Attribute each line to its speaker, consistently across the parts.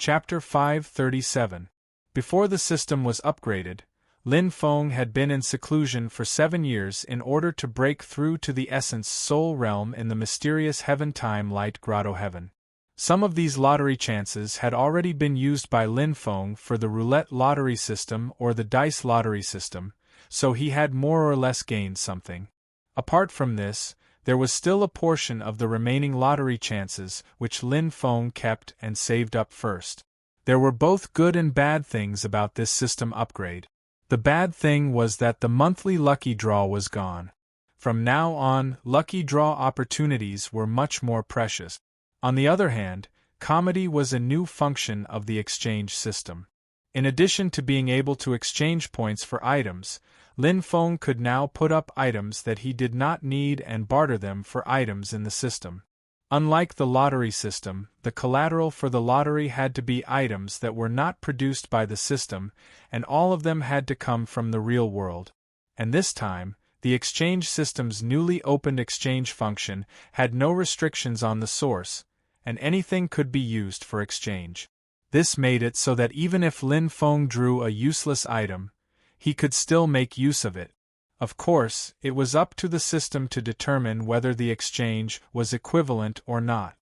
Speaker 1: Chapter 537. Before the system was upgraded, Lin Feng had been in seclusion for 7 years in order to break through to the essence soul realm in the mysterious heaven-time light grotto heaven. Some of these lottery chances had already been used by Lin Feng for the roulette lottery system or the dice lottery system, so he had more or less gained something. Apart from this, there was still a portion of the remaining lottery chances which Lin Feng kept and saved up first. There were both good and bad things about this system upgrade. The bad thing was that the monthly lucky draw was gone. From now on, lucky draw opportunities were much more precious. On the other hand, comedy was a new function of the exchange system. In addition to being able to exchange points for items, Lin Feng could now put up items that he did not need and barter them for items in the system. Unlike the lottery system, the collateral for the lottery had to be items that were not produced by the system, and all of them had to come from the real world. And this time, the exchange system's newly opened exchange function had no restrictions on the source, and anything could be used for exchange. This made it so that even if Lin Feng drew a useless item, he could still make use of it. Of course, it was up to the system to determine whether the exchange was equivalent or not.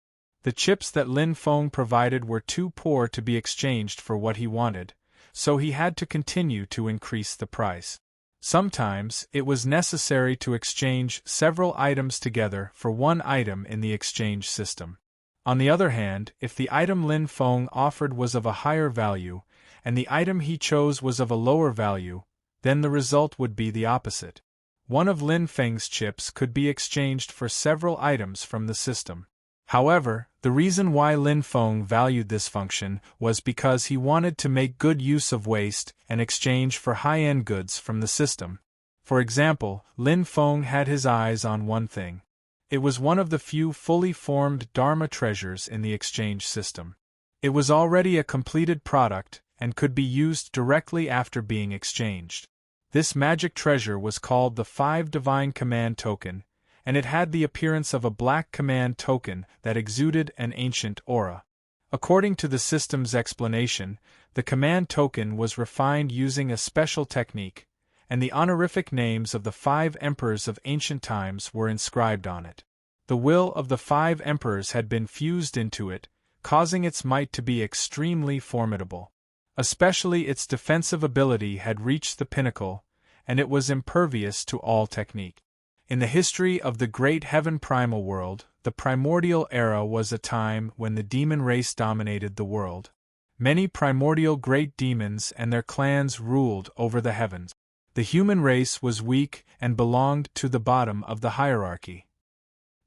Speaker 1: The chips that Lin Feng provided were too poor to be exchanged for what he wanted, so he had to continue to increase the price. Sometimes, it was necessary to exchange several items together for one item in the exchange system. On the other hand, if the item Lin Feng offered was of a higher value, and the item he chose was of a lower value, then the result would be the opposite. One of Lin Feng's chips could be exchanged for several items from the system. However, the reason why Lin Feng valued this function was because he wanted to make good use of waste and exchange for high-end goods from the system. For example, Lin Feng had his eyes on one thing. It was one of the few fully formed Dharma treasures in the exchange system. It was already a completed product and could be used directly after being exchanged. This magic treasure was called the 5 Divine Command Token, and it had the appearance of a black command token that exuded an ancient aura. According to the system's explanation, the command token was refined using a special technique, and the honorific names of the 5 emperors of ancient times were inscribed on it. The will of the 5 emperors had been fused into it, causing its might to be extremely formidable. Especially its defensive ability had reached the pinnacle, and it was impervious to all technique. In the history of the great heaven primal world, the primordial era was a time when the demon race dominated the world. Many primordial great demons and their clans ruled over the heavens. The human race was weak and belonged to the bottom of the hierarchy.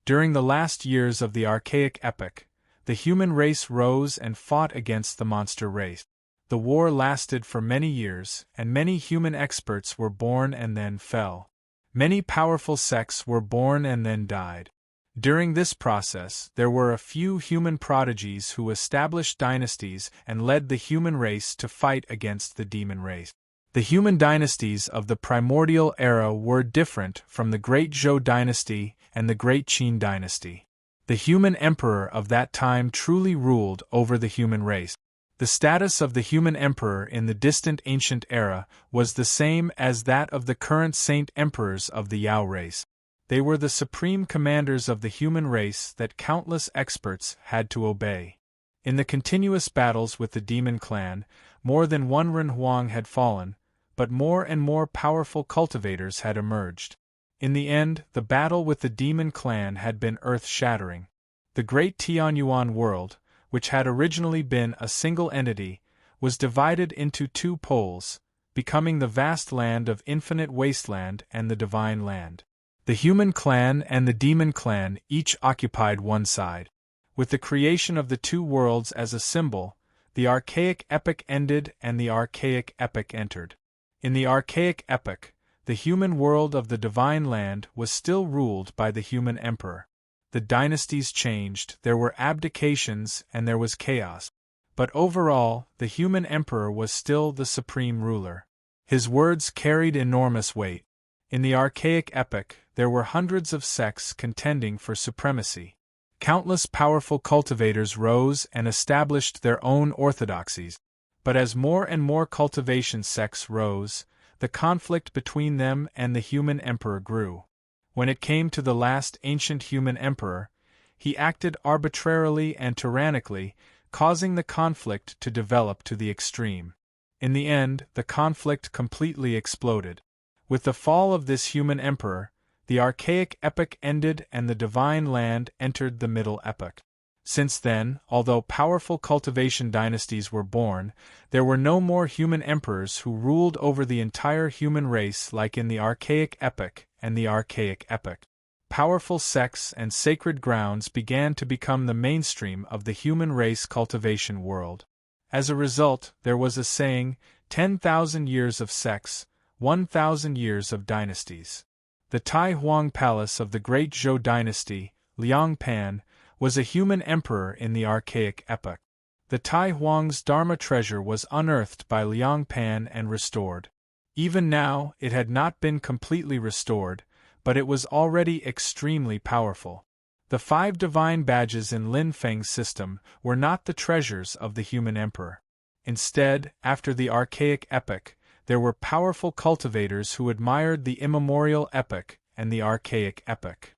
Speaker 1: During the last years of the archaic epoch, the human race rose and fought against the monster race. The war lasted for many years, and many human experts were born and then fell. Many powerful sects were born and then died. During this process, there were a few human prodigies who established dynasties and led the human race to fight against the demon race. The human dynasties of the primordial era were different from the Great Zhou dynasty and the Great Qin dynasty. The human emperor of that time truly ruled over the human race. The status of the human emperor in the distant ancient era was the same as that of the current saint emperors of the Yao race. They were the supreme commanders of the human race that countless experts had to obey. In the continuous battles with the demon clan, more than one Ren Huang had fallen, but more and more powerful cultivators had emerged. In the end, the battle with the demon clan had been earth-shattering. The great Tianyuan world, which had originally been a single entity, was divided into 2 poles, becoming the vast land of infinite wasteland and the divine land. The human clan and the demon clan each occupied one side. With the creation of the 2 worlds as a symbol, the archaic epoch ended and the archaic epoch entered. In the archaic epoch, the human world of the divine land was still ruled by the human emperor. The dynasties changed, there were abdications, and there was chaos. But overall, the human emperor was still the supreme ruler. His words carried enormous weight. In the archaic epoch, there were hundreds of sects contending for supremacy. Countless powerful cultivators rose and established their own orthodoxies. But as more and more cultivation sects rose, the conflict between them and the human emperor grew. When it came to the last ancient human emperor, he acted arbitrarily and tyrannically, causing the conflict to develop to the extreme. In the end, the conflict completely exploded. With the fall of this human emperor, the archaic epoch ended and the divine land entered the middle epoch. Since then, although powerful cultivation dynasties were born, there were no more human emperors who ruled over the entire human race like in the archaic epoch and the archaic epoch. Powerful sects and sacred grounds began to become the mainstream of the human race cultivation world. As a result, there was a saying, 10,000 years of sects, 1,000 years of dynasties. The Tai Huang Palace of the Great Zhou Dynasty, Liang Pan, was a human emperor in the archaic epoch. The Tai Huang's Dharma treasure was unearthed by Liang Pan and restored. Even now, it had not been completely restored, but it was already extremely powerful. The 5 divine badges in Lin Feng's system were not the treasures of the human emperor. Instead, after the archaic epoch, there were powerful cultivators who admired the immemorial epoch and the archaic epoch.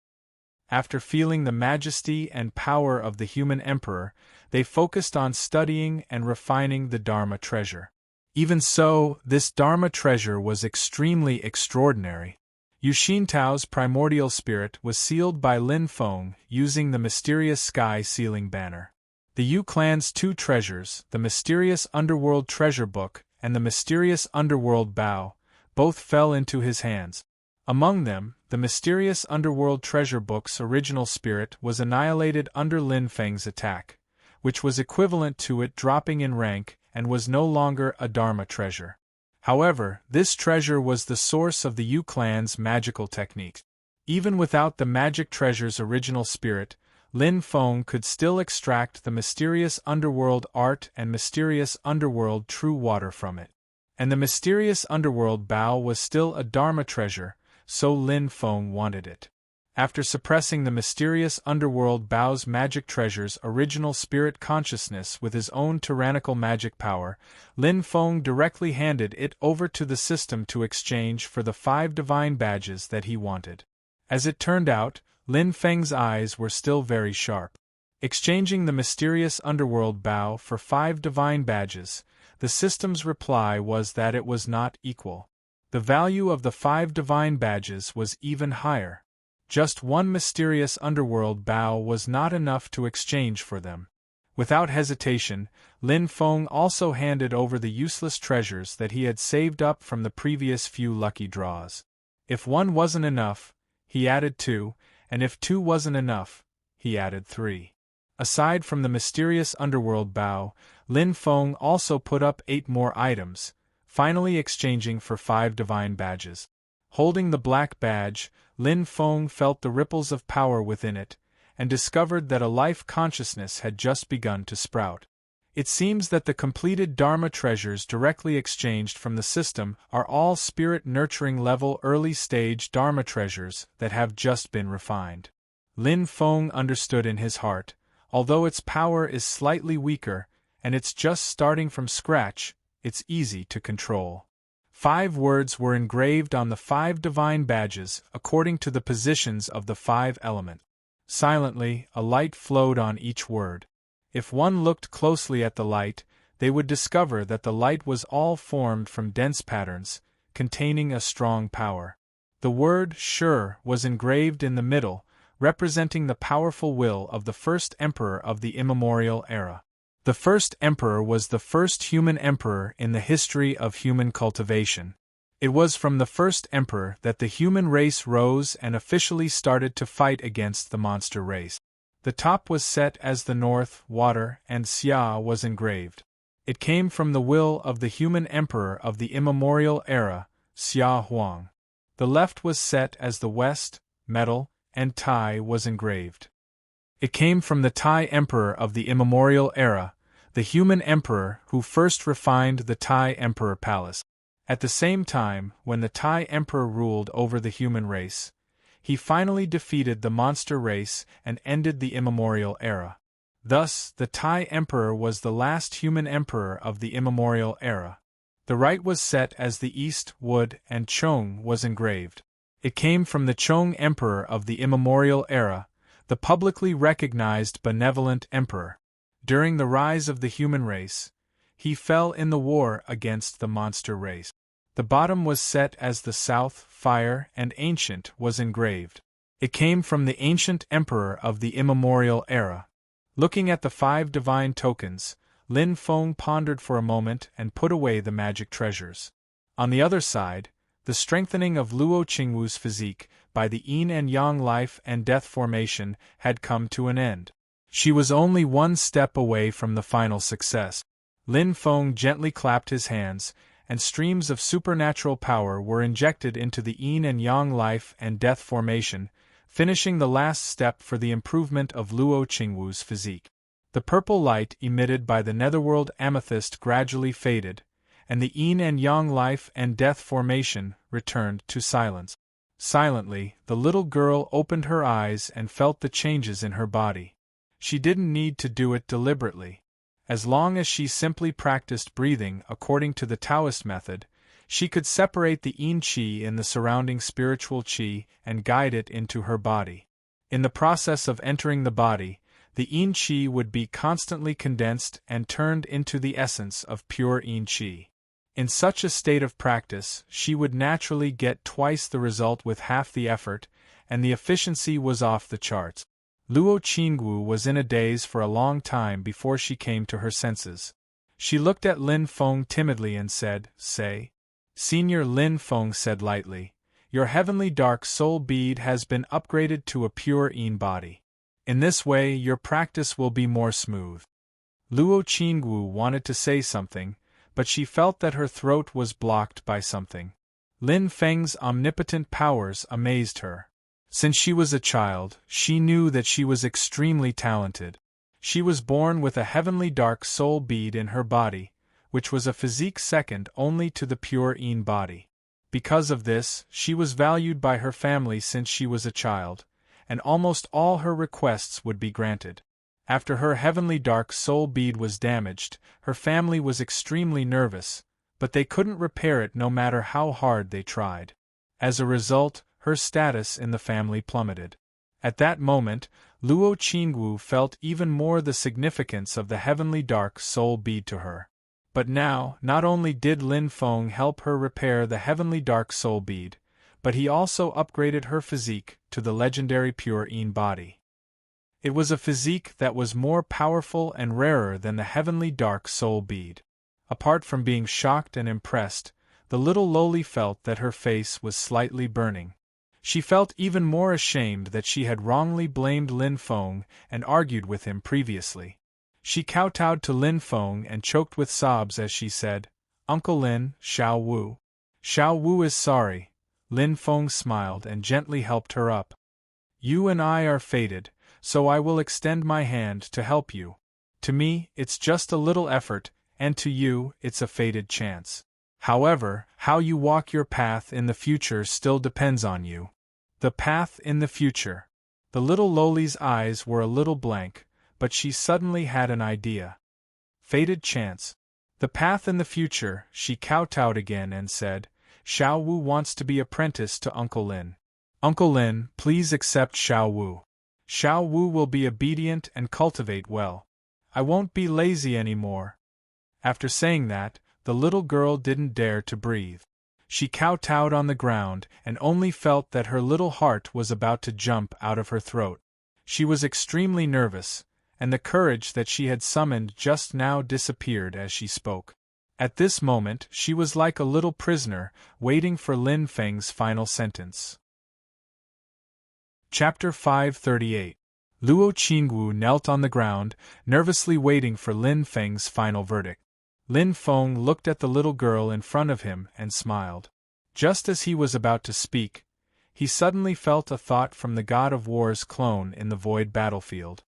Speaker 1: After feeling the majesty and power of the human emperor, they focused on studying and refining the Dharma treasure. Even so, this Dharma treasure was extremely extraordinary. Yu Xintao's primordial spirit was sealed by Lin Feng using the mysterious sky sealing banner. The Yu clan's 2 treasures, the mysterious underworld treasure book and the mysterious underworld bow, both fell into his hands. Among them, the mysterious underworld treasure book's original spirit was annihilated under Lin Feng's attack, which was equivalent to it dropping in rank and was no longer a Dharma treasure. However, this treasure was the source of the Yu clan's magical techniques. Even without the magic treasure's original spirit, Lin Feng could still extract the mysterious underworld art and mysterious underworld true water from it. And the mysterious underworld bow was still a Dharma treasure, so Lin Feng wanted it. After suppressing the mysterious underworld bow's magic treasure's original spirit consciousness with his own tyrannical magic power, Lin Feng directly handed it over to the system to exchange for the 5 divine badges that he wanted. As it turned out, Lin Feng's eyes were still very sharp. Exchanging the mysterious underworld bow for 5 divine badges, the system's reply was that it was not equal. The value of the 5 divine badges was even higher. Just 1 mysterious underworld bow was not enough to exchange for them. Without hesitation, Lin Feng also handed over the useless treasures that he had saved up from the previous few lucky draws. If 1 wasn't enough, he added 2, and if 2 wasn't enough, he added 3. Aside from the mysterious underworld bow, Lin Feng also put up 8 more items, finally exchanging for 5 divine badges. Holding the black badge, Lin Feng felt the ripples of power within it, and discovered that a life consciousness had just begun to sprout. It seems that the completed Dharma treasures directly exchanged from the system are all spirit-nurturing level early-stage Dharma treasures that have just been refined. Lin Feng understood in his heart, although its power is slightly weaker, and it's just starting from scratch, it's easy to control. 5 words were engraved on the 5 divine badges according to the positions of the 5 elements. Silently, a light flowed on each word. If one looked closely at the light, they would discover that the light was all formed from dense patterns, containing a strong power. The word sure was engraved in the middle, representing the powerful will of the first emperor of the immemorial era. The first emperor was the first human emperor in the history of human cultivation. It was from the first emperor that the human race rose and officially started to fight against the monster race. The top was set as the north, water, and xia was engraved. It came from the will of the human emperor of the immemorial era, Xia Huang. The left was set as the west, metal, and Tai was engraved. It came from the Tai emperor of the immemorial era, the human emperor who first refined the Tai emperor palace. At the same time, when the Tai emperor ruled over the human race, he finally defeated the monster race and ended the immemorial era. Thus, the Tai Emperor was the last human emperor of the immemorial era. The rite was set as the east, wood, and Chong was engraved. It came from the Chong Emperor of the immemorial era, the publicly recognized benevolent emperor. During the rise of the human race, he fell in the war against the monster race. The bottom was set as the south, fire, and ancient was engraved. It came from the ancient emperor of the immemorial era. Looking at the 5 divine tokens, Lin Feng pondered for a moment and put away the magic treasures. On the other side, the strengthening of Luo Qingwu's physique by the yin and yang life and death formation had come to an end. She was only one step away from the final success. Lin Feng gently clapped his hands, and streams of supernatural power were injected into the yin and yang life and death formation, finishing the last step for the improvement of Luo Qingwu's physique. The purple light emitted by the netherworld amethyst gradually faded, and the yin and yang life and death formation returned to silence. Silently, the little girl opened her eyes and felt the changes in her body. She didn't need to do it deliberately. As long as she simply practiced breathing according to the Taoist method, she could separate the yin qi in the surrounding spiritual qi and guide it into her body. In the process of entering the body, the yin qi would be constantly condensed and turned into the essence of pure yin qi. In such a state of practice, she would naturally get twice the result with half the effort, and the efficiency was off the charts. Luo Qingwu was in a daze for a long time before she came to her senses. She looked at Lin Feng timidly and said, "Say." Senior Lin Feng said lightly, "Your heavenly dark soul bead has been upgraded to a pure yin body. In this way your practice will be more smooth." Luo Qingwu wanted to say something, but she felt that her throat was blocked by something. Lin Feng's omnipotent powers amazed her. Since she was a child, she knew that she was extremely talented. She was born with a heavenly dark soul bead in her body, which was a physique second only to the pure yin body. Because of this, she was valued by her family since she was a child, and almost all her requests would be granted. After her heavenly dark soul bead was damaged, her family was extremely nervous, but they couldn't repair it no matter how hard they tried. As a result, her status in the family plummeted. At that moment, Luo Qingwu felt even more the significance of the heavenly dark soul bead to her. But now, not only did Lin Feng help her repair the heavenly dark soul bead, but he also upgraded her physique to the legendary pure yin body. It was a physique that was more powerful and rarer than the heavenly dark soul bead. Apart from being shocked and impressed, the little loli felt that her face was slightly burning. She felt even more ashamed that she had wrongly blamed Lin Feng and argued with him previously. She kowtowed to Lin Feng and choked with sobs as she said, "Uncle Lin, Xiao Wu." "Xiao Wu is sorry." Lin Feng smiled and gently helped her up. "You and I are fated, so I will extend my hand to help you. To me, it's just a little effort, and to you, it's a fated chance. However, how you walk your path in the future still depends on you." The path in the future. The little loli's eyes were a little blank, but she suddenly had an idea. Fated chance. The path in the future, she kowtowed again and said, "Xiao Wu wants to be apprenticed to Uncle Lin. Uncle Lin, please accept Xiao Wu. Xiao Wu will be obedient and cultivate well. I won't be lazy anymore." After saying that, the little girl didn't dare to breathe. She kowtowed on the ground and only felt that her little heart was about to jump out of her throat. She was extremely nervous, and the courage that she had summoned just now disappeared as she spoke. At this moment, she was like a little prisoner, waiting for Lin Feng's final sentence. Chapter 538. Luo Qingwu knelt on the ground, nervously waiting for Lin Feng's final verdict. Lin Feng looked at the little girl in front of him and smiled. Just as he was about to speak, he suddenly felt a thought from the God of War's clone in the void battlefield.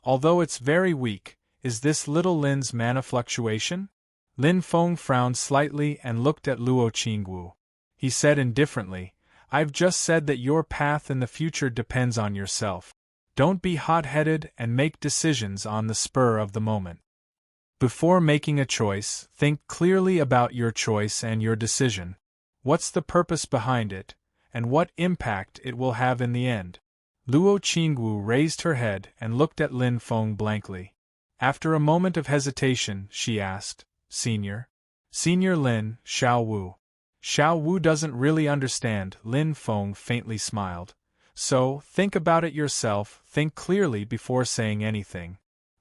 Speaker 1: Although it's very weak, is this little Lin's mana fluctuation? Lin Feng frowned slightly and looked at Luo Qingwu. He said indifferently, I've just said that your path in the future depends on yourself. Don't be hot-headed and make decisions on the spur of the moment. Before making a choice, think clearly about your choice and your decision. What's the purpose behind it, and what impact it will have in the end? Luo Qingwu raised her head and looked at Lin Feng blankly. After a moment of hesitation, she asked, Senior Lin, Xiao Wu. Xiao Wu doesn't really understand, Lin Feng faintly smiled. So, think about it yourself, think clearly before saying anything.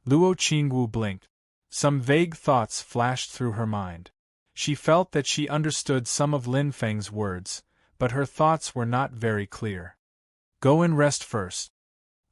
Speaker 1: Luo Qingwu blinked. Some vague thoughts flashed through her mind. She felt that she understood some of Lin Feng's words, but her thoughts were not very clear. Go and rest first.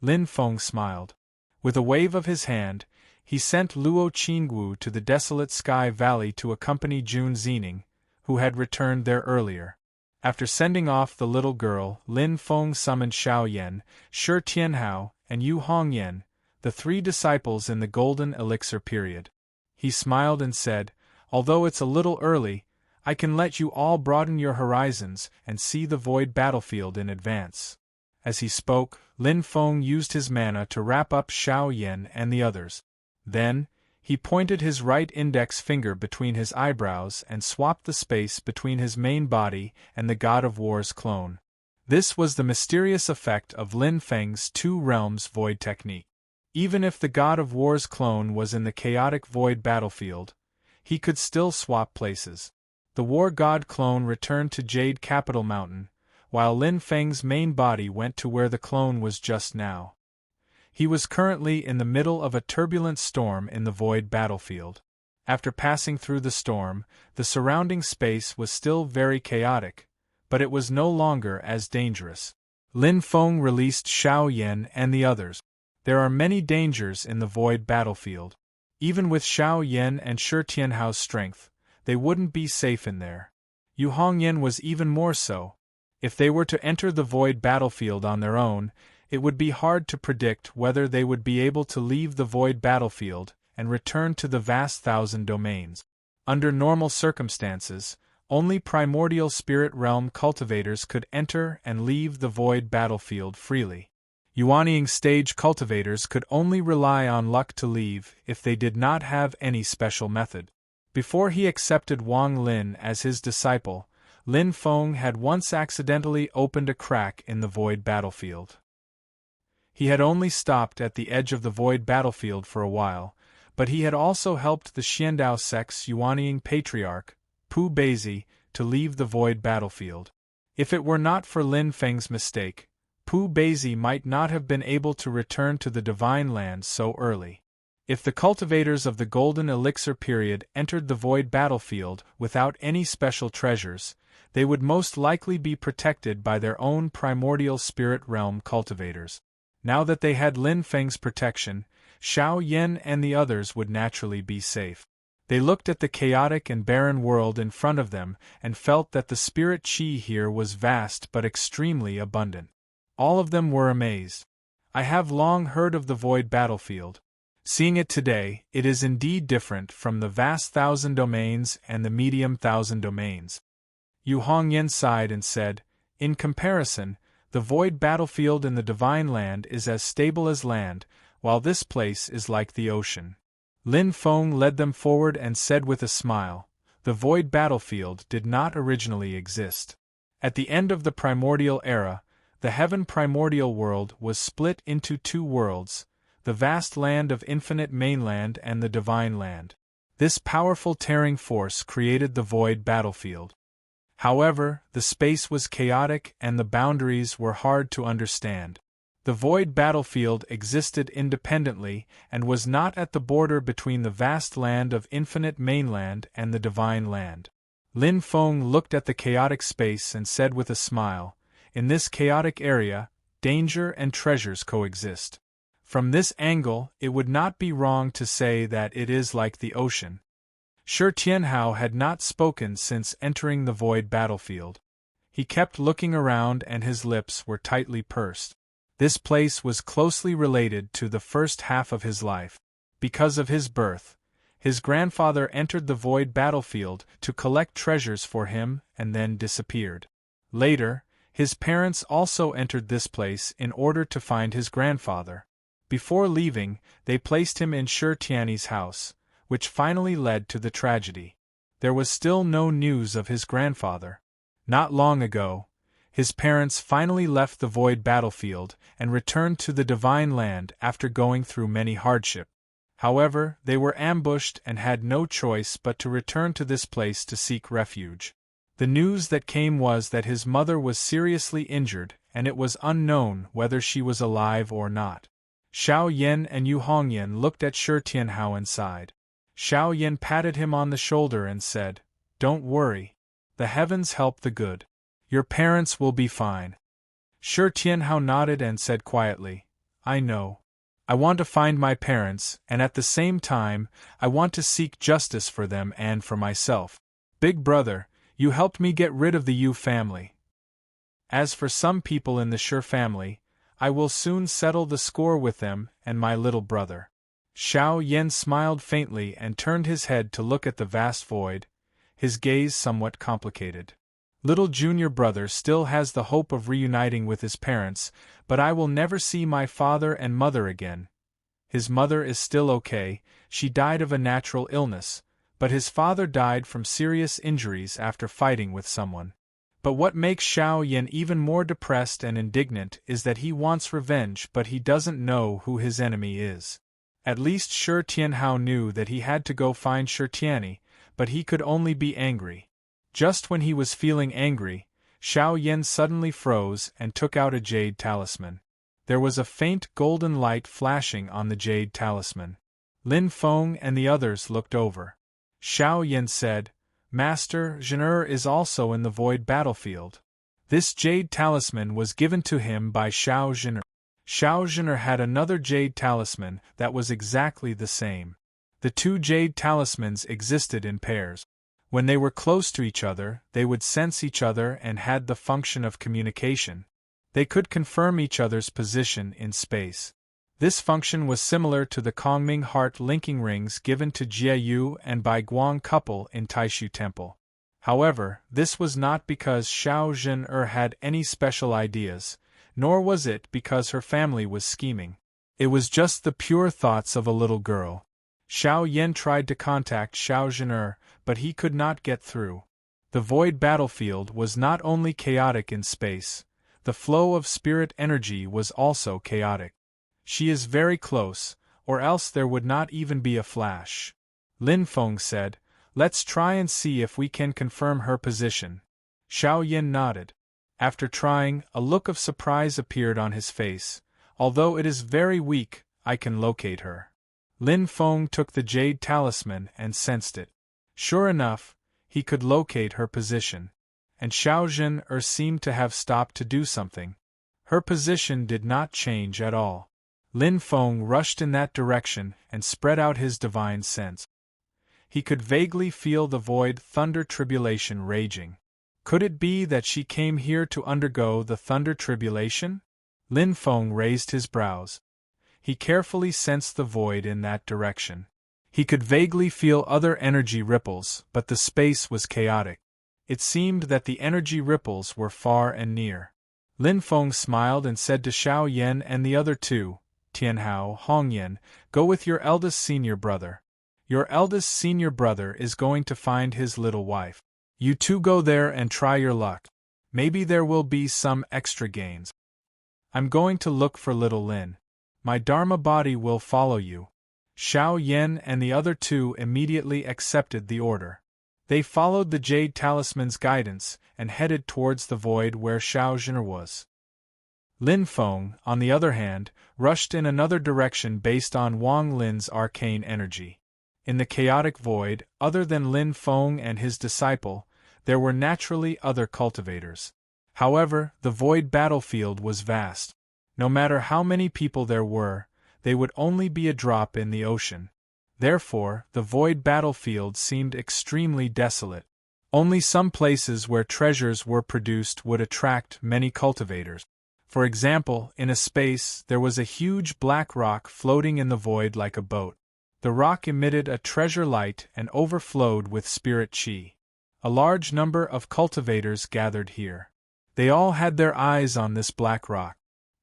Speaker 1: Lin Feng smiled. With a wave of his hand, he sent Luo Qingwu to the desolate Sky Valley to accompany Jun Zining, who had returned there earlier. After sending off the little girl, Lin Feng summoned Xiao Yan, Shi Tianhao, and Yu Hongyan, the 3 disciples in the Golden Elixir period. He smiled and said, although it's a little early, I can let you all broaden your horizons and see the void battlefield in advance. As he spoke, Lin Feng used his mana to wrap up Xiao Yan and the others. Then, he pointed his right index finger between his eyebrows and swapped the space between his main body and the God of War's clone. This was the mysterious effect of Lin Feng's 2 realms void technique. Even if the God of War's clone was in the chaotic void battlefield, he could still swap places. The War God clone returned to Jade Capital Mountain, while Lin Feng's main body went to where the clone was just now. He was currently in the middle of a turbulent storm in the void battlefield. After passing through the storm, the surrounding space was still very chaotic, but it was no longer as dangerous. Lin Feng released Xiao Yan and the others. There are many dangers in the void battlefield. Even with Xiao Yan and Shi Tianhao's strength, they wouldn't be safe in there. Yu Hongyan was even more so. If they were to enter the void battlefield on their own, it would be hard to predict whether they would be able to leave the void battlefield and return to the vast thousand domains. Under normal circumstances, only primordial spirit realm cultivators could enter and leave the void battlefield freely. Yuanying stage cultivators could only rely on luck to leave if they did not have any special method. Before he accepted Wang Lin as his disciple, Lin Feng had once accidentally opened a crack in the void battlefield. He had only stopped at the edge of the void battlefield for a while, but he had also helped the Xiandao sect's Yuanying patriarch, Pu Beizi, to leave the void battlefield. If it were not for Lin Feng's mistake, Pu Beizi might not have been able to return to the Divine Land so early. If the cultivators of the Golden Elixir period entered the void battlefield without any special treasures, they would most likely be protected by their own primordial spirit realm cultivators. Now that they had Lin Feng's protection, Xiao Yan and the others would naturally be safe. They looked at the chaotic and barren world in front of them and felt that the spirit qi here was vast but extremely abundant. All of them were amazed. I have long heard of the void battlefield. Seeing it today, it is indeed different from the vast thousand domains and the medium thousand domains. Yu Hongyan sighed and said, in comparison, the void battlefield in the Divine Land is as stable as land, while this place is like the ocean. Lin Feng led them forward and said with a smile, the void battlefield did not originally exist. At the end of the primordial era, the heaven primordial world was split into 2 worlds, the vast land of infinite mainland and the divine land. This powerful tearing force created the void battlefield. However, the space was chaotic and the boundaries were hard to understand. The void battlefield existed independently and was not at the border between the vast land of infinite mainland and the divine land. Lin Feng looked at the chaotic space and said with a smile, in this chaotic area, danger and treasures coexist. From this angle, it would not be wrong to say that it is like the ocean. Shi Tianhao had not spoken since entering the void battlefield. He kept looking around and his lips were tightly pursed. This place was closely related to the first half of his life. Because of his birth, his grandfather entered the void battlefield to collect treasures for him and then disappeared. Later, His parents also entered this place in order to find his grandfather. Before leaving, they placed him in Tiany's house, which finally led to the tragedy. There was still no news of his grandfather. Not long ago, his parents finally left the void battlefield and returned to the divine land after going through many hardships. However, they were ambushed and had no choice but to return to this place to seek refuge. The news that came was that his mother was seriously injured, and it was unknown whether she was alive or not. Xiao Yan and Yu Hongyan looked at Shi Tianhao and sighed. Xiao Yan patted him on the shoulder and said, "Don't worry. The heavens help the good. Your parents will be fine." Shi Tianhao nodded and said quietly, "I know. I want to find my parents, and at the same time, I want to seek justice for them and for myself. Big brother, you helped me get rid of the Yu family. As for some people in the Shi family, I will soon settle the score with them and my little brother." Xiao Yan smiled faintly and turned his head to look at the vast void, his gaze somewhat complicated. "Little junior brother still has the hope of reuniting with his parents, but I will never see my father and mother again. His mother is still okay, she died of a natural illness, but his father died from serious injuries after fighting with someone. But what makes Xiao Yan even more depressed and indignant is that he wants revenge but he doesn't know who his enemy is. At least Shi Tianhao knew that he had to go find Shi Tiany, but he could only be angry. Just when he was feeling angry, Xiao Yan suddenly froze and took out a jade talisman. There was a faint golden light flashing on the jade talisman. Lin Feng and the others looked over. Xiao Yan said, "Master Zhen'er is also in the void battlefield. This jade talisman was given to him by Xiao Zhen'er." Xiao Zhen'er had another jade talisman that was exactly the same. The two jade talismans existed in pairs. When they were close to each other, they would sense each other and had the function of communication. They could confirm each other's position in space. This function was similar to the Kongming heart linking rings given to Jie Yu and Bai Guang couple in Taishu Temple. However, this was not because Xiao Zhen'er had any special ideas, nor was it because her family was scheming. It was just the pure thoughts of a little girl. Xiao Yan tried to contact Xiao Zhen'er, but he could not get through. The void battlefield was not only chaotic in space, the flow of spirit energy was also chaotic. "She is very close, or else there would not even be a flash," Lin Feng said. "Let's try and see if we can confirm her position." Xiao Yan nodded. After trying, a look of surprise appeared on his face. "Although it is very weak, I can locate her." Lin Feng took the jade talisman and sensed it. Sure enough, he could locate her position. And Xiao Zhen'er seemed to have stopped to do something. Her position did not change at all. Lin Feng rushed in that direction and spread out his divine sense. He could vaguely feel the void thunder tribulation raging. Could it be that she came here to undergo the thunder tribulation? Lin Feng raised his brows. He carefully sensed the void in that direction. He could vaguely feel other energy ripples, but the space was chaotic. It seemed that the energy ripples were far and near. Lin Feng smiled and said to Xiao Yan and the other two, "Tianhao, Hongyan, go with your eldest senior brother. Your eldest senior brother is going to find his little wife. You two go there and try your luck. Maybe there will be some extra gains. I'm going to look for little Lin. My Dharma body will follow you." Xiao Yan and the other two immediately accepted the order. They followed the jade talisman's guidance and headed towards the void where Xiao Zhen'er was. Lin Feng, on the other hand, rushed in another direction based on Wang Lin's arcane energy. In the chaotic void, other than Lin Feng and his disciple, there were naturally other cultivators. However, the void battlefield was vast. No matter how many people there were, they would only be a drop in the ocean. Therefore, the void battlefield seemed extremely desolate. Only some places where treasures were produced would attract many cultivators. For example, in a space, there was a huge black rock floating in the void like a boat. The rock emitted a treasure light and overflowed with spirit chi. A large number of cultivators gathered here. They all had their eyes on this black rock.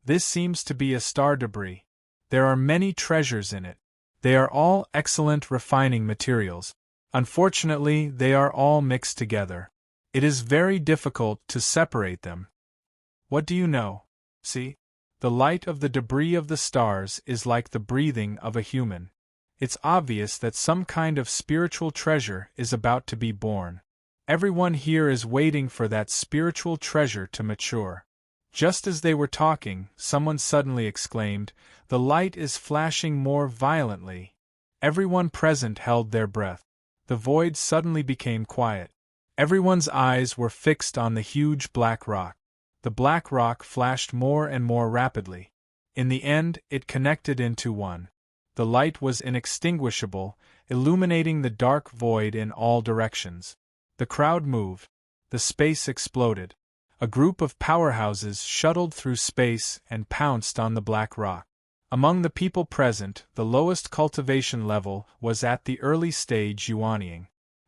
Speaker 1: This seems to be a star debris. There are many treasures in it. They are all excellent refining materials. Unfortunately, they are all mixed together. It is very difficult to separate them. What do you know? See? The light of the debris of the stars is like the breathing of a human. It's obvious that some kind of spiritual treasure is about to be born. Everyone here is waiting for that spiritual treasure to mature. Just as they were talking, someone suddenly exclaimed, "The light is flashing more violently." Everyone present held their breath. The void suddenly became quiet. Everyone's eyes were fixed on the huge black rock. The black rock flashed more and more rapidly. In the end, it connected into one. The light was inextinguishable, illuminating the dark void in all directions. The crowd moved. The space exploded. A group of powerhouses shuttled through space and pounced on the black rock. Among the people present, the lowest cultivation level was at the early stage yuanying.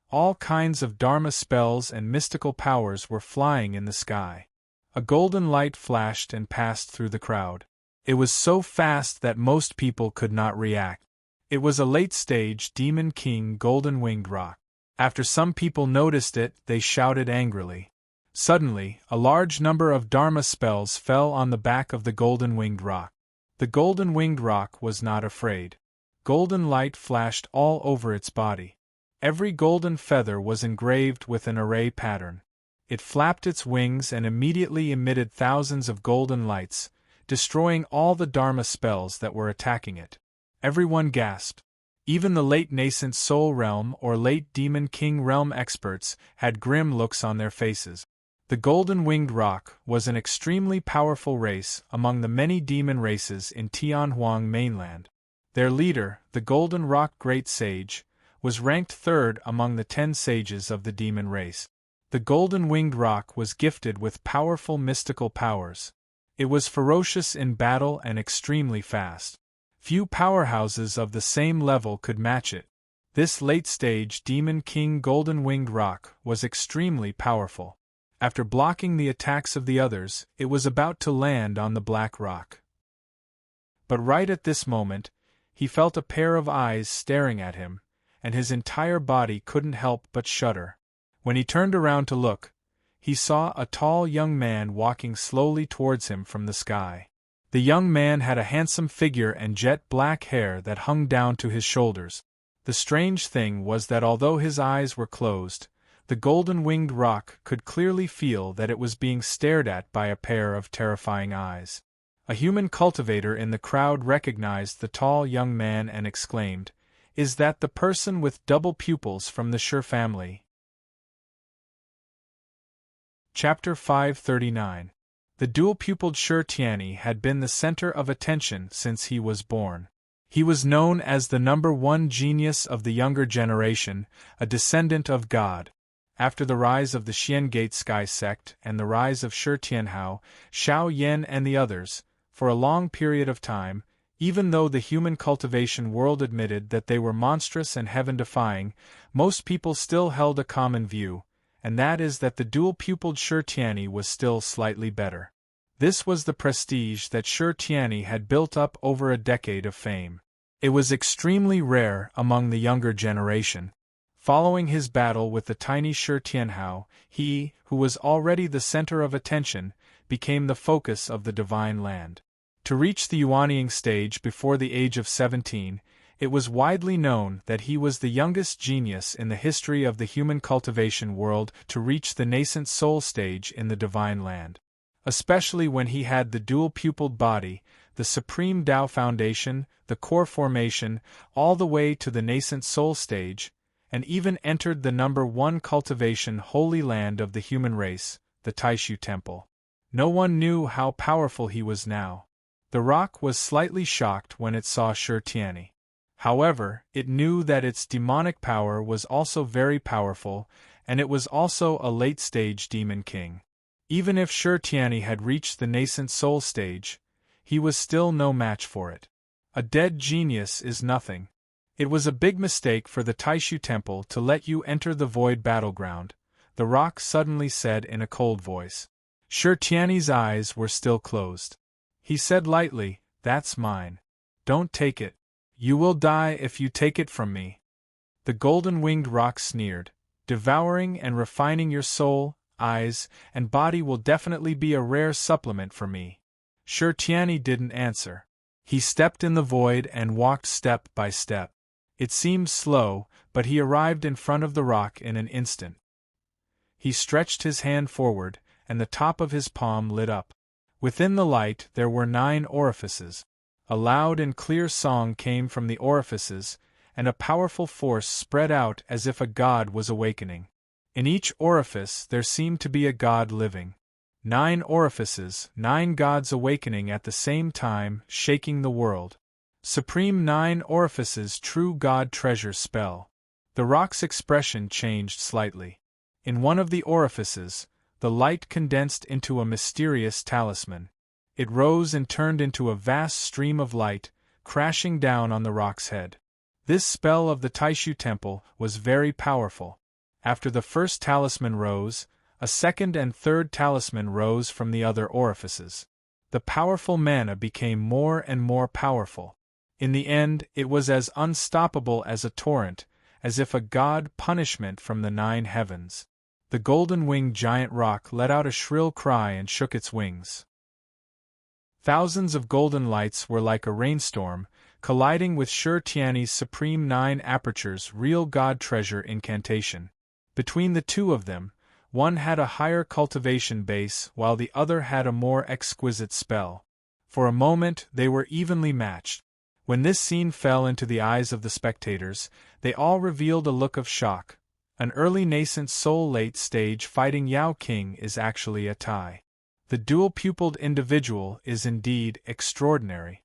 Speaker 1: All kinds of dharma spells and mystical powers were flying in the sky. A golden light flashed and passed through the crowd. It was so fast that most people could not react. It was a late-stage Demon King golden-winged rock. After some people noticed it, they shouted angrily. Suddenly, a large number of dharma spells fell on the back of the golden-winged rock. The golden-winged rock was not afraid. Golden light flashed all over its body. Every golden feather was engraved with an array pattern. It flapped its wings and immediately emitted thousands of golden lights, destroying all the dharma spells that were attacking it. Everyone gasped. Even the late nascent soul realm or late demon king realm experts had grim looks on their faces. The golden-winged rock was an extremely powerful race among the many demon races in Tianhuang mainland. Their leader, the Golden Rock Great Sage, was ranked third among the 10 sages of the demon race. The golden-winged rock was gifted with powerful mystical powers. It was ferocious in battle and extremely fast. Few powerhouses of the same level could match it. This late-stage Demon King golden-winged rock was extremely powerful. After blocking the attacks of the others, it was about to land on the black rock. But right at this moment, he felt a pair of eyes staring at him, and his entire body couldn't help but shudder. When he turned around to look, he saw a tall young man walking slowly towards him from the sky. The young man had a handsome figure and jet black hair that hung down to his shoulders. The strange thing was that although his eyes were closed, the golden-winged rock could clearly feel that it was being stared at by a pair of terrifying eyes. A human cultivator in the crowd recognized the tall young man and exclaimed, "Is that the person with double pupils from the Shi family?" Chapter 539. The dual-pupiled Shi Tianyi had been the center of attention since he was born. He was known as the #1 genius of the younger generation, a descendant of God. After the rise of the Xian Gate Sky sect and the rise of Shi Tianhao, Xiao Yan and the others, for a long period of time, even though the human cultivation world admitted that they were monstrous and heaven-defying, most people still held a common view, and that is that the dual-pupiled Shi Tianyi was still slightly better. This was the prestige that Shi Tianyi had built up over a decade of fame. It was extremely rare among the younger generation. Following his battle with the tiny Shi Tianhao, he, who was already the center of attention, became the focus of the divine land. To reach the yuanying stage before the age of 17, it was widely known that he was the youngest genius in the history of the human cultivation world to reach the nascent soul stage in the divine land. Especially when he had the dual-pupiled body, the supreme Tao foundation, the core formation, all the way to the nascent soul stage, and even entered the #1 cultivation holy land of the human race, the Taishu Temple. No one knew how powerful he was now. The rock was slightly shocked when it saw Shi Tianyi. However, it knew that its demonic power was also very powerful, and it was also a late-stage demon king. Even if Shi Tianyi had reached the nascent soul stage, he was still no match for it. A dead genius is nothing. It was a big mistake for the Taishu Temple to let you enter the void battleground, the rock suddenly said in a cold voice. Tiany's eyes were still closed. He said lightly, "That's mine. Don't take it. You will die if you take it from me." The golden-winged rock sneered, "Devouring and refining your soul, eyes, and body will definitely be a rare supplement for me." Tiany didn't answer. He stepped in the void and walked step by step. It seemed slow, but he arrived in front of the rock in an instant. He stretched his hand forward, and the top of his palm lit up. Within the light there were 9 orifices. A loud and clear song came from the orifices, and a powerful force spread out as if a god was awakening. In each orifice there seemed to be a god living. 9 orifices, 9 gods awakening at the same time, shaking the world. Supreme 9 orifices, true god treasure spell. The rock's expression changed slightly. In one of the orifices, the light condensed into a mysterious talisman. It rose and turned into a vast stream of light, crashing down on the rock's head. This spell of the Taishu Temple was very powerful. After the first talisman rose, a second and third talisman rose from the other orifices. The powerful mana became more and more powerful. In the end, it was as unstoppable as a torrent, as if a god punishment from the 9 heavens. The golden-winged giant rock let out a shrill cry and shook its wings. Thousands of golden lights were like a rainstorm, colliding with Tiany's supreme 9 apertures real god treasure incantation. Between the two of them, one had a higher cultivation base while the other had a more exquisite spell. For a moment they were evenly matched. When this scene fell into the eyes of the spectators, they all revealed a look of shock. An early nascent soul late-stage fighting Yao King is actually a Tai. The dual-pupiled individual is indeed extraordinary.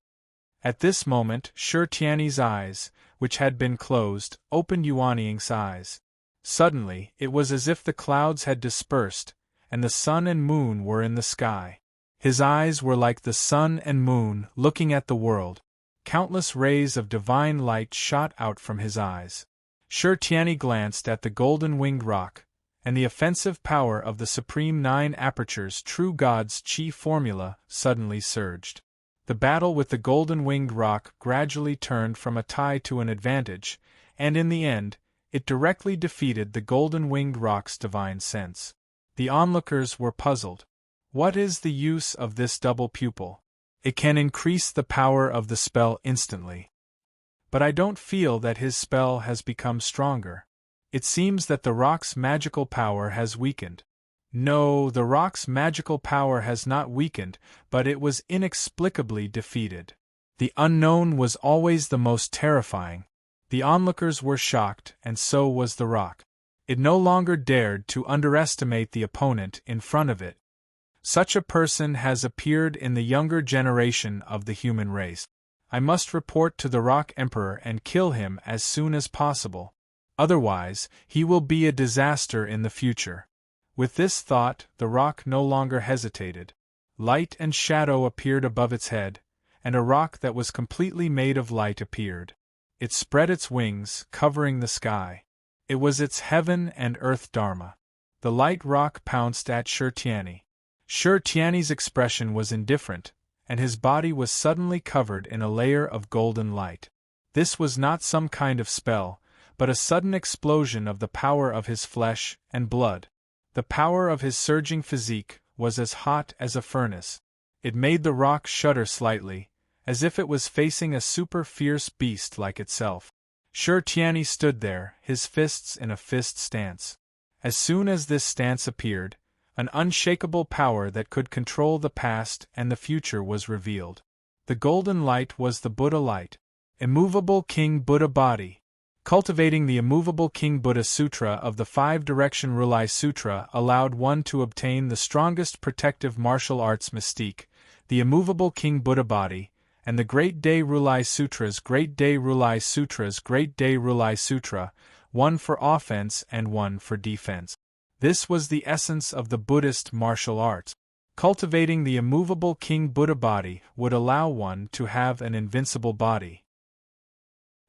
Speaker 1: At this moment, Tiany's eyes, which had been closed, opened. Yuanying's eyes. Suddenly, it was as if the clouds had dispersed, and the sun and moon were in the sky. His eyes were like the sun and moon looking at the world. Countless rays of divine light shot out from his eyes. Tiany glanced at the golden-winged rock, and the offensive power of the supreme 9 apertures true god's chi formula suddenly surged. The battle with the golden-winged rock gradually turned from a tie to an advantage, and in the end, it directly defeated the golden-winged rock's divine sense. The onlookers were puzzled. What is the use of this double pupil? It can increase the power of the spell instantly. But I don't feel that his spell has become stronger. It seems that the rock's magical power has weakened. No, the rock's magical power has not weakened, but it was inexplicably defeated. The unknown was always the most terrifying. The onlookers were shocked, and so was the rock. It no longer dared to underestimate the opponent in front of it. Such a person has appeared in the younger generation of the human race. I must report to the Rock Emperor and kill him as soon as possible. Otherwise, he will be a disaster in the future. With this thought, the rock no longer hesitated. Light and shadow appeared above its head, and a rock that was completely made of light appeared. It spread its wings, covering the sky. It was its heaven and earth dharma. The light rock pounced at Tiany. Tiany's expression was indifferent, and his body was suddenly covered in a layer of golden light. This was not some kind of spell, but a sudden explosion of the power of his flesh and blood. The power of his surging physique was as hot as a furnace. It made the rock shudder slightly, as if it was facing a super-fierce beast like itself. Tiany stood there, his fists in a fist stance. As soon as this stance appeared, an unshakable power that could control the past and the future was revealed. The golden light was the Buddha light. Immovable King Buddha body. Cultivating the Immovable King Buddha Sutra of the 5-Direction Rulai Sutra allowed one to obtain the strongest protective martial arts mystique, the Immovable King Buddha body, and the Great Day Rulai Sutras, Great Day Rulai Sutras, Great Day Rulai Sutra, one for offense and one for defense. This was the essence of the Buddhist martial arts. Cultivating the Immovable King Buddha body would allow one to have an invincible body.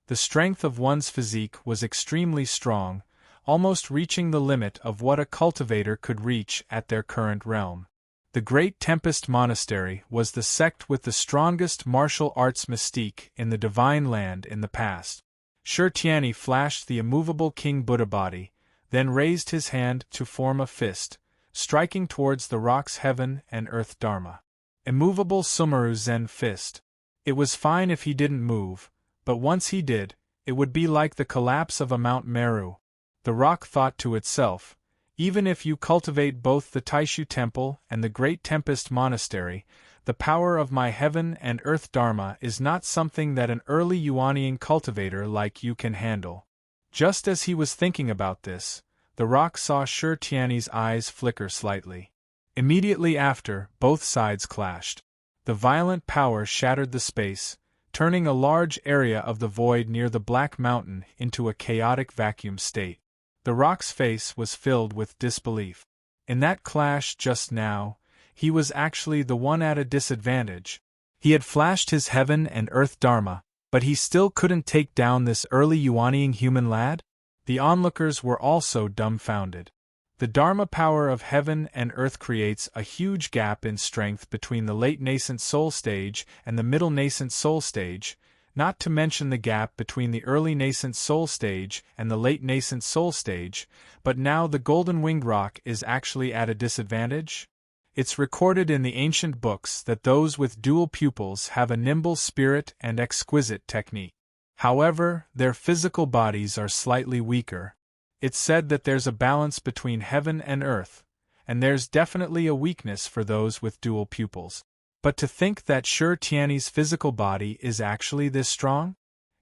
Speaker 1: The strength of one's physique was extremely strong, almost reaching the limit of what a cultivator could reach at their current realm. The Great Tempest Monastery was the sect with the strongest martial arts mystique in the Divine Land in the past. Shi Tianyi flashed the immovable King Buddha body, then raised his hand to form a fist, striking towards the rock's heaven and earth dharma. Immovable Sumeru Zen fist. It was fine if he didn't move, but once he did, it would be like the collapse of a Mount Meru. The rock thought to itself, even if you cultivate both the Taishu Temple and the Great Tempest Monastery, the power of my heaven and earth dharma is not something that an early Yuanian cultivator like you can handle. Just as he was thinking about this, the rock saw Shi Tianyi's eyes flicker slightly. Immediately after, both sides clashed. The violent power shattered the space, turning a large area of the void near the Black Mountain into a chaotic vacuum state. The rock's face was filled with disbelief. In that clash just now, he was actually the one at a disadvantage. He had flashed his heaven and earth dharma, but he still couldn't take down this early Yuanian human lad? The onlookers were also dumbfounded. The dharma power of heaven and earth creates a huge gap in strength between the late nascent soul stage and the middle nascent soul stage, not to mention the gap between the early nascent soul stage and the late nascent soul stage, but now the golden-winged rock is actually at a disadvantage? It's recorded in the ancient books that those with dual pupils have a nimble spirit and exquisite technique. However, their physical bodies are slightly weaker. It's said that there's a balance between heaven and earth, and there's definitely a weakness for those with dual pupils. But to think that Shi Tianyi's physical body is actually this strong?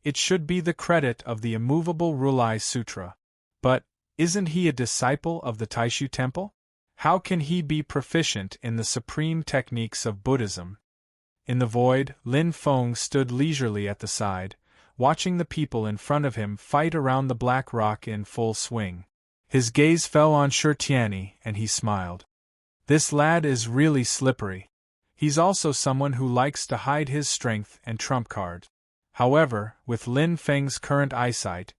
Speaker 1: It should be the credit of the immovable Rulai Sutra. But, isn't he a disciple of the Taishu Temple? How can he be proficient in the supreme techniques of Buddhism? In the void, Lin Feng stood leisurely at the side, watching the people in front of him fight around the black rock in full swing. His gaze fell on Shi Tianyi, and he smiled. This lad is really slippery. He's also someone who likes to hide his strength and trump card. However, with Lin Feng's current eyesight,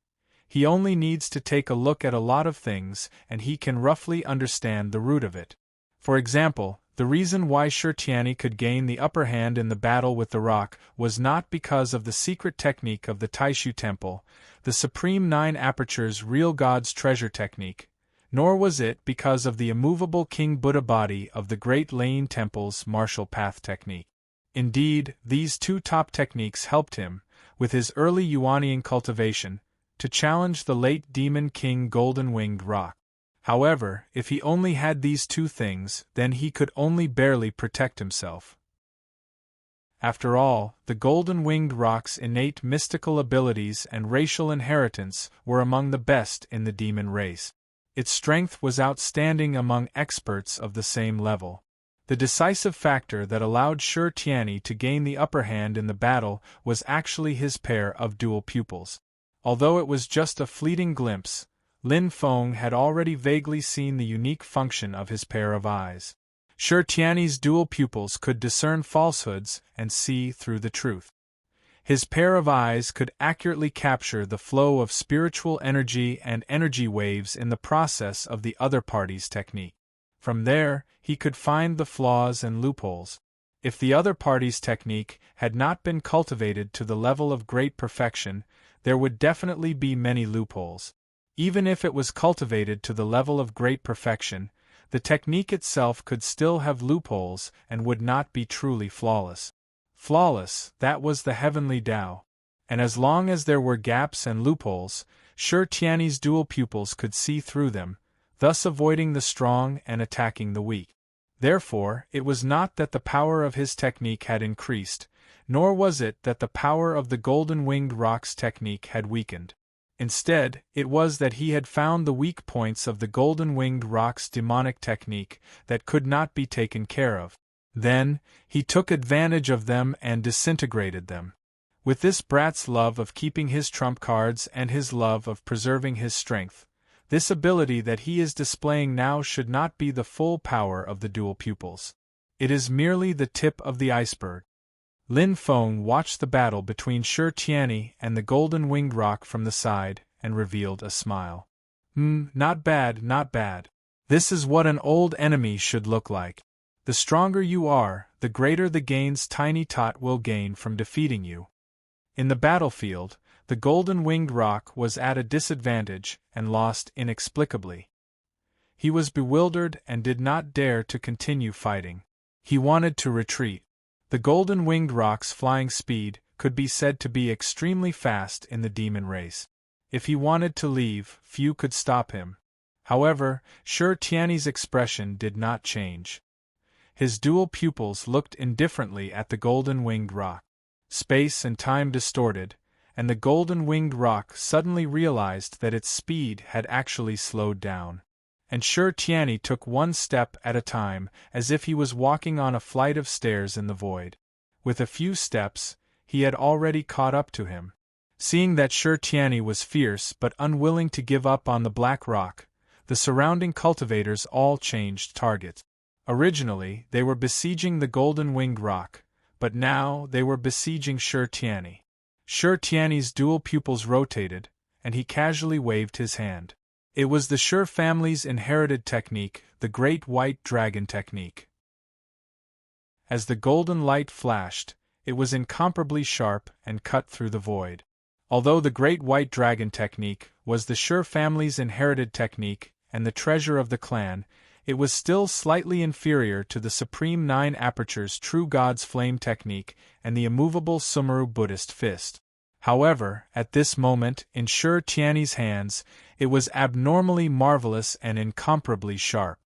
Speaker 1: he only needs to take a look at a lot of things and he can roughly understand the root of it. For example, the reason why Shi Tianyi could gain the upper hand in the battle with the rock was not because of the secret technique of the Taishu Temple, the Supreme Nine Apertures Real God's Treasure technique, nor was it because of the immovable King Buddha body of the Great Lane Temple's martial path technique. Indeed, these two top techniques helped him, with his early Yuanian cultivation, to challenge the late Demon King Golden-Winged Rock. However, if he only had these two things, then he could only barely protect himself. After all, the Golden-Winged Rock's innate mystical abilities and racial inheritance were among the best in the demon race. Its strength was outstanding among experts of the same level. The decisive factor that allowed Shi Tianyi to gain the upper hand in the battle was actually his pair of dual pupils. Although it was just a fleeting glimpse, Lin Feng had already vaguely seen the unique function of his pair of eyes. Shi Tianyi's dual pupils could discern falsehoods and see through the truth. His pair of eyes could accurately capture the flow of spiritual energy and energy waves in the process of the other party's technique. From there, he could find the flaws and loopholes. If the other party's technique had not been cultivated to the level of great perfection, there would definitely be many loopholes. Even if it was cultivated to the level of great perfection, the technique itself could still have loopholes and would not be truly flawless. Flawless, that was the heavenly Tao. And as long as there were gaps and loopholes, Shi Tianyi's dual pupils could see through them, thus avoiding the strong and attacking the weak. Therefore, it was not that the power of his technique had increased, nor was it that the power of the Golden-Winged Rock's technique had weakened. Instead, it was that he had found the weak points of the Golden-Winged Rock's demonic technique that could not be taken care of. Then, he took advantage of them and disintegrated them. With this brat's love of keeping his trump cards and his love of preserving his strength, this ability that he is displaying now should not be the full power of the dual pupils. It is merely the tip of the iceberg. Lin Feng watched the battle between Shi Tianyi and the Golden-Winged Rock from the side, and revealed a smile. Not bad, not bad. This is what an old enemy should look like. The stronger you are, the greater the gains Tiny Tot will gain from defeating you. In the battlefield, the golden-winged roc was at a disadvantage and lost inexplicably. He was bewildered and did not dare to continue fighting. He wanted to retreat. The golden-winged roc's flying speed could be said to be extremely fast in the demon race. If he wanted to leave, few could stop him. However, Sher Tiany's expression did not change. His dual pupils looked indifferently at the golden-winged roc. Space and time distorted, and the golden-winged roc suddenly realized that its speed had actually slowed down. And Sher Tiany took one step at a time, as if he was walking on a flight of stairs in the void. With a few steps, he had already caught up to him. Seeing that Sher Tiany was fierce but unwilling to give up on the black roc, the surrounding cultivators all changed targets. Originally, they were besieging the golden-winged roc, but now they were besieging Sher Tiany. Sher Tiany's dual pupils rotated, and he casually waved his hand. It was the Sher family's inherited technique, the Great White Dragon technique. As the golden light flashed, it was incomparably sharp and cut through the void. Although the Great White Dragon technique was the Sher family's inherited technique and the treasure of the clan, it was still slightly inferior to the Supreme Nine Apertures True God's Flame technique and the immovable Sumeru Buddhist fist. However, at this moment, in Sher Tiany's hands, it was abnormally marvelous and incomparably sharp.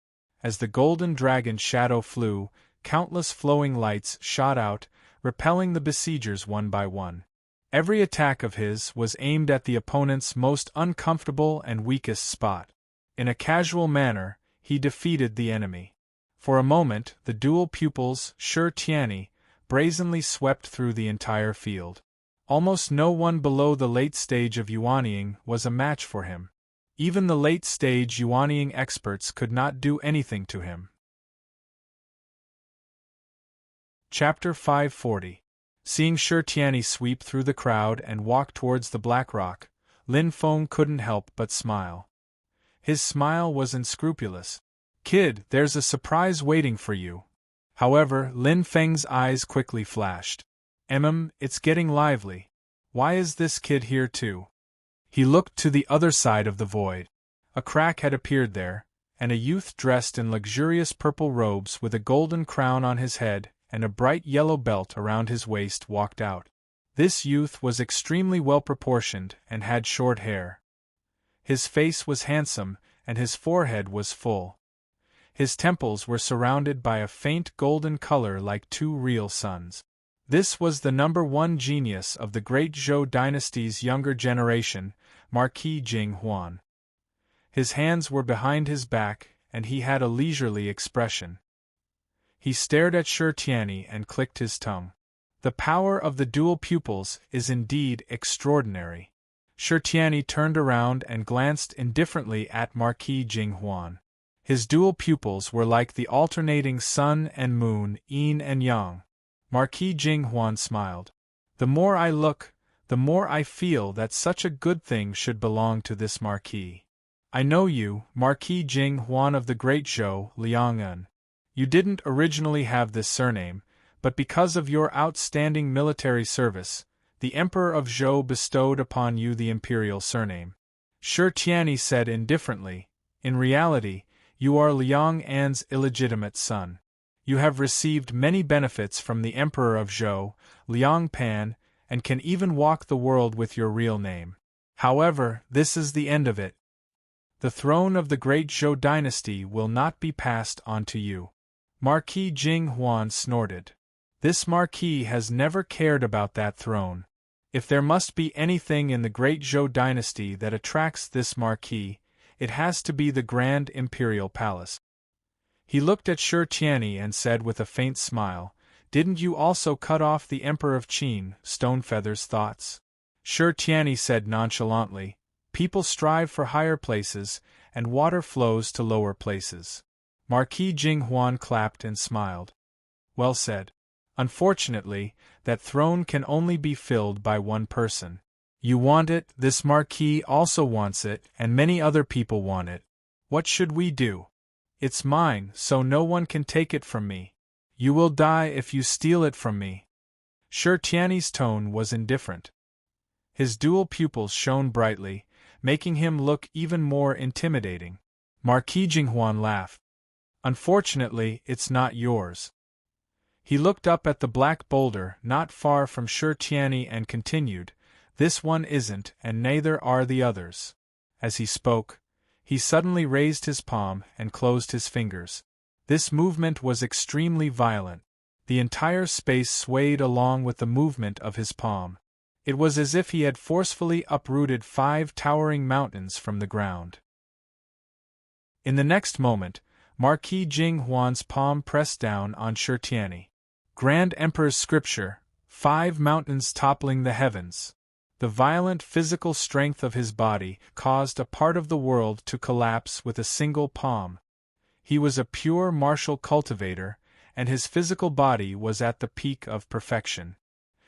Speaker 1: As the golden dragon shadow flew, countless flowing lights shot out, repelling the besiegers one by one. Every attack of his was aimed at the opponent's most uncomfortable and weakest spot. In a casual manner, he defeated the enemy. For a moment, the dual pupils, Sher Tiany, brazenly swept through the entire field. Almost no one below the late stage of Yuanying was a match for him. Even the late-stage Yuanying experts could not do anything to him. Chapter 540. Seeing Sher Tiany sweep through the crowd and walk towards the black roc, Lin Feng couldn't help but smile. His smile was unscrupulous. "Kid, there's a surprise waiting for you." However, Lin Feng's eyes quickly flashed. It's getting lively. Why is this kid here too?" He looked to the other side of the void. A crack had appeared there, and a youth dressed in luxurious purple robes with a golden crown on his head and a bright yellow belt around his waist walked out. This youth was extremely well-proportioned and had short hair. His face was handsome, and his forehead was full. His temples were surrounded by a faint golden color like two real suns. This was the #1 genius of the Great Zhou dynasty's younger generation, Marquis Jing Huan. His hands were behind his back, and he had a leisurely expression. He stared at Sher Tiany and clicked his tongue. The power of the dual pupils is indeed extraordinary. Sher Tiany turned around and glanced indifferently at Marquis Jing Huan. His dual pupils were like the alternating sun and moon, yin and yang. Marquis Jing Huan smiled. "The more I look, the more I feel that such a good thing should belong to this marquis. I know you, Marquis Jing Huan of the Great Zhou, Liang. You didn't originally have this surname, but because of your outstanding military service, the Emperor of Zhou bestowed upon you the imperial surname." Sher Tiany said indifferently, "In reality, you are Liang An's illegitimate son. You have received many benefits from the Emperor of Zhou, Liang Pan, and can even walk the world with your real name. However, this is the end of it. The throne of the Great Zhou dynasty will not be passed on to you." Marquis Jing Huan snorted. This marquis has never cared about that throne. If there must be anything in the Great Zhou dynasty that attracts this marquis, it has to be the Grand Imperial Palace. He looked at Sher Tiany and said with a faint smile, "Didn't you also cut off the Emperor of Qin, Stonefeather's thoughts?" Sher Tiany said nonchalantly, "People strive for higher places, and water flows to lower places." Marquis Jing Huan clapped and smiled. "Well said. Unfortunately, that throne can only be filled by one person. You want it, this marquis also wants it, and many other people want it. What should we do?" It's mine, so no one can take it from me. You will die if you steal it from me. Shi Tiany's tone was indifferent. His dual pupils shone brightly, making him look even more intimidating. Marquis Jinghuan laughed. Unfortunately, it's not yours. He looked up at the black boulder not far from Shi Tiany and continued, This one isn't, and neither are the others. As he spoke, he suddenly raised his palm and closed his fingers. This movement was extremely violent. The entire space swayed along with the movement of his palm. It was as if he had forcefully uprooted 5 towering mountains from the ground. In the next moment, Marquis Jinghuan's palm pressed down on Shi Tiany. Grand Emperor's scripture, 5 mountains toppling the heavens. The violent physical strength of his body caused a part of the world to collapse with a single palm. He was a pure martial cultivator, and his physical body was at the peak of perfection.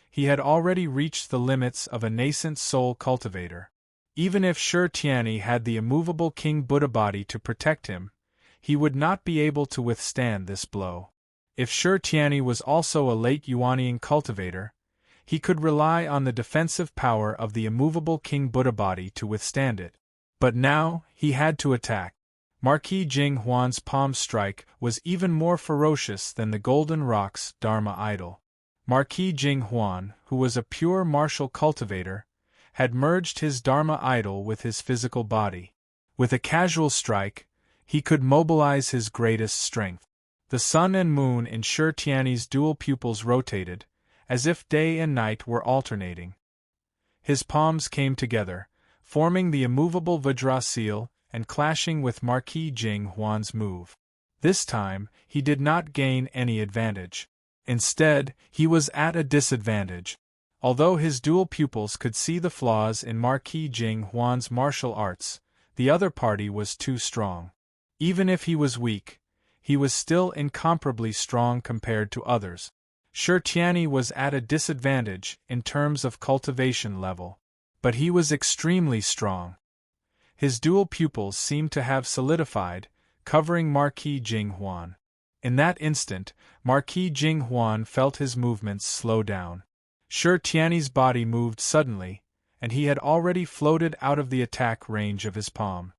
Speaker 1: He had already reached the limits of a nascent soul cultivator. Even if Shi Tiany had the immovable King Buddha body to protect him, he would not be able to withstand this blow. If Shi Tiany was also a late Yuanian cultivator, he could rely on the defensive power of the immovable King Buddha body to withstand it. But now, he had to attack. Marquis Jinghuan's palm strike was even more ferocious than the Golden Rock's Dharma idol. Marquis Jinghuan, who was a pure martial cultivator, had merged his Dharma idol with his physical body. With a casual strike, he could mobilize his greatest strength. The sun and moon in Shi Tiany's dual pupils rotated, as if day and night were alternating. His palms came together, forming the immovable Vajra seal and clashing with Marquis Jinghuan's move. This time, he did not gain any advantage. Instead, he was at a disadvantage. Although his dual pupils could see the flaws in Marquis Jinghuan's martial arts, the other party was too strong. Even if he was weak, he was still incomparably strong compared to others. Shi Tiany was at a disadvantage in terms of cultivation level. But he was extremely strong. His dual pupils seemed to have solidified, covering Marquis Jinghuan. In that instant, Marquis Jinghuan felt his movements slow down. Shi Tiany's body moved suddenly, and he had already floated out of the attack range of his palm.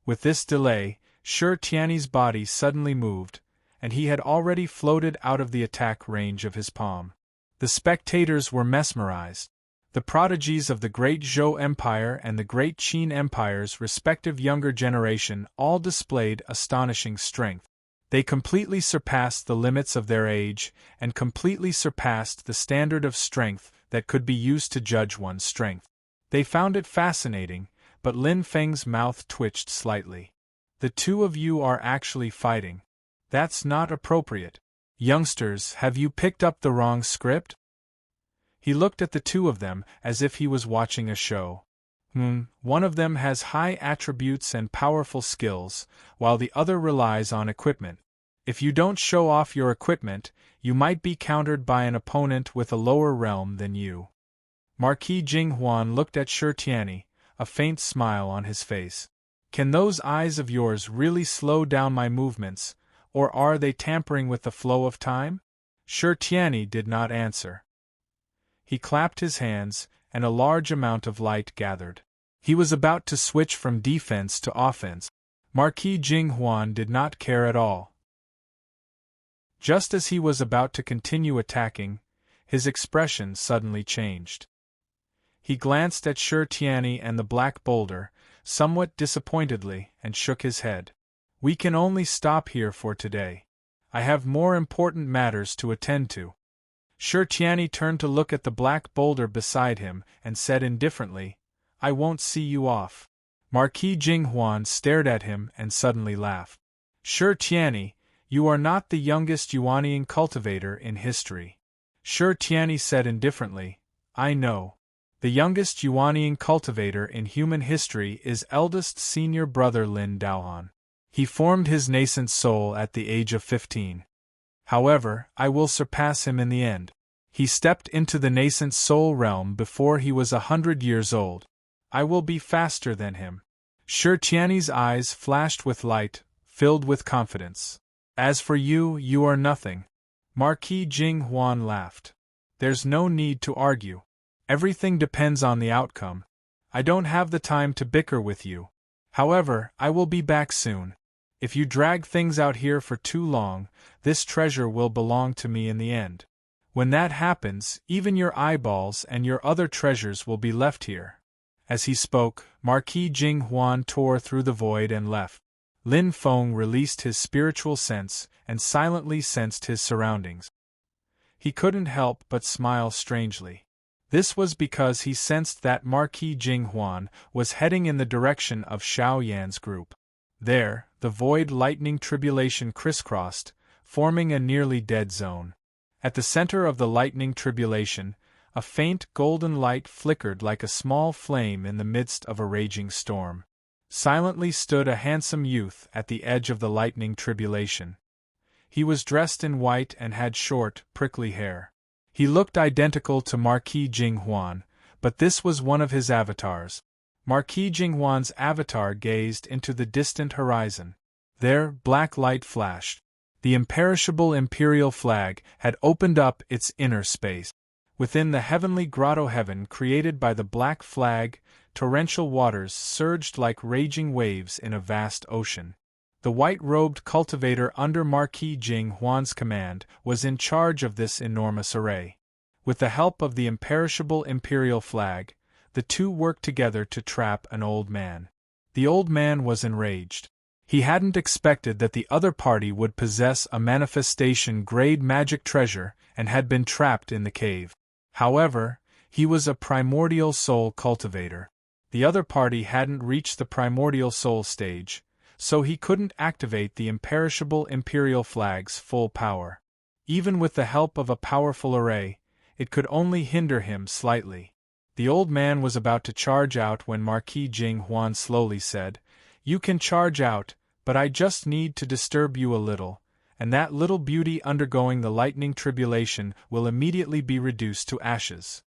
Speaker 1: With this delay, Shi Tiany's body suddenly moved, and he had already floated out of the attack range of his palm. The spectators were mesmerized. The prodigies of the Great Zhou Empire and the Great Qin Empire's respective younger generation all displayed astonishing strength. They completely surpassed the limits of their age, and completely surpassed the standard of strength that could be used to judge one's strength. They found it fascinating, but Lin Feng's mouth twitched slightly. The two of you are actually fighting. That's not appropriate. Youngsters, have you picked up the wrong script? He looked at the two of them as if he was watching a show. One of them has high attributes and powerful skills, while the other relies on equipment. If you don't show off your equipment, you might be countered by an opponent with a lower realm than you. Marquis Jinghuan looked at Shi Tiany, a faint smile on his face. Can those eyes of yours really slow down my movements, or are they tampering with the flow of time? Shi Tiany did not answer. He clapped his hands, and a large amount of light gathered. He was about to switch from defense to offense. Marquis Jinghuan did not care at all. Just as he was about to continue attacking, his expression suddenly changed. He glanced at Shi Tiany and the black boulder, somewhat disappointedly, and shook his head. We can only stop here for today. I have more important matters to attend to. Shi Tiany turned to look at the black boulder beside him and said indifferently, I won't see you off. Marquis Jinghuan stared at him and suddenly laughed. Shi Tiany, you are not the youngest Yuanian cultivator in history. Shi Tiany said indifferently, I know. The youngest Yuanian cultivator in human history is eldest senior brother Lin Daohan. He formed his nascent soul at the age of 15. However, I will surpass him in the end. He stepped into the nascent soul realm before he was 100 years old. I will be faster than him. Shi Tiany's eyes flashed with light, filled with confidence. As for you, you are nothing. Marquis Jing Huan laughed. There's no need to argue. Everything depends on the outcome. I don't have the time to bicker with you. However, I will be back soon. If you drag things out here for too long, this treasure will belong to me in the end. When that happens, even your eyeballs and your other treasures will be left here. As he spoke, Marquis Jing Huan tore through the void and left. Lin Feng released his spiritual sense and silently sensed his surroundings. He couldn't help but smile strangely. This was because he sensed that Marquis Jing Huan was heading in the direction of Xiao Yan's group. There, the void lightning tribulation crisscrossed, forming a nearly dead zone. At the center of the lightning tribulation, a faint golden light flickered like a small flame in the midst of a raging storm. Silently stood a handsome youth at the edge of the lightning tribulation. He was dressed in white and had short, prickly hair. He looked identical to Marquis Jing Huan, but this was one of his avatars. Marquis Jing Huan's avatar gazed into the distant horizon. There, black light flashed. The imperishable imperial flag had opened up its inner space. Within the heavenly grotto heaven created by the black flag, torrential waters surged like raging waves in a vast ocean. The white-robed cultivator under Marquis Jing Huan's command was in charge of this enormous array. With the help of the imperishable imperial flag, the two worked together to trap an old man. The old man was enraged. He hadn't expected that the other party would possess a manifestation-grade magic treasure and had been trapped in the cave. However, he was a primordial soul cultivator. The other party hadn't reached the primordial soul stage, so he couldn't activate the imperishable imperial flag's full power. Even with the help of a powerful array, it could only hinder him slightly. The old man was about to charge out when Marquis Jing Huan slowly said, "You can charge out, but I just need to disturb you a little, and that little beauty undergoing the lightning tribulation will immediately be reduced to ashes.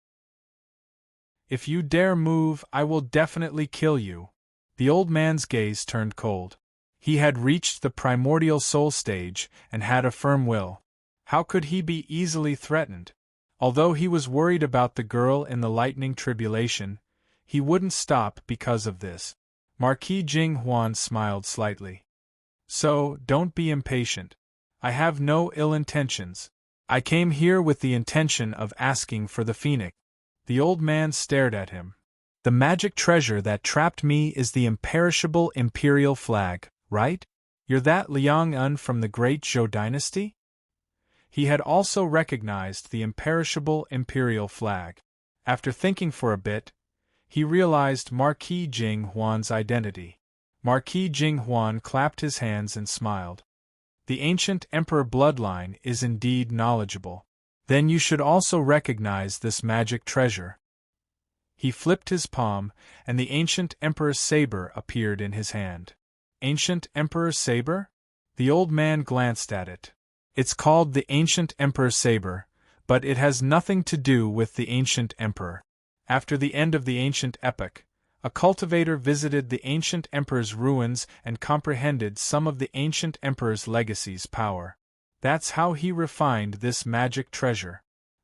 Speaker 1: If you dare move, I will definitely kill you." The old man's gaze turned cold. He had reached the primordial soul stage and had a firm will. How could he be easily threatened? Although he was worried about the girl in the lightning tribulation, he wouldn't stop because of this. Marquis Jing Huan smiled slightly. "So, don't be impatient. I have no ill intentions. I came here with the intention of asking for the phoenix." The old man stared at him. "The magic treasure that trapped me is the imperishable imperial flag, right? You're that Liang Un from the great Zhou dynasty?" He had also recognized the imperishable imperial flag. After thinking for a bit, he realized Marquis Jing Huan's identity. Marquis Jing Huan clapped his hands and smiled. "The ancient emperor bloodline is indeed knowledgeable. Then you should also recognize this magic treasure." He flipped his palm, and the ancient emperor's saber appeared in his hand. Ancient emperor's saber? The old man glanced at it. It's called the ancient emperor's saber, but it has nothing to do with the ancient emperor. After the end of the ancient epoch, a cultivator visited the ancient emperor's ruins and comprehended some of the ancient emperor's legacy's power. That's how he refined this magic treasure.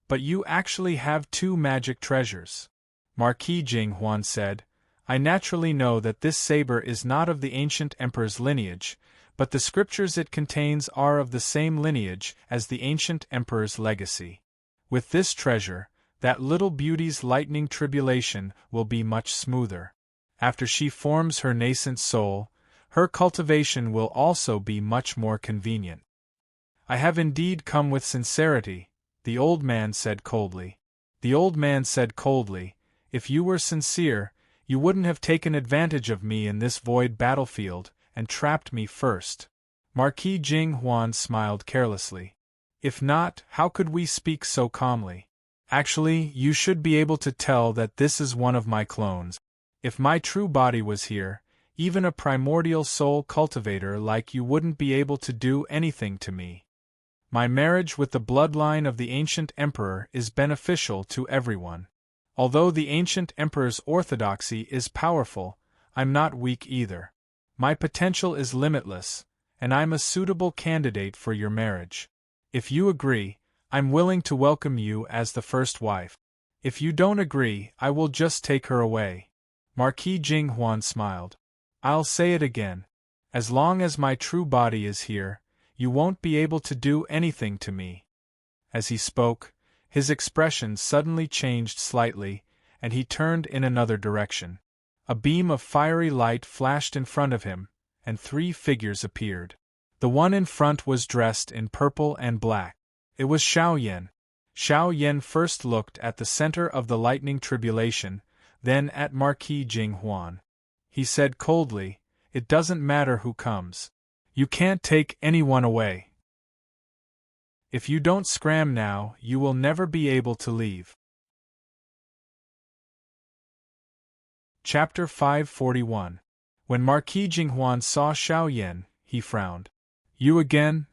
Speaker 1: But you actually have two magic treasures. Marquis Jing Huan said, "I naturally know that this saber is not of the ancient emperor's lineage, but the scriptures it contains are of the same lineage as the ancient emperor's legacy. With this treasure, that little beauty's lightning tribulation will be much smoother. After she forms her nascent soul, her cultivation will also be much more convenient." "I have indeed come with sincerity," the old man said coldly. The old man said coldly, "If you were sincere, you wouldn't have taken advantage of me in this void battlefield and trapped me first." Marquis Jing Huan smiled carelessly. "If not, how could we speak so calmly? Actually, you should be able to tell that this is one of my clones. If my true body was here, even a primordial soul cultivator like you wouldn't be able to do anything to me. My marriage with the bloodline of the ancient emperor is beneficial to everyone. Although the ancient emperor's orthodoxy is powerful, I'm not weak either. My potential is limitless, and I'm a suitable candidate for your marriage. If you agree, I'm willing to welcome you as the first wife. If you don't agree, I will just take her away." Marquis Jinghuan smiled. "I'll say it again. As long as my true body is here, you won't be able to do anything to me." As he spoke, his expression suddenly changed slightly, and he turned in another direction. A beam of fiery light flashed in front of him, and 3 figures appeared. The one in front was dressed in purple and black. It was Xiao Yan. Xiao Yan first looked at the center of the lightning tribulation, then at Marquis Jinghuan. He said coldly, "It doesn't matter who comes. You can't take anyone away. If you don't scram now, you will never be able to leave." Chapter 541. When Marquis Jinghuan saw Xiao Yan, he frowned. "You again?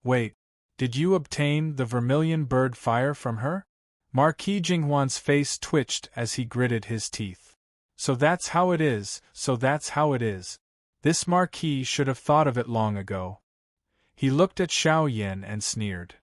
Speaker 1: Wait, did you obtain the vermilion bird fire from her?" Marquis Jinghuan's face twitched as he gritted his teeth. "So that's how it is, so that's how it is. This Marquis should have thought of it long ago." He looked at Xiao Yan and sneered.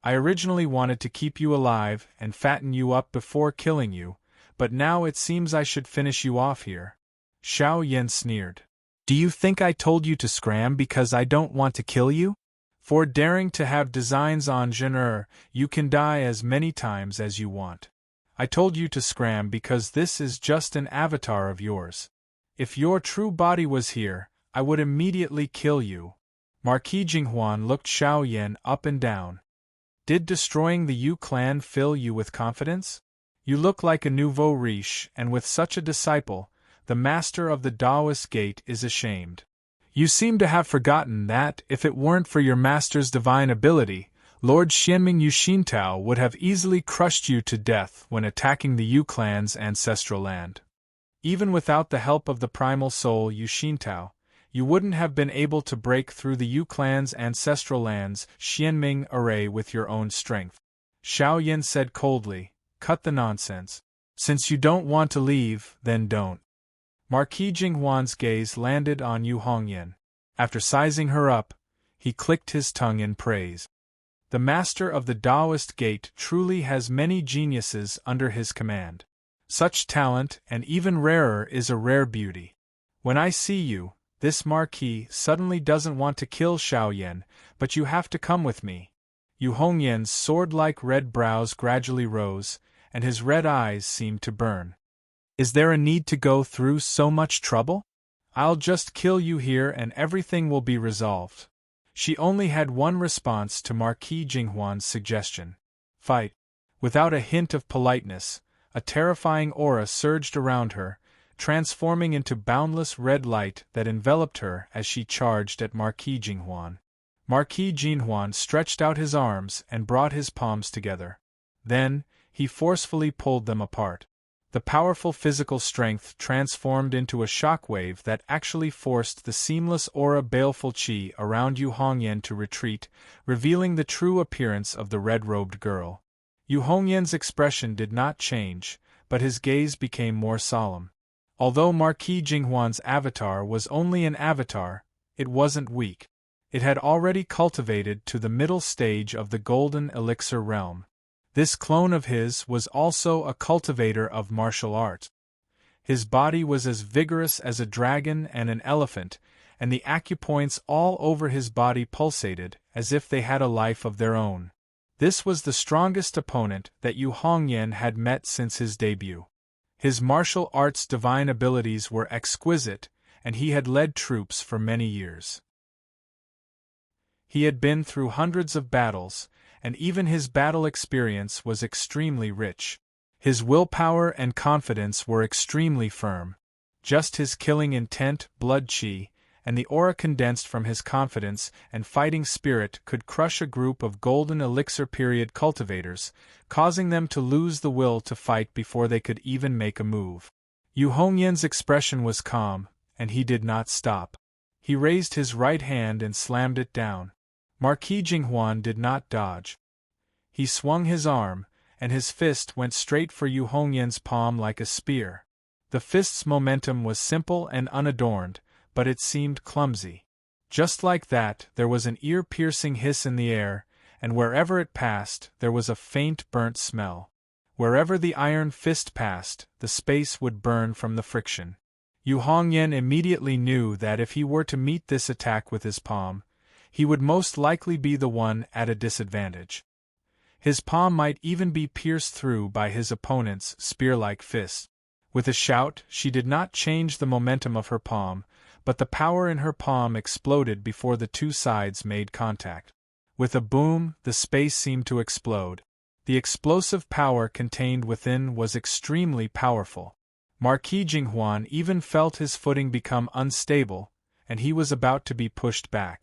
Speaker 1: "I originally wanted to keep you alive and fatten you up before killing you, but now it seems I should finish you off here." Xiao Yan sneered. "Do you think I told you to scram because I don't want to kill you? For daring to have designs on genre, you can die as many times as you want. I told you to scram because this is just an avatar of yours. If your true body was here, I would immediately kill you." Marquis Jinghuan looked Xiao Yan up and down. "Did destroying the Yu clan fill you with confidence? You look like a nouveau riche, and with such a disciple, the master of the Taoist gate is ashamed. You seem to have forgotten that, if it weren't for your master's divine ability, Lord Xianming Yuxintao would have easily crushed you to death when attacking the Yu clan's ancestral land. Even without the help of the primal soul Yuxintao, you wouldn't have been able to break through the Yu clan's ancestral land's Xianming array with your own strength." Xiao Yan said coldly, "Cut the nonsense. Since you don't want to leave, then don't." Marquis Jinghuan's gaze landed on Yu Hongyan. After sizing her up, he clicked his tongue in praise. "The master of the Taoist gate truly has many geniuses under his command. Such talent, and even rarer, is a rare beauty. When I see you, this Marquis suddenly doesn't want to kill Xiao Yan, but you have to come with me." Yu Hongyan's sword-like red brows gradually rose, and his red eyes seemed to burn. "Is there a need to go through so much trouble? I'll just kill you here and everything will be resolved." She only had one response to Marquis Jinghuan's suggestion: fight. Without a hint of politeness, a terrifying aura surged around her, transforming into boundless red light that enveloped her as she charged at Marquis Jinghuan. Marquis Jinghuan stretched out his arms and brought his palms together. Then, he forcefully pulled them apart. The powerful physical strength transformed into a shockwave that actually forced the seamless aura baleful qi around Yu Hongyan to retreat, revealing the true appearance of the red-robed girl. Yu Hongyan's expression did not change, but his gaze became more solemn. Although Marquis Jinghuan's avatar was only an avatar, it wasn't weak. It had already cultivated to the middle stage of the golden elixir realm. This clone of his was also a cultivator of martial art. His body was as vigorous as a dragon and an elephant, and the acupoints all over his body pulsated as if they had a life of their own. This was the strongest opponent that Yu Hongyan had met since his debut. His martial arts' divine abilities were exquisite, and he had led troops for many years. He had been through hundreds of battles, and even his battle experience was extremely rich. His willpower and confidence were extremely firm. Just his killing intent, blood qi, and the aura condensed from his confidence and fighting spirit could crush a group of golden elixir period cultivators, causing them to lose the will to fight before they could even make a move. Yu Hongyan's expression was calm, and he did not stop. He raised his right hand and slammed it down. Marquis Jinghuan did not dodge. He swung his arm, and his fist went straight for Yu Hongyan's palm like a spear. The fist's momentum was simple and unadorned, but it seemed clumsy. Just like that, there was an ear-piercing hiss in the air, and wherever it passed, there was a faint burnt smell. Wherever the iron fist passed, the space would burn from the friction. Yu Hongyan immediately knew that if he were to meet this attack with his palm, he would most likely be the one at a disadvantage. His palm might even be pierced through by his opponent's spear-like fist. With a shout, she did not change the momentum of her palm, but the power in her palm exploded before the two sides made contact. With a boom, the space seemed to explode. The explosive power contained within was extremely powerful. Marquis Jinghuan even felt his footing become unstable, and he was about to be pushed back.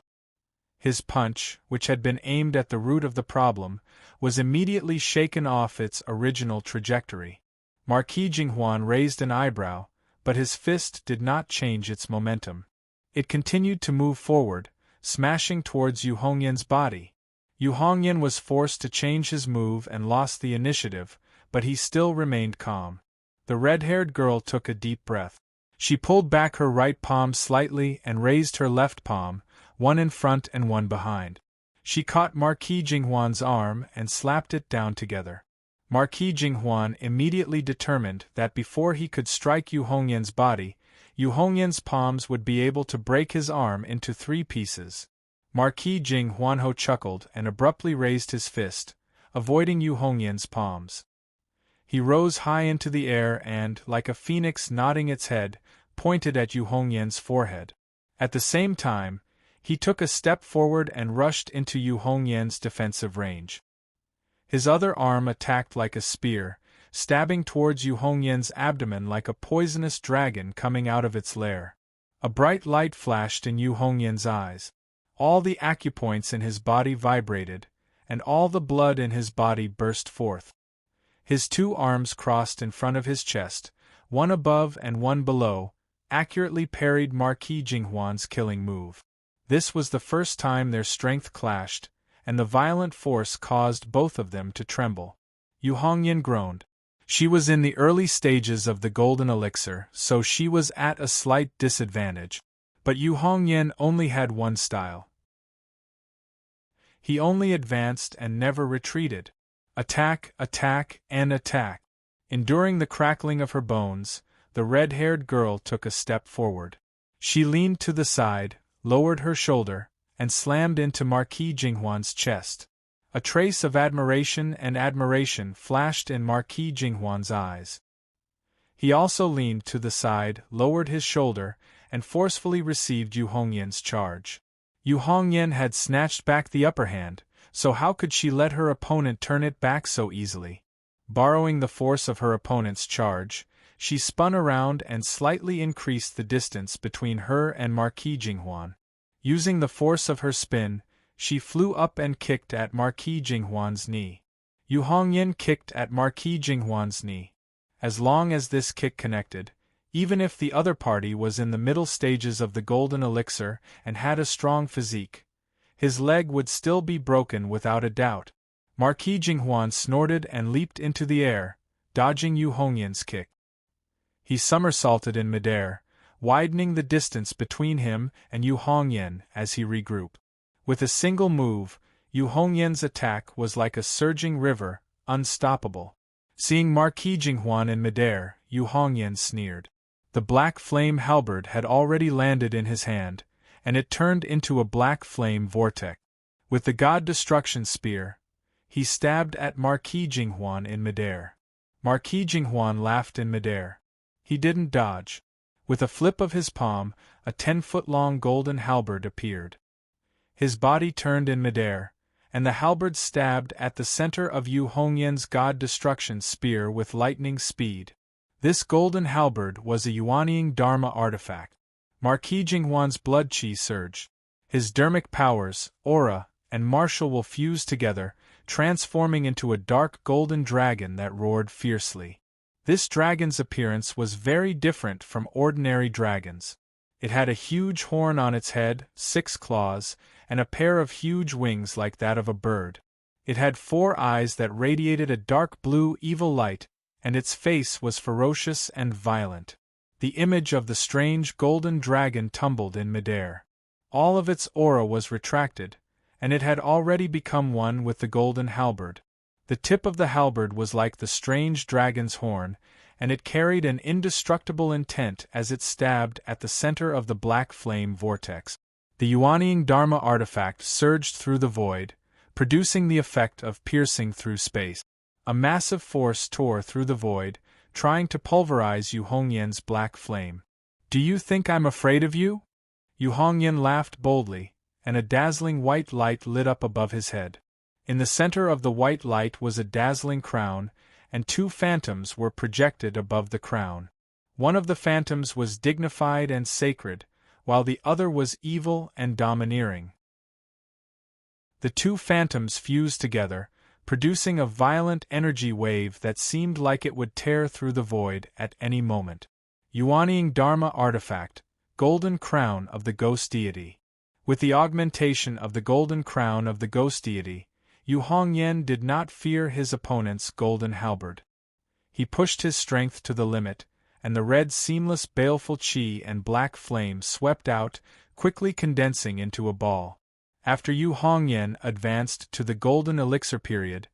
Speaker 1: His punch, which had been aimed at the root of the problem, was immediately shaken off its original trajectory. Marquis Jinghuan raised an eyebrow, but his fist did not change its momentum. It continued to move forward, smashing towards Yu Hongyan's body. Yu Hongyan was forced to change his move and lost the initiative, but he still remained calm. The red-haired girl took a deep breath. She pulled back her right palm slightly and raised her left palm, one in front and one behind. She caught Marquis Jinghuan's arm and slapped it down together. Marquis Jinghuan immediately determined that before he could strike Yu Hongyan's body, Yu Hongyan's palms would be able to break his arm into 3 pieces. Marquis Jinghuanho chuckled and abruptly raised his fist, avoiding Yu Hongyan's palms. He rose high into the air and, like a phoenix nodding its head, pointed at Yu Hongyan's forehead. At the same time, he took a step forward and rushed into Yu Hongyan's defensive range. His other arm attacked like a spear, stabbing towards Yu Hongyan's abdomen like a poisonous dragon coming out of its lair. A bright light flashed in Yu Hongyan's eyes. All the acupoints in his body vibrated, and all the blood in his body burst forth. His 2 arms crossed in front of his chest, one above and one below, accurately parried Marquis Jinghuan's killing move. This was the first time their strength clashed, and the violent force caused both of them to tremble. Yu Hongyan groaned. She was in the early stages of the golden elixir, so she was at a slight disadvantage. But Yu Hongyan only had one style. He only advanced and never retreated. Attack, attack, and attack. Enduring the crackling of her bones, the red-haired girl took a step forward. She leaned to the side, lowered her shoulder, and slammed into Marquis Jinghuan's chest. A trace of admiration flashed in Marquis Jinghuan's eyes. He also leaned to the side, lowered his shoulder, and forcefully received Yu Hongyan's charge. Yu Hongyan had snatched back the upper hand, so how could she let her opponent turn it back so easily? Borrowing the force of her opponent's charge, she spun around and slightly increased the distance between her and Marquis Jinghuan. Using the force of her spin, she flew up and kicked at Marquis Jinghuan's knee. Yu Hongyan kicked at Marquis Jinghuan's knee. As long as this kick connected, even if the other party was in the middle stages of the golden elixir and had a strong physique, his leg would still be broken without a doubt. Marquis Jinghuan snorted and leaped into the air, dodging Yu Hongyan's kick. He somersaulted in midair, widening the distance between him and Yu Hongyan as he regrouped. With a single move, Yu Hongyan's attack was like a surging river, unstoppable. Seeing Marquis Jinghuan in midair, Yu Hongyan sneered. The black flame halberd had already landed in his hand, and it turned into a black flame vortex. With the God Destruction Spear, he stabbed at Marquis Jinghuan in midair. Marquis Jinghuan laughed in midair. He didn't dodge. With a flip of his palm, a 10-foot-long golden halberd appeared. His body turned in midair, and the halberd stabbed at the center of Yu Hongyan's God Destruction Spear with lightning speed. This golden halberd was a Yuanying Dharma artifact. Marquis Jinghuan's blood chi surged. His dermic powers, aura, and martial will fused together, transforming into a dark golden dragon that roared fiercely. This dragon's appearance was very different from ordinary dragons. It had a huge horn on its head, 6 claws, and a pair of huge wings like that of a bird. It had 4 eyes that radiated a dark blue evil light, and its face was ferocious and violent. The image of the strange golden dragon tumbled in midair. All of its aura was retracted, and it had already become one with the golden halberd. The tip of the halberd was like the strange dragon's horn, and it carried an indestructible intent as it stabbed at the center of the black flame vortex. The Yuanying Dharma artifact surged through the void, producing the effect of piercing through space. A massive force tore through the void, trying to pulverize Yu Hongyan's black flame. "Do you think I'm afraid of you?" Yu Hongyan laughed boldly, and a dazzling white light lit up above his head. In the center of the white light was a dazzling crown, and two phantoms were projected above the crown. One of the phantoms was dignified and sacred, while the other was evil and domineering. The two phantoms fused together, producing a violent energy wave that seemed like it would tear through the void at any moment. Yuanying Dharma artifact, golden crown of the ghost deity. With the augmentation of the golden crown of the ghost deity, Yu Hongyan did not fear his opponent's golden halberd. He pushed his strength to the limit, and the red seamless baleful qi and black flame swept out, quickly condensing into a ball. After Yu Hongyan advanced to the golden elixir period,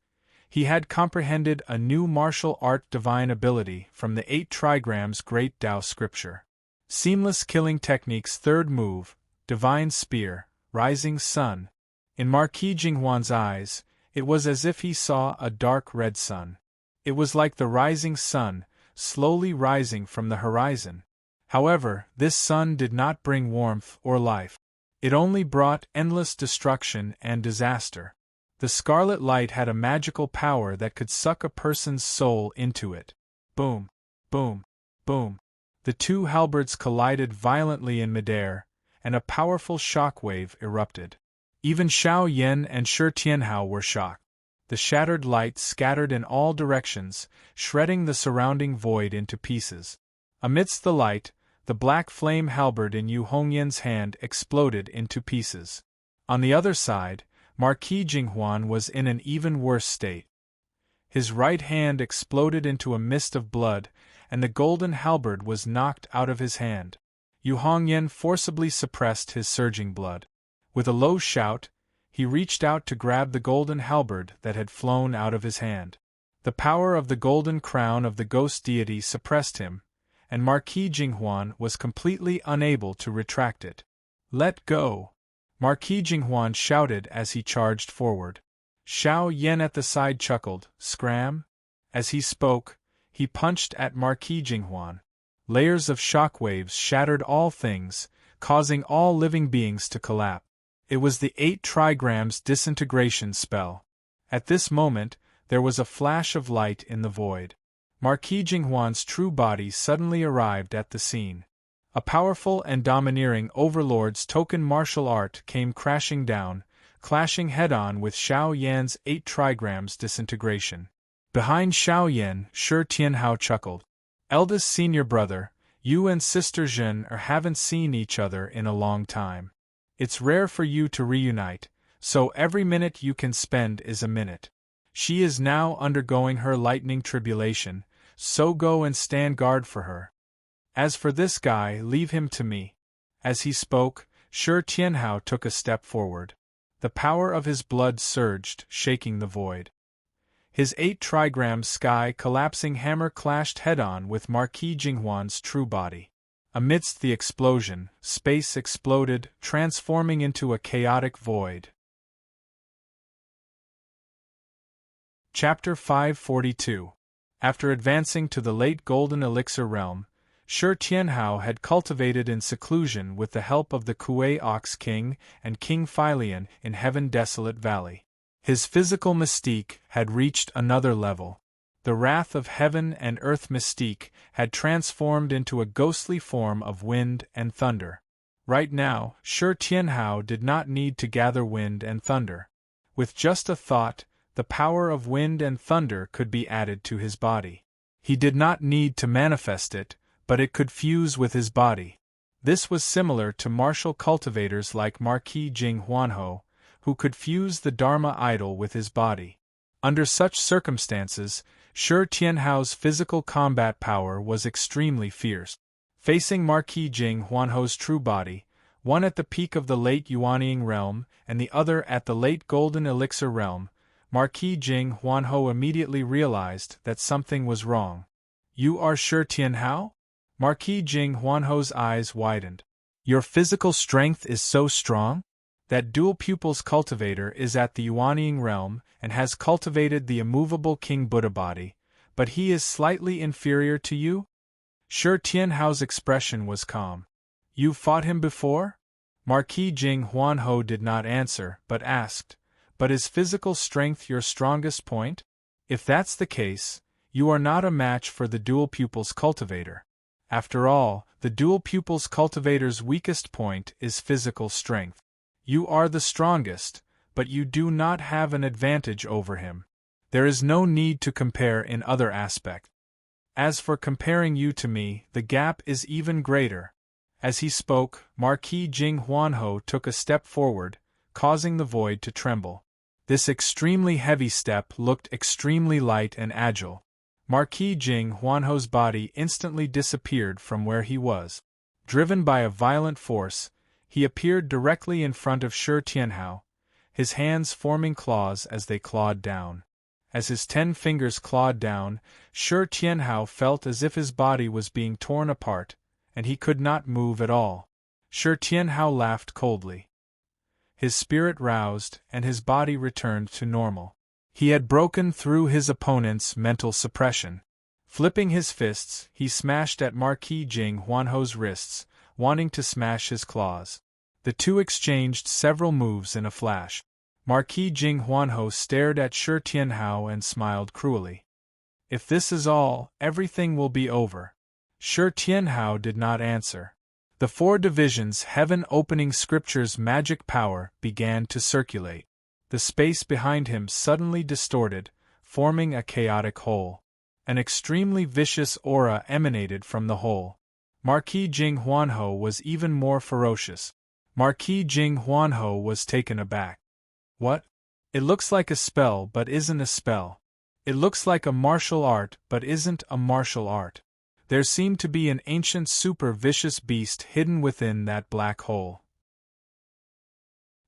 Speaker 1: he had comprehended a new martial art divine ability from the 8 trigrams Great Tao scripture. Seamless killing techniques third move, divine spear, rising sun. In Marquis Jinghuan's eyes, it was as if he saw a dark red sun. It was like the rising sun, slowly rising from the horizon. However, this sun did not bring warmth or life. It only brought endless destruction and disaster. The scarlet light had a magical power that could suck a person's soul into it. Boom, boom, boom. The two halberds collided violently in midair, and a powerful shockwave erupted. Even Xiao Yen and Shi Tianhao were shocked. The shattered light scattered in all directions, shredding the surrounding void into pieces. Amidst the light, the black flame halberd in Yu Hongyan's hand exploded into pieces. On the other side, Marquis Jinghuan was in an even worse state. His right hand exploded into a mist of blood, and the golden halberd was knocked out of his hand. Yu Hongyan forcibly suppressed his surging blood. With a low shout, he reached out to grab the golden halberd that had flown out of his hand. The power of the golden crown of the ghost deity suppressed him, and Marquis Jinghuan was completely unable to retract it. "Let go!" Marquis Jinghuan shouted as he charged forward. Xiao Yen at the side chuckled, "Scram?" As he spoke, he punched at Marquis Jinghuan. Layers of shockwaves shattered all things, causing all living beings to collapse. It was the 8 trigrams disintegration spell. At this moment, there was a flash of light in the void. Marquis Jinghuan's true body suddenly arrived at the scene. A powerful and domineering overlord's token martial art came crashing down, clashing head-on with Xiao Yan's 8 trigrams disintegration. Behind Xiao Yan, Shi Tianhao chuckled. "Eldest senior brother, you and Sister Zhen haven't seen each other in a long time. It's rare for you to reunite, so every minute you can spend is a minute. She is now undergoing her lightning tribulation, so go and stand guard for her. As for this guy, leave him to me." As he spoke, Shi Tianhao took a step forward. The power of his blood surged, shaking the void. His 8 trigram sky collapsing hammer clashed head-on with Marquis Jinghuan's true body. Amidst the explosion, space exploded, transforming into a chaotic void. Chapter 542. After advancing to the late Golden Elixir realm, Shi Tianhao had cultivated in seclusion with the help of the Kuei Ox King and King Philian in Heaven Desolate Valley. His physical mystique had reached another level. The wrath of heaven and earth mystique had transformed into a ghostly form of wind and thunder. Right now, Shi Tianhao did not need to gather wind and thunder. With just a thought, the power of wind and thunder could be added to his body. He did not need to manifest it, but it could fuse with his body. This was similar to martial cultivators like Marquis Jinghuanho, who could fuse the Dharma idol with his body. Under such circumstances, Shi Tianhao's physical combat power was extremely fierce. Facing Marquis Jinghuanho's true body, one at the peak of the late Yuanying realm, and the other at the late Golden Elixir realm, Marquis Jing Huanho immediately realized that something was wrong. You are sure Tianhao? Marquis Jing Huanho's eyes widened. Your physical strength is so strong? That dual pupils cultivator is at the Yuanying realm and has cultivated the immovable King Buddha body, but he is slightly inferior to you? Sure Tianhao's expression was calm. You've fought him before? Marquis Jing Huanho did not answer, but asked, but is physical strength your strongest point? If that's the case, you are not a match for the dual pupils cultivator. After all, the dual pupils cultivator's weakest point is physical strength. You are the strongest, but you do not have an advantage over him. There is no need to compare in other aspects. As for comparing you to me, the gap is even greater. As he spoke, Marquis Jing Huanho took a step forward, causing the void to tremble. This extremely heavy step looked extremely light and agile. Marquis Jing Huanho's body instantly disappeared from where he was. Driven by a violent force, he appeared directly in front of Shi Tianhao, his hands forming claws as they clawed down. As his 10 fingers clawed down, Shi Tianhao felt as if his body was being torn apart, and he could not move at all. Shi Tianhao laughed coldly. His spirit roused, and his body returned to normal. He had broken through his opponent's mental suppression. Flipping his fists, he smashed at Marquis Jing Huanho's wrists, wanting to smash his claws. The two exchanged several moves in a flash. Marquis Jing Huanho stared at Shi Tianhao and smiled cruelly. If this is all, everything will be over. Shi Tianhao did not answer. The 4 divisions heaven-opening scripture's magic power began to circulate. The space behind him suddenly distorted, forming a chaotic whole. An extremely vicious aura emanated from the whole. Marquis Jing Huanho was even more ferocious. Marquis Jing Huanho was taken aback. What? It looks like a spell but isn't a spell. It looks like a martial art but isn't a martial art. There seemed to be an ancient super-vicious beast hidden within that black hole.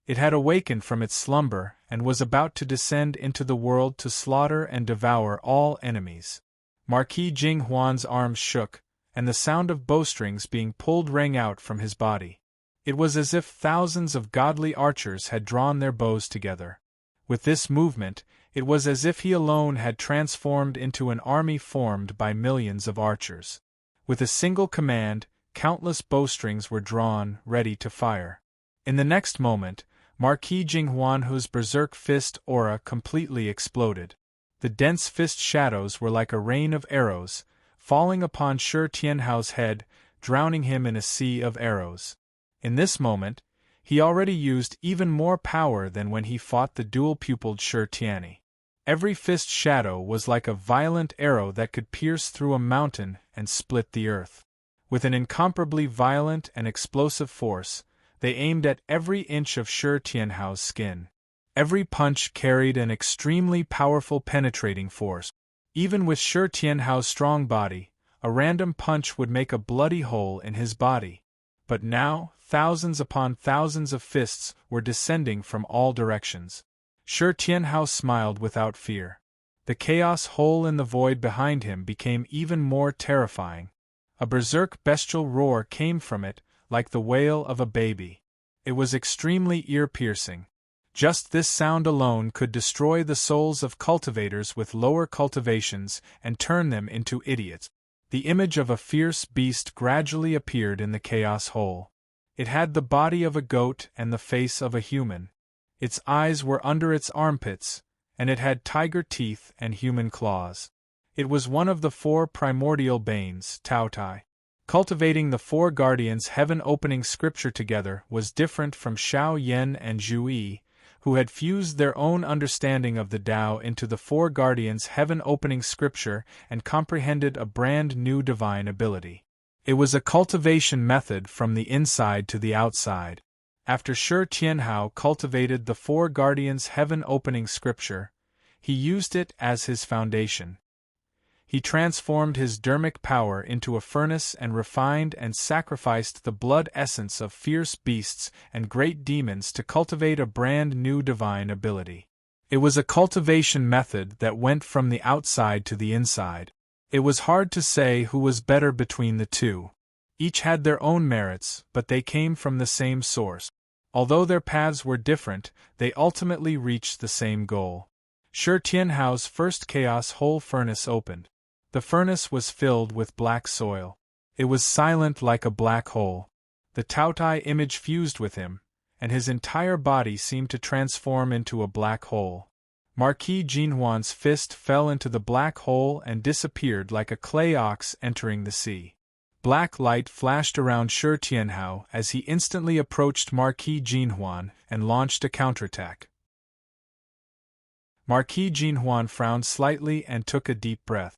Speaker 1: It had awakened from its slumber and was about to descend into the world to slaughter and devour all enemies. Marquis Jing Huan's arms shook, and the sound of bowstrings being pulled rang out from his body. It was as if thousands of godly archers had drawn their bows together. With this movement, it was as if he alone had transformed into an army formed by millions of archers. With a single command, countless bowstrings were drawn, ready to fire. In the next moment, Marquis Jing Huanho's berserk fist aura completely exploded. The dense fist shadows were like a rain of arrows, falling upon Shi Tianhao's head, drowning him in a sea of arrows. In this moment, he already used even more power than when he fought the dual-pupiled Shi Tianyi. Every fist shadow was like a violent arrow that could pierce through a mountain and split the earth. With an incomparably violent and explosive force, they aimed at every inch of Shi Tianhao's skin. Every punch carried an extremely powerful penetrating force. Even with Shi Tianhao's strong body, a random punch would make a bloody hole in his body. But now, thousands upon thousands of fists were descending from all directions. Shi Tianhao smiled without fear. The chaos hole in the void behind him became even more terrifying. A berserk bestial roar came from it, like the wail of a baby. It was extremely ear-piercing. Just this sound alone could destroy the souls of cultivators with lower cultivations and turn them into idiots. The image of a fierce beast gradually appeared in the chaos hole. It had the body of a goat and the face of a human. Its eyes were under its armpits, and it had tiger teeth and human claws. It was one of the 4 primordial banes, Tao Tai. Cultivating the 4 guardians' heaven-opening scripture together was different from Xiao Yan and Zhu Yi, who had fused their own understanding of the Tao into the 4 guardians' heaven-opening scripture and comprehended a brand new divine ability. It was a cultivation method from the inside to the outside. After Shi Tianhao cultivated the 4 guardians' heaven-opening scripture, he used it as his foundation. He transformed his dermic power into a furnace and refined and sacrificed the blood essence of fierce beasts and great demons to cultivate a brand new divine ability. It was a cultivation method that went from the outside to the inside. It was hard to say who was better between the two. Each had their own merits, but they came from the same source. Although their paths were different, they ultimately reached the same goal. Shi Tianhao's first chaos hole furnace opened. The furnace was filled with black soil. It was silent like a black hole. The Taotai image fused with him, and his entire body seemed to transform into a black hole. Marquis Jinhuan's fist fell into the black hole and disappeared like a clay ox entering the sea. Black light flashed around Shi Tianhao as he instantly approached Marquis Jinhuan and launched a counterattack. Marquis Jinhuan frowned slightly and took a deep breath.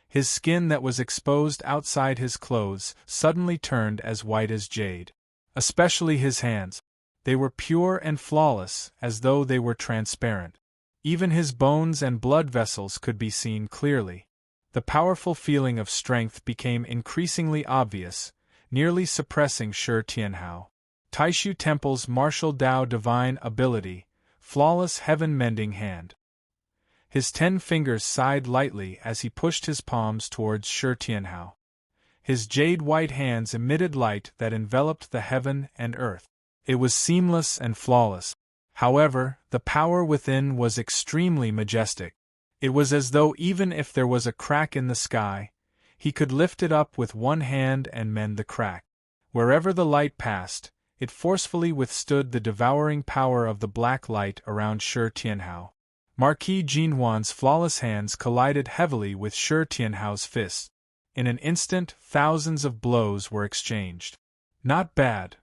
Speaker 1: His skin that was exposed outside his clothes suddenly turned as white as jade. Especially his hands. They were pure and flawless, as though they were transparent. Even his bones and blood vessels could be seen clearly. The powerful feeling of strength became increasingly obvious, nearly suppressing Shi Tianhao. Taishu Temple's martial Dao divine ability, flawless heaven-mending hand. His 10 fingers sighed lightly as he pushed his palms towards Shi Tianhao. His jade-white hands emitted light that enveloped the heaven and earth. It was seamless and flawless. However, the power within was extremely majestic. It was as though even if there was a crack in the sky, he could lift it up with one hand and mend the crack. Wherever the light passed, it forcefully withstood the devouring power of the black light around Shi Tianhao. Marquis Jinhuan's flawless hands collided heavily with Shi Tianhao's fists. In an instant, thousands of blows were exchanged. Not bad.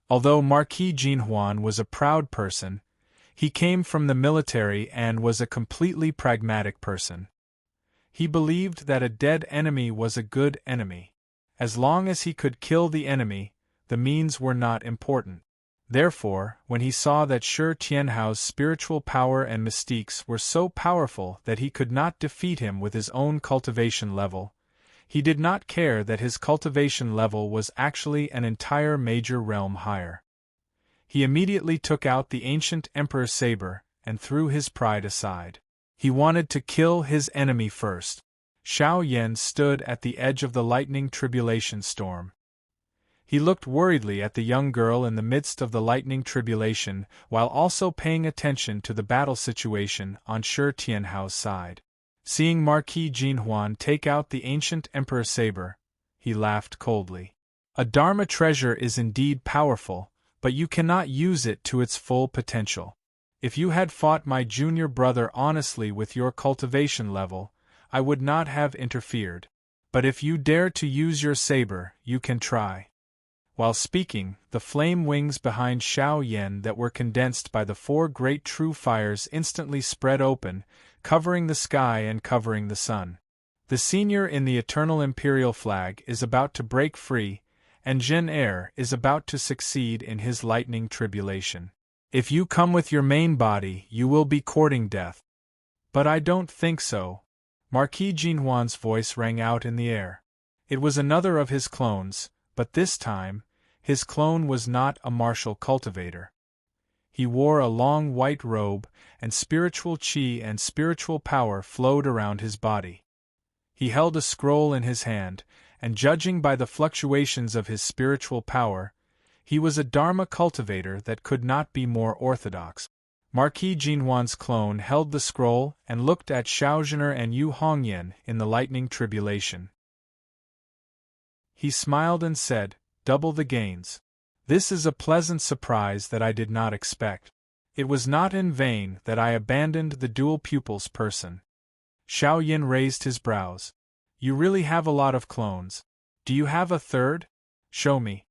Speaker 1: Although Marquis Jinhuan was a proud person, he came from the military and was a completely pragmatic person. He believed that a dead enemy was a good enemy. As long as he could kill the enemy, the means were not important. Therefore, when he saw that Shi Tianhao's spiritual power and mystiques were so powerful that he could not defeat him with his own cultivation level, he did not care that his cultivation level was actually an entire major realm higher. He immediately took out the ancient Emperor Saber and threw his pride aside. He wanted to kill his enemy first. Xiao Yan stood at the edge of the lightning tribulation storm. He looked worriedly at the young girl in the midst of the lightning tribulation, while also paying attention to the battle situation on Shi Tianhao's side. Seeing Marquis Jinhuan take out the ancient Emperor Saber, he laughed coldly. A Dharma treasure is indeed powerful, but you cannot use it to its full potential. If you had fought my junior brother honestly with your cultivation level, I would not have interfered. But if you dare to use your saber, you can try. While speaking, the flame wings behind Xiao Yan that were condensed by the 4 great true fires instantly spread open, covering the sky and covering the sun. The senior in the eternal imperial flag is about to break free, and Jin Er is about to succeed in his lightning tribulation. If you come with your main body, you will be courting death. But I don't think so. Marquis Jinhuan's voice rang out in the air. It was another of his clones, but this time, his clone was not a martial cultivator. He wore a long white robe, and spiritual qi and spiritual power flowed around his body. He held a scroll in his hand, and judging by the fluctuations of his spiritual power, he was a Dharma cultivator that could not be more orthodox. Marquis Jinhuan's clone held the scroll and looked at Xiaozhener and Yu Hongyan in the lightning tribulation. He smiled and said, "Double the gains. This is a pleasant surprise that I did not expect. It was not in vain that I abandoned the dual pupils person." Xiao Yin raised his brows. "You really have a lot of clones. Do you have a third? Show me."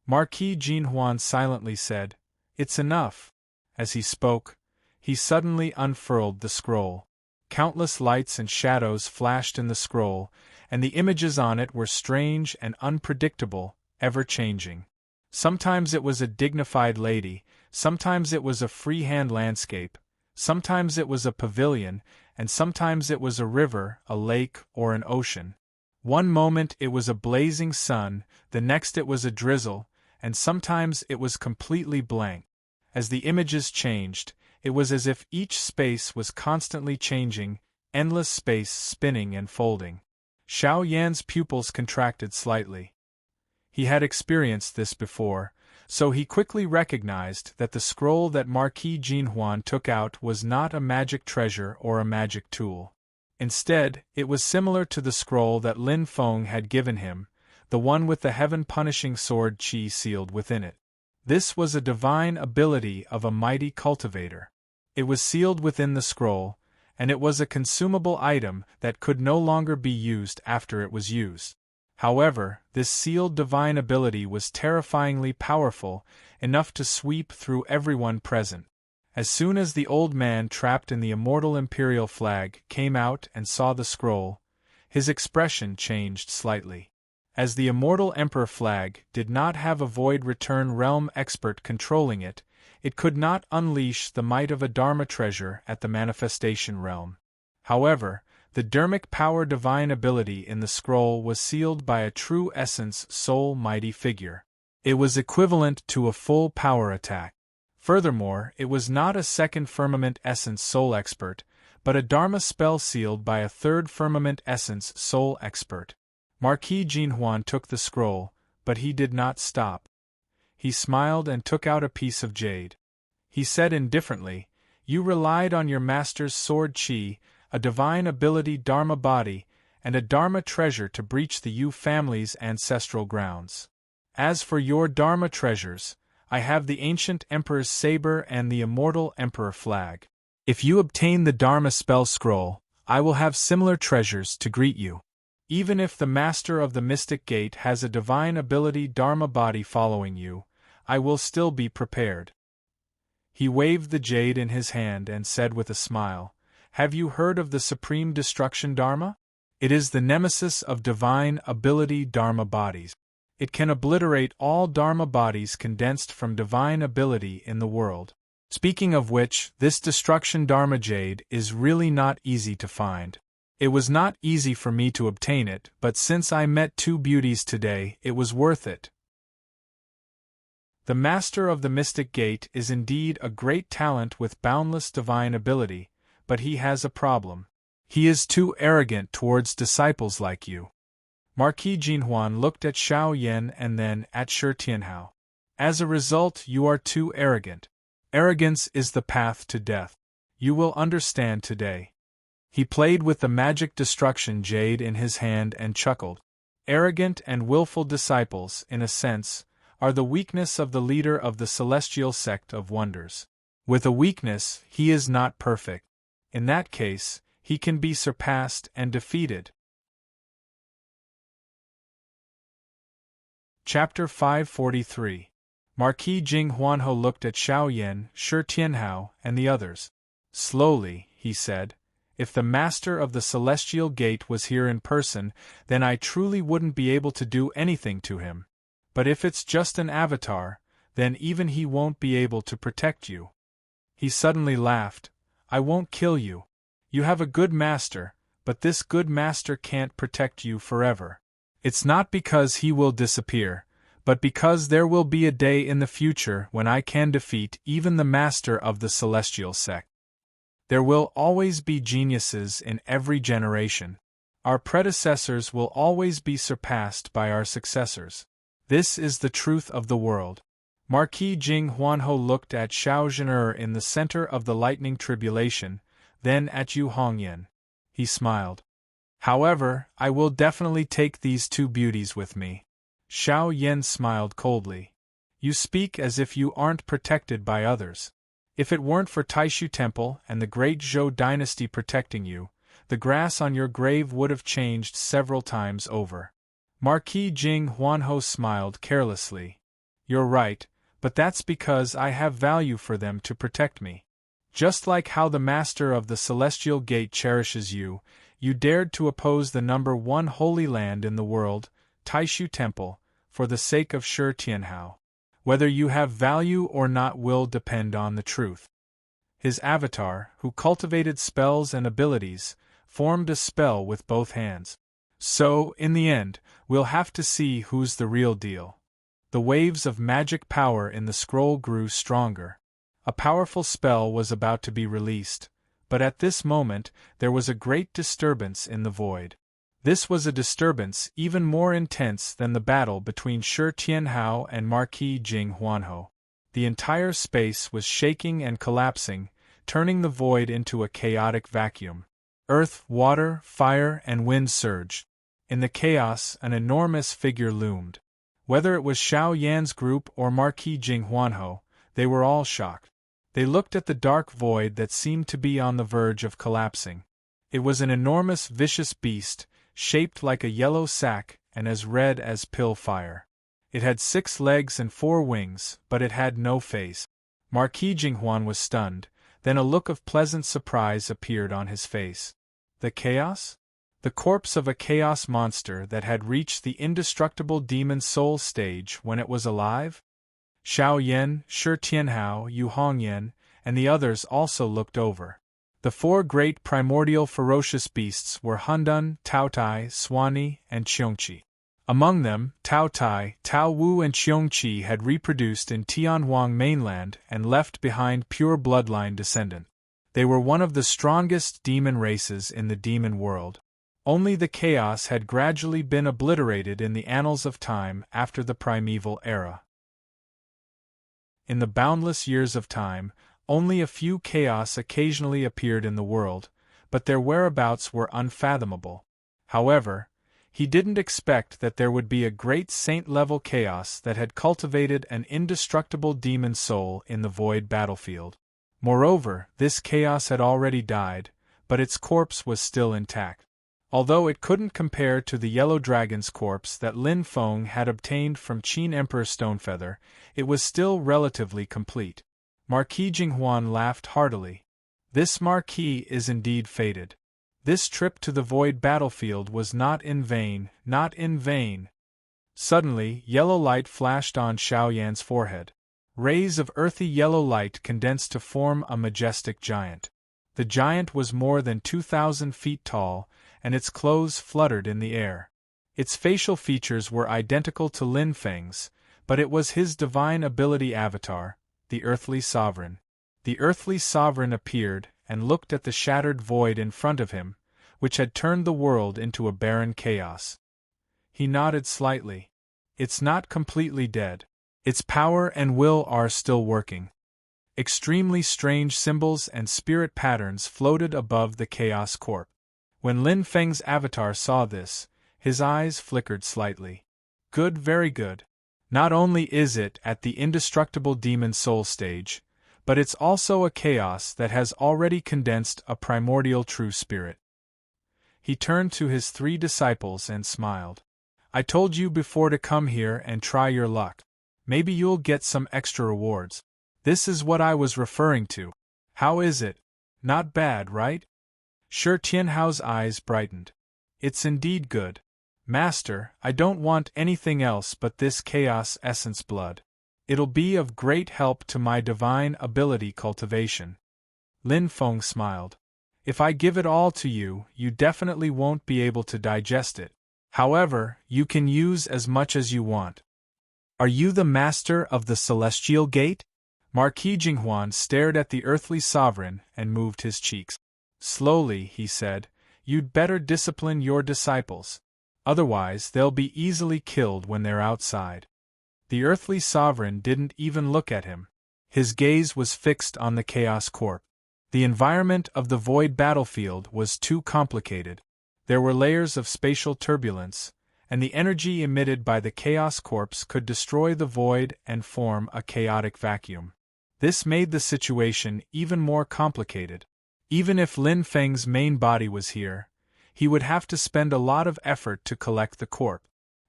Speaker 1: Marquis Jinhuan silently said, "It's enough." As he spoke, he suddenly unfurled the scroll. Countless lights and shadows flashed in the scroll, and the images on it were strange and unpredictable, ever-changing. Sometimes it was a dignified lady, sometimes it was a freehand landscape, Sometimes it was a pavilion, and sometimes it was a river, a lake, or an ocean. One moment it was a blazing sun, the next it was a drizzle, and sometimes it was completely blank. As the images changed, it was as if each space was constantly changing, endless space spinning and folding. Xiao Yan's pupils contracted slightly. He had experienced this before, so he quickly recognized that the scroll that Marquis Jinhuan took out was not a magic treasure or a magic tool. Instead, it was similar to the scroll that Lin Feng had given him, the one with the heaven-punishing sword Qi sealed within it. This was a divine ability of a mighty cultivator. It was sealed within the scroll, and it was a consumable item that could no longer be used after it was used. However, this sealed divine ability was terrifyingly powerful, enough to sweep through everyone present. As soon as the old man trapped in the immortal imperial flag came out and saw the scroll, his expression changed slightly. As the immortal emperor flag did not have a void return realm expert controlling it, it could not unleash the might of a Dharma treasure at the manifestation realm. However, the Dharmic power divine ability in the scroll was sealed by a true essence soul mighty figure. It was equivalent to a full power attack. Furthermore, it was not a second firmament essence soul expert, but a Dharma spell sealed by a third firmament essence soul expert. Marquis Jinhuan took the scroll, but he did not stop. He smiled and took out a piece of jade. He said indifferently, "You relied on your master's sword Qi, a divine ability Dharma body, and a Dharma treasure to breach the Yu family's ancestral grounds. As for your Dharma treasures, I have the ancient Emperor's saber and the immortal Emperor flag. If you obtain the Dharma spell scroll, I will have similar treasures to greet you. Even if the Master of the Mystic Gate has a divine ability Dharma body following you, I will still be prepared." He waved the jade in his hand and said with a smile, "Have you heard of the Supreme Destruction Dharma? It is the nemesis of divine ability Dharma bodies. It can obliterate all Dharma bodies condensed from divine ability in the world. Speaking of which, this Destruction Dharma jade is really not easy to find. It was not easy for me to obtain it, but since I met two beauties today, it was worth it." The Master of the Mystic Gate is indeed a great talent with boundless divine ability, but he has a problem. He is too arrogant towards disciples like you. Marquis Jinhuan looked at Xiao Yan and then at Shi Tianhao. As a result, you are too arrogant. Arrogance is the path to death. You will understand today. He played with the magic destruction jade in his hand and chuckled. Arrogant and willful disciples, in a sense, are the weakness of the leader of the celestial sect of wonders. With a weakness, he is not perfect. In that case, he can be surpassed and defeated. Chapter 543. Marquis Jing Huanho looked at Xiao Yan, Shi Tianhao, and the others. Slowly, he said, "If the Master of the Celestial Gate was here in person, then I truly wouldn't be able to do anything to him. But if it's just an avatar, then even he won't be able to protect you." He suddenly laughed. "I won't kill you. You have a good master, but this good master can't protect you forever. It's not because he will disappear, but because there will be a day in the future when I can defeat even the master of the celestial sect. There will always be geniuses in every generation. Our predecessors will always be surpassed by our successors. This is the truth of the world." Marquis Jing Huanho looked at Xiao Zhen'er in the center of the lightning tribulation, then at Yu Hongyan. He smiled. "However, I will definitely take these two beauties with me." Xiao Yan smiled coldly. "You speak as if you aren't protected by others. If it weren't for Taishu Temple and the great Zhou dynasty protecting you, the grass on your grave would have changed several times over." Marquis Jing Huanho smiled carelessly. "You're right, but that's because I have value for them to protect me. Just like how the Master of the Celestial Gate cherishes you, you dared to oppose the number one holy land in the world, Taishu Temple, for the sake of Shi Tianhao. Whether you have value or not will depend on the truth." His avatar, who cultivated spells and abilities, formed a spell with both hands. So, in the end, we'll have to see who's the real deal. The waves of magic power in the scroll grew stronger. A powerful spell was about to be released, but at this moment there was a great disturbance in the void. This was a disturbance even more intense than the battle between Shi Tianhao and Marquis Jing Huanho. The entire space was shaking and collapsing, turning the void into a chaotic vacuum. Earth, water, fire, and wind surged. In the chaos, an enormous figure loomed. Whether it was Xiao Yan's group or Marquis Jing Huanho, they were all shocked. They looked at the dark void that seemed to be on the verge of collapsing. It was an enormous vicious beast, shaped like a yellow sack and as red as pill fire. It had 6 legs and 4 wings, but it had no face. Marquis Jinghuan was stunned, then a look of pleasant surprise appeared on his face. The chaos? The corpse of a chaos monster that had reached the indestructible demon soul stage when it was alive? Xiao Yan, Shi Tianhao, Yu Hongyan, and the others also looked over. The 4 great primordial ferocious beasts were Hundun, Taotai, Swanee, and Qiongqi. Among them, Taotai, Tao Wu and Qiongqi had reproduced in Tianhuang mainland and left behind pure bloodline descendant. They were one of the strongest demon races in the demon world. Only the chaos had gradually been obliterated in the annals of time after the primeval era. In the boundless years of time, only a few chaos occasionally appeared in the world, but their whereabouts were unfathomable. However, he didn't expect that there would be a great saint-level chaos that had cultivated an indestructible demon soul in the void battlefield. Moreover, this chaos had already died, but its corpse was still intact. Although it couldn't compare to the yellow dragon's corpse that Lin Feng had obtained from Qin Emperor Stonefeather, it was still relatively complete. Marquis Jinghuan laughed heartily. This marquis is indeed fated. This trip to the void battlefield was not in vain, not in vain. Suddenly, yellow light flashed on Xiao Yan's forehead. Rays of earthy yellow light condensed to form a majestic giant. The giant was more than 2,000 feet tall, and its clothes fluttered in the air. Its facial features were identical to Lin Feng's, but it was his divine ability avatar, the Earthly Sovereign. The Earthly Sovereign appeared and looked at the shattered void in front of him, which had turned the world into a barren chaos. He nodded slightly. It's not completely dead. Its power and will are still working. Extremely strange symbols and spirit patterns floated above the chaos corp. When Lin Feng's avatar saw this, his eyes flickered slightly. Good, very good. Not only is it at the indestructible demon soul stage, but it's also a chaos that has already condensed a primordial true spirit. He turned to his 3 disciples and smiled. I told you before to come here and try your luck. Maybe you'll get some extra rewards. This is what I was referring to. How is it? Not bad, right? Shi Tianhao's eyes brightened. It's indeed good. Master, I don't want anything else but this chaos essence blood. It'll be of great help to my divine ability cultivation. Lin Feng smiled. If I give it all to you, you definitely won't be able to digest it. However, you can use as much as you want. Are you the master of the Celestial Gate? Marquis Jinghuan stared at the Earthly Sovereign and moved his cheeks. Slowly, he said, you'd better discipline your disciples. Otherwise, they'll be easily killed when they're outside. The Earthly Sovereign didn't even look at him. His gaze was fixed on the Chaos Corp. The environment of the void battlefield was too complicated. There were layers of spatial turbulence, and the energy emitted by the Chaos Corps could destroy the void and form a chaotic vacuum. This made the situation even more complicated. Even if Lin Feng's main body was here, he would have to spend a lot of effort to collect the corp.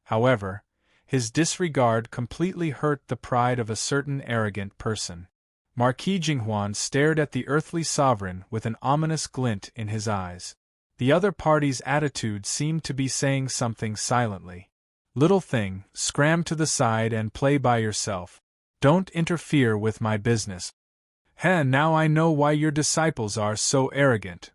Speaker 1: However, his disregard completely hurt the pride of a certain arrogant person. Marquis Jinghuan stared at the Earthly Sovereign with an ominous glint in his eyes. The other party's attitude seemed to be saying something silently. Little thing, scram to the side and play by yourself. Don't interfere with my business. Now I know why your disciples are so arrogant.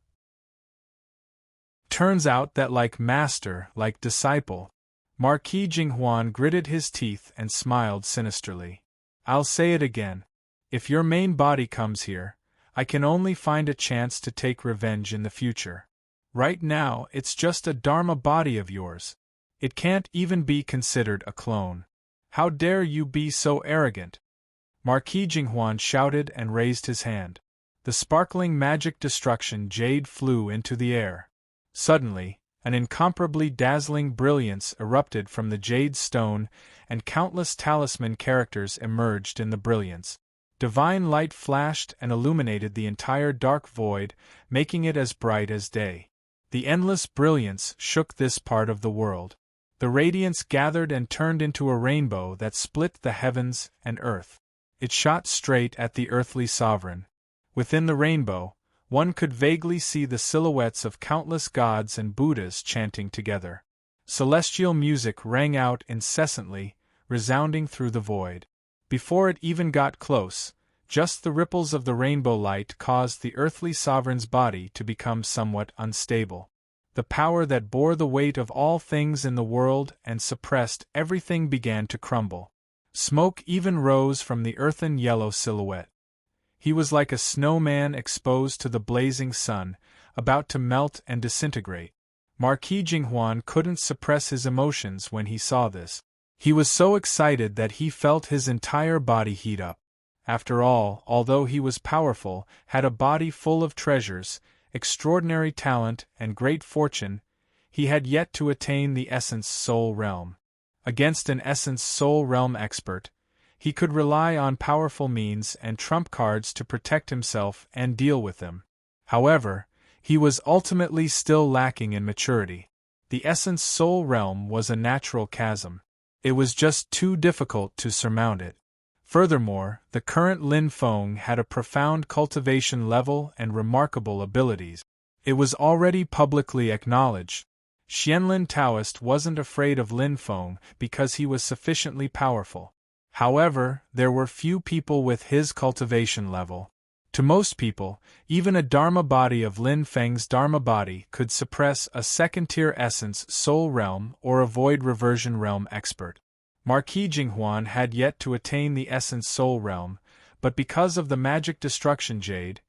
Speaker 1: Turns out that like master, like disciple. Marquis Jinghuan gritted his teeth and smiled sinisterly. I'll say it again. If your main body comes here, I can only find a chance to take revenge in the future. Right now, it's just a Dharma body of yours. It can't even be considered a clone. How dare you be so arrogant? Marquis Jinghuan shouted and raised his hand. The sparkling magic destruction jade flew into the air. Suddenly, an incomparably dazzling brilliance erupted from the jade stone, and countless talisman characters emerged in the brilliance. Divine light flashed and illuminated the entire dark void, making it as bright as day. The endless brilliance shook this part of the world. The radiance gathered and turned into a rainbow that split the heavens and earth. It shot straight at the earthly sovereign. Within the rainbow, one could vaguely see the silhouettes of countless gods and Buddhas chanting together. Celestial music rang out incessantly, resounding through the void. Before it even got close, just the ripples of the rainbow light caused the earthly sovereign's body to become somewhat unstable. The power that bore the weight of all things in the world and suppressed everything began to crumble. Smoke even rose from the earthen yellow silhouette. He was like a snowman exposed to the blazing sun, about to melt and disintegrate. Marquis Jinghuan couldn't suppress his emotions when he saw this. He was so excited that he felt his entire body heat up. After all, although he was powerful, had a body full of treasures, extraordinary talent, and great fortune, he had yet to attain the Essence Soul Realm. Against an Essence Soul Realm expert, he could rely on powerful means and trump cards to protect himself and deal with them. However, he was ultimately still lacking in maturity. The Essence Soul Realm was a natural chasm. It was just too difficult to surmount it. Furthermore, the current Lin Feng had a profound cultivation level and remarkable abilities. It was already publicly acknowledged. Xianlin Taoist wasn't afraid of Lin Feng because he was sufficiently powerful. However, there were few people with his cultivation level. To most people, even a Dharma body of Lin Feng's Dharma body could suppress a second-tier Essence Soul Realm or avoid Reversion Realm expert. Marquis Jinghuan had yet to attain the Essence Soul Realm, but because of the magic destruction jade,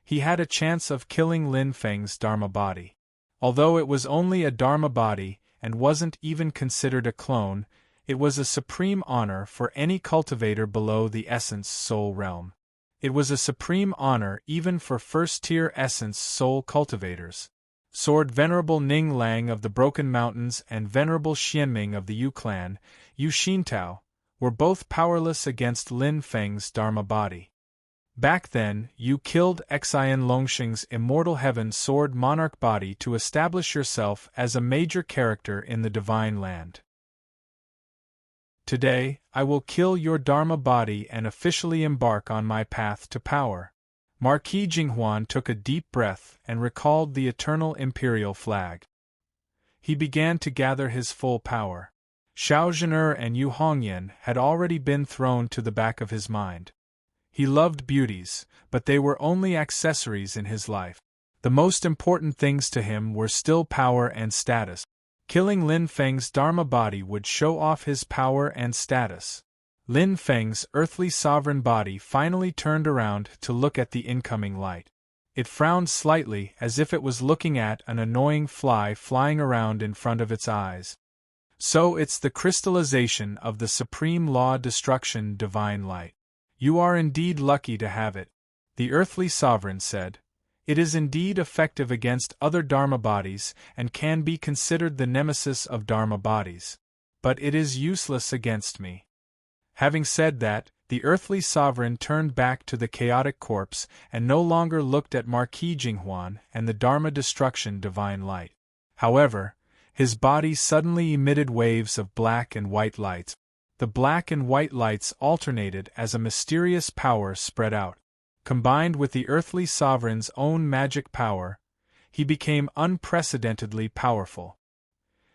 Speaker 1: he had a chance of killing Lin Feng's Dharma body. Although it was only a Dharma body and wasn't even considered a clone, it was a supreme honor for any cultivator below the Essence Soul Realm. It was a supreme honor even for first-tier Essence Soul cultivators. Sword Venerable Ning Lang of the Broken Mountains and Venerable Xianming of the Yu clan, Yu Xintao, were both powerless against Lin Feng's Dharma body. Back then, you killed Xian Longxing's Immortal Heaven Sword Monarch body to establish yourself as a major character in the Divine Land. Today, I will kill your Dharma body and officially embark on my path to power. Marquis Jinghuan took a deep breath and recalled the eternal imperial flag. He began to gather his full power. Xiao Zhener and Yu Hongyan had already been thrown to the back of his mind. He loved beauties, but they were only accessories in his life. The most important things to him were still power and status. Killing Lin Feng's Dharma body would show off his power and status. Lin Feng's earthly sovereign body finally turned around to look at the incoming light. It frowned slightly as if it was looking at an annoying fly flying around in front of its eyes. So it's the crystallization of the supreme law destruction divine light. You are indeed lucky to have it, the earthly sovereign said. It is indeed effective against other Dharma bodies and can be considered the nemesis of Dharma bodies. But it is useless against me. Having said that, the earthly sovereign turned back to the chaotic corpse and no longer looked at Marquis Jinghuan and the Dharma destruction divine light. However, his body suddenly emitted waves of black and white lights. The black and white lights alternated as a mysterious power spread out. Combined with the earthly sovereign's own magic power, he became unprecedentedly powerful.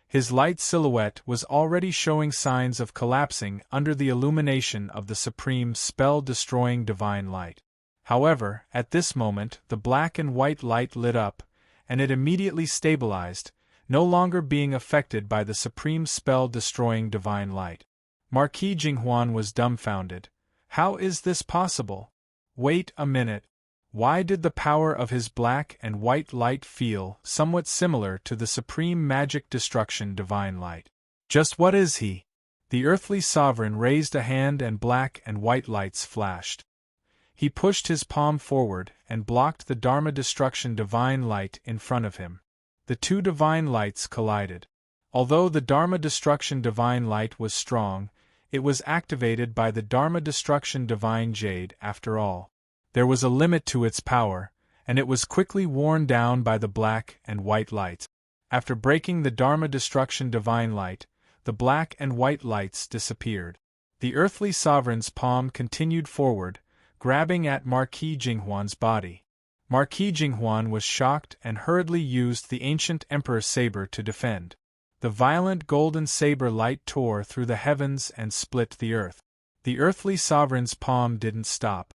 Speaker 1: His light silhouette was already showing signs of collapsing under the illumination of the supreme spell-destroying divine light. However, at this moment the black and white light lit up, and it immediately stabilized, no longer being affected by the supreme spell-destroying divine light. Marquis Jinghuan was dumbfounded. How is this possible? Wait a minute. Why did the power of his black and white light feel somewhat similar to the supreme magic destruction divine light? Just what is he? The earthly sovereign raised a hand and black and white lights flashed. He pushed his palm forward and blocked the Dharma destruction divine light in front of him. The two divine lights collided. Although the Dharma destruction divine light was strong, it was activated by the Dharma destruction divine jade after all. There was a limit to its power, and it was quickly worn down by the black and white lights. After breaking the Dharma destruction divine light, the black and white lights disappeared. The earthly sovereign's palm continued forward, grabbing at Marquis Jinghuan's body. Marquis Jinghuan was shocked and hurriedly used the ancient emperor's saber to defend. The violent golden saber light tore through the heavens and split the earth. The earthly sovereign's palm didn't stop.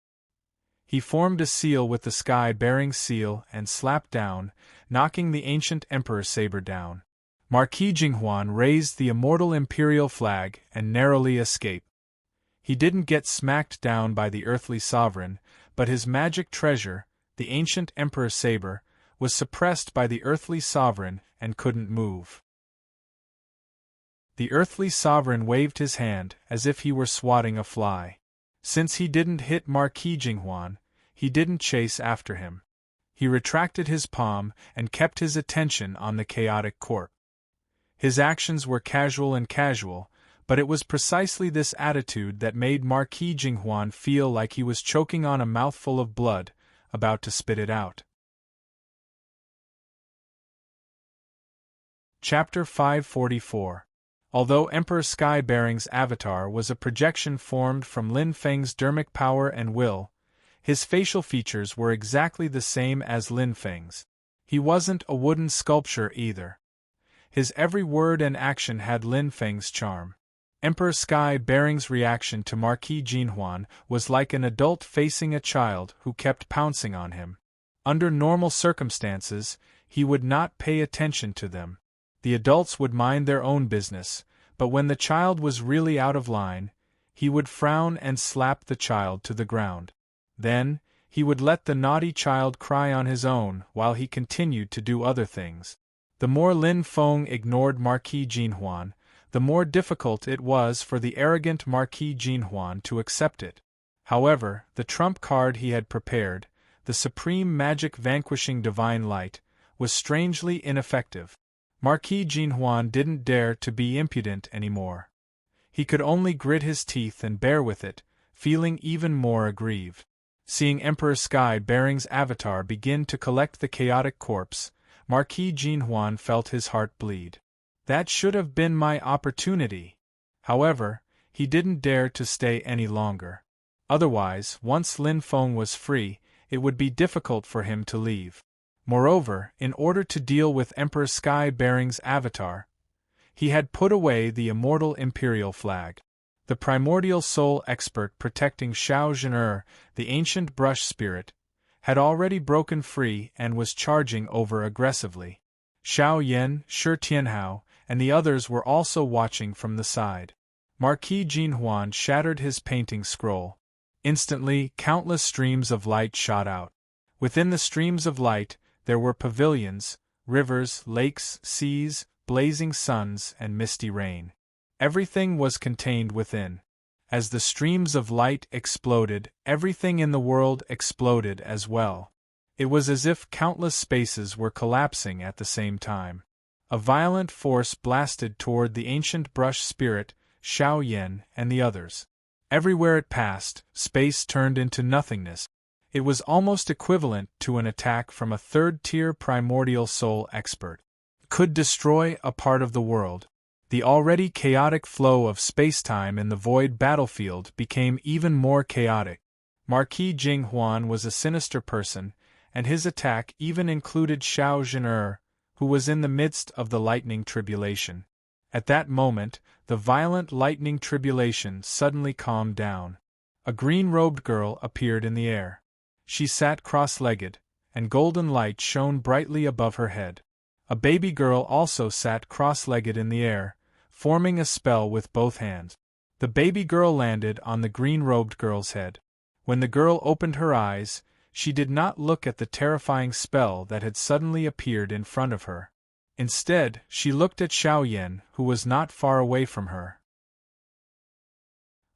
Speaker 1: He formed a seal with the sky-bearing seal and slapped down, knocking the ancient emperor's saber down. Marquis Jinghuan raised the immortal imperial flag and narrowly escaped. He didn't get smacked down by the earthly sovereign, but his magic treasure, the ancient emperor's saber, was suppressed by the earthly sovereign and couldn't move. The earthly sovereign waved his hand as if he were swatting a fly. Since he didn't hit Marquis Jinghuan, he didn't chase after him. He retracted his palm and kept his attention on the chaotic corpse. His actions were casual, but it was precisely this attitude that made Marquis Jinghuan feel like he was choking on a mouthful of blood, about to spit it out. Chapter 544. Although Emperor Skybearing's avatar was a projection formed from Lin Feng's dermic power and will, his facial features were exactly the same as Lin Feng's. He wasn't a wooden sculpture either. His every word and action had Lin Feng's charm. Emperor Skybearing's reaction to Marquis Jinghuan was like an adult facing a child who kept pouncing on him. Under normal circumstances, he would not pay attention to them. The adults would mind their own business, but when the child was really out of line, he would frown and slap the child to the ground. Then, he would let the naughty child cry on his own while he continued to do other things. The more Lin Feng ignored Marquis Jinghuan, the more difficult it was for the arrogant Marquis Jinghuan to accept it. However, the trump card he had prepared, the supreme magic vanquishing divine light, was strangely ineffective. Marquis Jinghuan didn't dare to be impudent anymore. He could only grit his teeth and bear with it, feeling even more aggrieved. Seeing Emperor Skybearing's avatar begin to collect the chaotic corpse, Marquis Jinghuan felt his heart bleed. That should have been my opportunity. However, he didn't dare to stay any longer. Otherwise, once Lin Feng was free, it would be difficult for him to leave. Moreover, in order to deal with Emperor Skybearing's avatar, he had put away the immortal imperial flag. The primordial soul expert protecting Xiao Zhen'er, the ancient brush spirit, had already broken free and was charging over aggressively. Xiao Yan, Shi Tianhao, and the others were also watching from the side. Marquis Jinghuan shattered his painting scroll. Instantly, countless streams of light shot out. Within the streams of light, there were pavilions, rivers, lakes, seas, blazing suns, and misty rain. Everything was contained within. As the streams of light exploded, everything in the world exploded as well. It was as if countless spaces were collapsing at the same time. A violent force blasted toward the ancient brush spirit, Xiao Yan, and the others. Everywhere it passed, space turned into nothingness. It was almost equivalent to an attack from a third-tier primordial soul expert. Could destroy a part of the world. The already chaotic flow of space-time in the void battlefield became even more chaotic. Marquis Jinghuan was a sinister person, and his attack even included Xiao Zhen'er, who was in the midst of the lightning tribulation. At that moment, the violent lightning tribulation suddenly calmed down. A green-robed girl appeared in the air. She sat cross-legged, and golden light shone brightly above her head. A baby girl also sat cross-legged in the air, forming a spell with both hands. The baby girl landed on the green-robed girl's head. When the girl opened her eyes, she did not look at the terrifying spell that had suddenly appeared in front of her. Instead, she looked at Xiao Yan, who was not far away from her.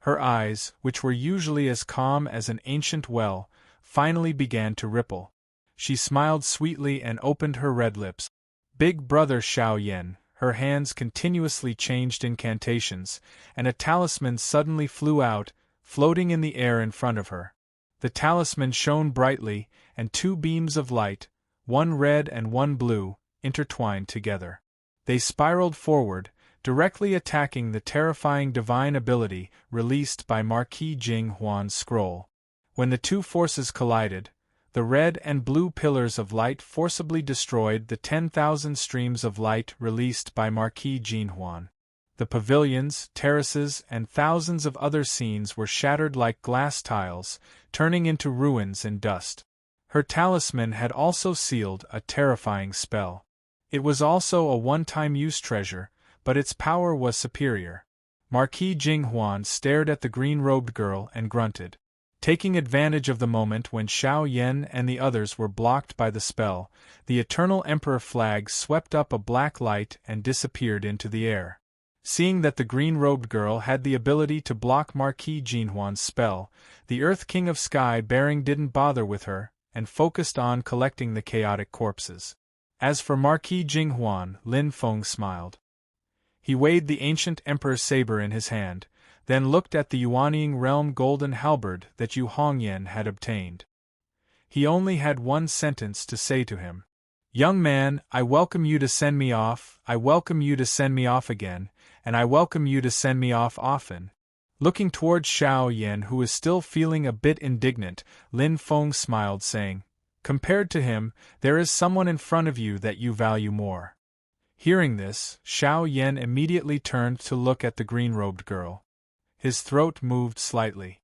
Speaker 1: Her eyes, which were usually as calm as an ancient well, finally began to ripple. She smiled sweetly and opened her red lips. Big brother Xiao Yan, her hands continuously changed incantations, and a talisman suddenly flew out, floating in the air in front of her. The talisman shone brightly, and two beams of light, one red and one blue, intertwined together. They spiraled forward, directly attacking the terrifying divine ability released by Marquis Jing Huan's scroll. When the two forces collided, the red and blue pillars of light forcibly destroyed the 10,000 streams of light released by Marquis Jing Huan. The pavilions, terraces, and thousands of other scenes were shattered like glass tiles, turning into ruins and dust. Her talisman had also sealed a terrifying spell. It was also a one-time use treasure, but its power was superior. Marquis Jing Huan stared at the green-robed girl and grunted. Taking advantage of the moment when Xiao Yan and the others were blocked by the spell, the Eternal Emperor flag swept up a black light and disappeared into the air. Seeing that the green-robed girl had the ability to block Marquis Jing Huan's spell, the Earth King of Sky Bearing didn't bother with her, and focused on collecting the chaotic corpses. As for Marquis Jing Huan, Lin Feng smiled. He weighed the ancient emperor's saber in his hand, then looked at the Yuanying realm golden halberd that Yu Hongyan had obtained. He only had one sentence to say to him. "Young man, I welcome you to send me off, I welcome you to send me off again, and I welcome you to send me off often." Looking towards Xiao Yan, who was still feeling a bit indignant, Lin Feng smiled, saying, "Compared to him, there is someone in front of you that you value more." Hearing this, Xiao Yan immediately turned to look at the green-robed girl. His throat moved slightly.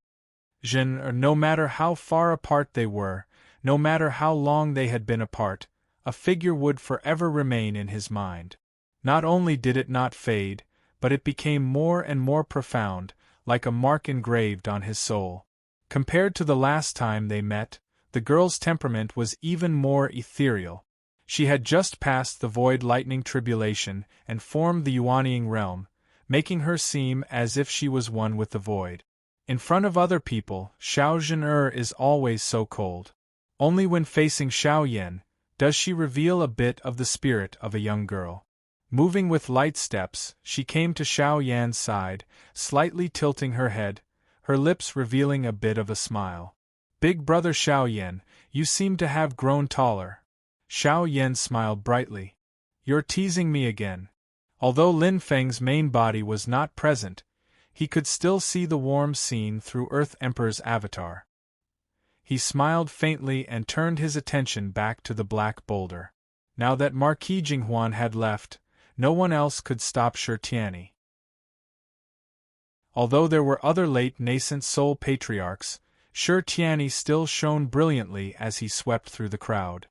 Speaker 1: No matter how far apart they were, no matter how long they had been apart, a figure would forever remain in his mind. Not only did it not fade, but it became more and more profound, like a mark engraved on his soul. Compared to the last time they met, the girl's temperament was even more ethereal. She had just passed the void lightning tribulation and formed the Yuanying realm, making her seem as if she was one with the void. In front of other people, Xiao Zhen'er is always so cold. Only when facing Xiao Yan does she reveal a bit of the spirit of a young girl. Moving with light steps, she came to Xiao Yan's side, slightly tilting her head, her lips revealing a bit of a smile. "Big brother Xiao Yan, you seem to have grown taller." Xiao Yan smiled brightly. "You're teasing me again." Although Lin Feng's main body was not present, he could still see the warm scene through Earth Emperor's avatar. He smiled faintly and turned his attention back to the black boulder. Now that Marquis Jing Huan had left, no one else could stop Shi Tianyi. Although there were other late nascent soul patriarchs, Shi Tianyi still shone brilliantly as he swept through the crowd.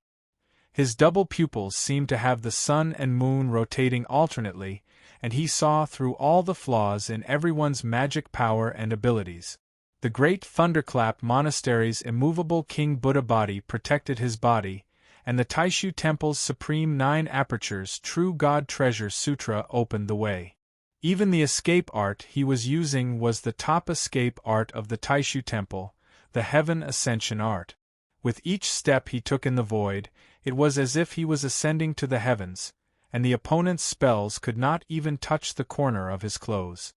Speaker 1: His double pupils seemed to have the sun and moon rotating alternately, and he saw through all the flaws in everyone's magic power and abilities. The great Thunderclap Monastery's immovable King Buddha body protected his body, and the Taishu Temple's supreme 9 apertures True God Treasure Sutra opened the way. Even the escape art he was using was the top escape art of the Taishu Temple, the Heaven Ascension art. With each step he took in the void, it was as if he was ascending to the heavens, and the opponent's spells could not even touch the corner of his clothes.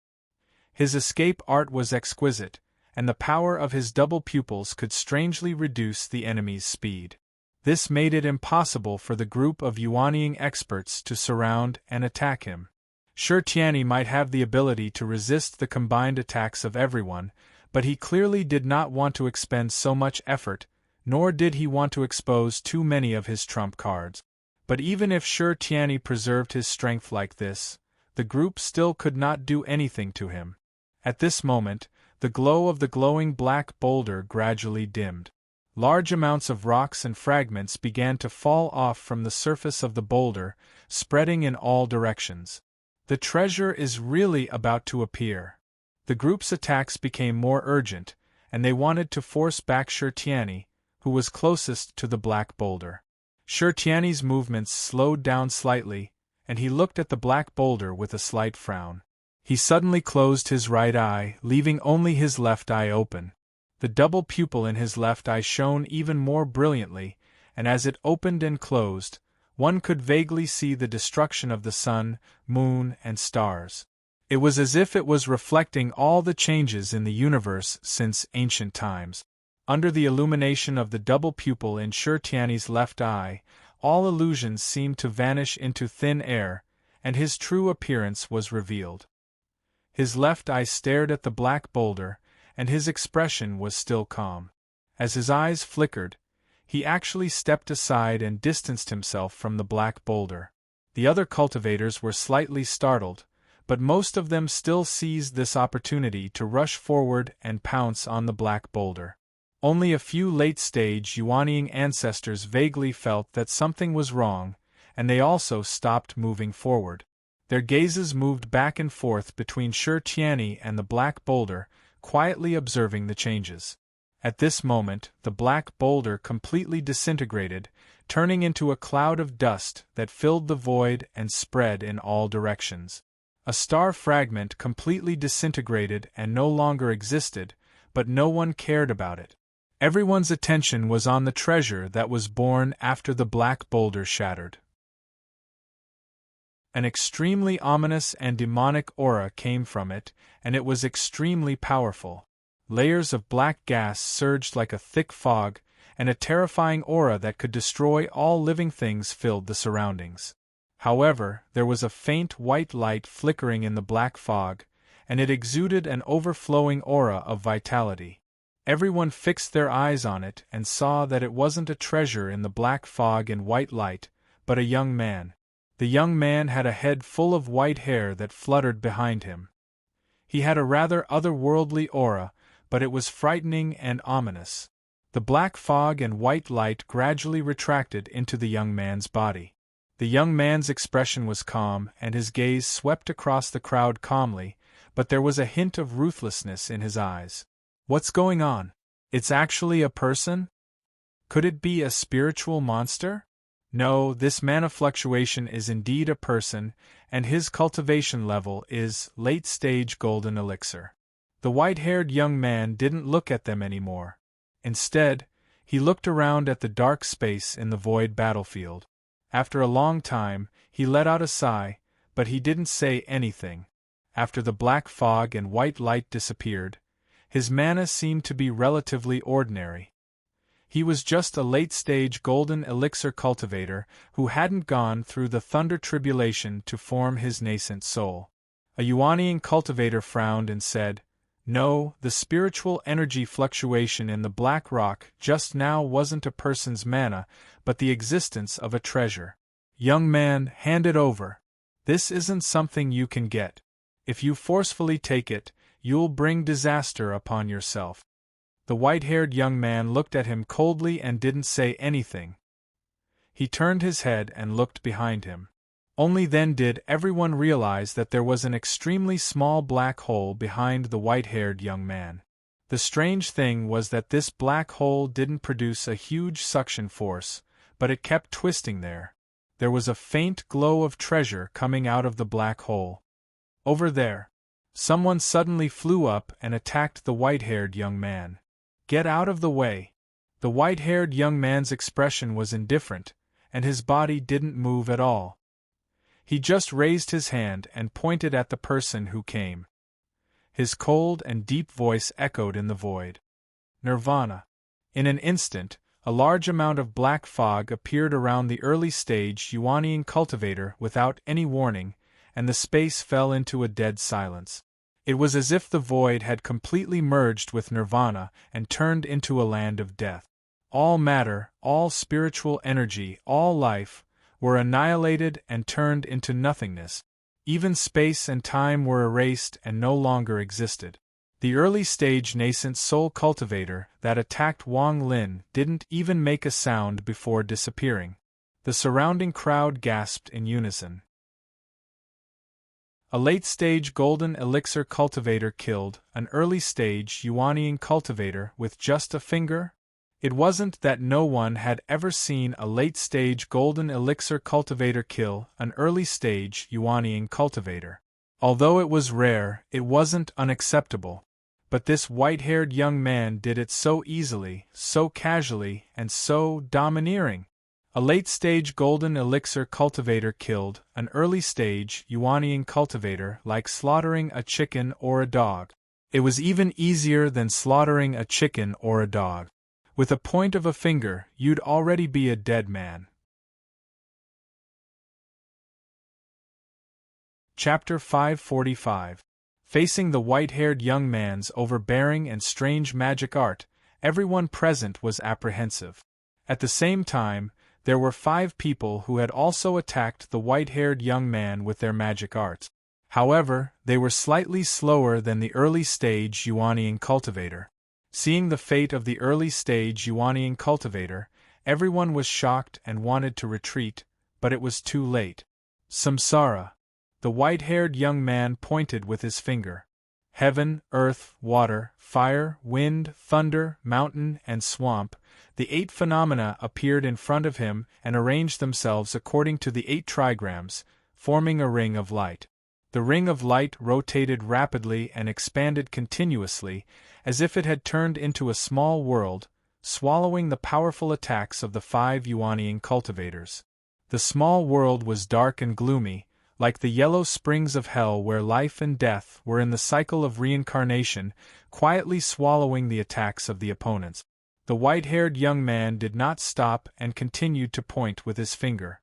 Speaker 1: His escape art was exquisite, and the power of his double pupils could strangely reduce the enemy's speed. This made it impossible for the group of Yuanying experts to surround and attack him. Shi Tianyi might have the ability to resist the combined attacks of everyone, but he clearly did not want to expend so much effort, nor did he want to expose too many of his trump cards. But even if Shi Tianyi preserved his strength like this, the group still could not do anything to him. At this moment, the glow of the glowing black boulder gradually dimmed. Large amounts of rocks and fragments began to fall off from the surface of the boulder, spreading in all directions. The treasure is really about to appear. The group's attacks became more urgent, and they wanted to force back Shirtiani, who was closest to the black boulder. Shirtiani's movements slowed down slightly, and he looked at the black boulder with a slight frown. He suddenly closed his right eye, leaving only his left eye open. The double pupil in his left eye shone even more brilliantly, and as it opened and closed, one could vaguely see the destruction of the sun, moon, and stars. It was as if it was reflecting all the changes in the universe since ancient times. Under the illumination of the double pupil in Shirtiani's left eye, all illusions seemed to vanish into thin air, and his true appearance was revealed. His left eye stared at the black boulder, and his expression was still calm. As his eyes flickered, he actually stepped aside and distanced himself from the black boulder. The other cultivators were slightly startled, but most of them still seized this opportunity to rush forward and pounce on the black boulder. Only a few late-stage Yuanian ancestors vaguely felt that something was wrong, and they also stopped moving forward. Their gazes moved back and forth between Shirtiani and the black boulder, quietly observing the changes. At this moment, the black boulder completely disintegrated, turning into a cloud of dust that filled the void and spread in all directions. A star fragment completely disintegrated and no longer existed, but no one cared about it. Everyone's attention was on the treasure that was born after the black boulder shattered. An extremely ominous and demonic aura came from it, and it was extremely powerful. Layers of black gas surged like a thick fog, and a terrifying aura that could destroy all living things filled the surroundings. However, there was a faint white light flickering in the black fog, and it exuded an overflowing aura of vitality. Everyone fixed their eyes on it and saw that it wasn't a treasure in the black fog and white light, but a young man. The young man had a head full of white hair that fluttered behind him. He had a rather otherworldly aura, but it was frightening and ominous. The black fog and white light gradually retracted into the young man's body. The young man's expression was calm, and his gaze swept across the crowd calmly, but there was a hint of ruthlessness in his eyes. What's going on? It's actually a person? Could it be a spiritual monster? No, this mana fluctuation is indeed a person, and his cultivation level is late-stage golden elixir. The white-haired young man didn't look at them anymore. Instead, he looked around at the dark space in the void battlefield. After a long time, he let out a sigh, but he didn't say anything. After the black fog and white light disappeared, his mana seemed to be relatively ordinary. He was just a late-stage golden elixir cultivator who hadn't gone through the thunder tribulation to form his nascent soul. A Yuanian cultivator frowned and said, "No, the spiritual energy fluctuation in the black rock just now wasn't a person's mana, but the existence of a treasure. Young man, hand it over. This isn't something you can get. If you forcefully take it, you'll bring disaster upon yourself." The white-haired young man looked at him coldly and didn't say anything. He turned his head and looked behind him. Only then did everyone realize that there was an extremely small black hole behind the white-haired young man. The strange thing was that this black hole didn't produce a huge suction force, but it kept twisting there. There was a faint glow of treasure coming out of the black hole. Over there. Someone suddenly flew up and attacked the white-haired young man. "Get out of the way." The white-haired young man's expression was indifferent, and his body didn't move at all. He just raised his hand and pointed at the person who came. His cold and deep voice echoed in the void. Nirvana. In an instant, a large amount of black fog appeared around the early-stage Yuanian cultivator without any warning, and the space fell into a dead silence. It was as if the void had completely merged with Nirvana and turned into a land of death. All matter, all spiritual energy, all life, were annihilated and turned into nothingness. Even space and time were erased and no longer existed. The early-stage nascent soul cultivator that attacked Wang Lin didn't even make a sound before disappearing. The surrounding crowd gasped in unison. A late-stage golden elixir cultivator killed an early-stage Yuanying cultivator with just a finger? It wasn't that no one had ever seen a late-stage golden elixir cultivator kill an early-stage Yuanying cultivator. Although it was rare, it wasn't unacceptable. But this white-haired young man did it so easily, so casually, and so domineering. A late-stage golden elixir cultivator killed an early-stage Yuanying cultivator like slaughtering a chicken or a dog. It was even easier than slaughtering a chicken or a dog. With a point of a finger, you'd already be a dead man. Chapter 545. Facing the white-haired young man's overbearing and strange magic art, everyone present was apprehensive. At the same time, there were 5 people who had also attacked the white-haired young man with their magic arts. However, they were slightly slower than the early-stage Yuanying cultivator. Seeing the fate of the early-stage Yuanying cultivator, everyone was shocked and wanted to retreat, but it was too late. Samsara. The white-haired young man pointed with his finger. Heaven, earth, water, fire, wind, thunder, mountain, and swamp, the 8 phenomena appeared in front of him and arranged themselves according to the 8 trigrams, forming a ring of light. The ring of light rotated rapidly and expanded continuously, as if it had turned into a small world, swallowing the powerful attacks of the 5 Yuanying cultivators. The small world was dark and gloomy, like the yellow springs of hell where life and death were in the cycle of reincarnation, quietly swallowing the attacks of the opponents. The white-haired young man did not stop and continued to point with his finger.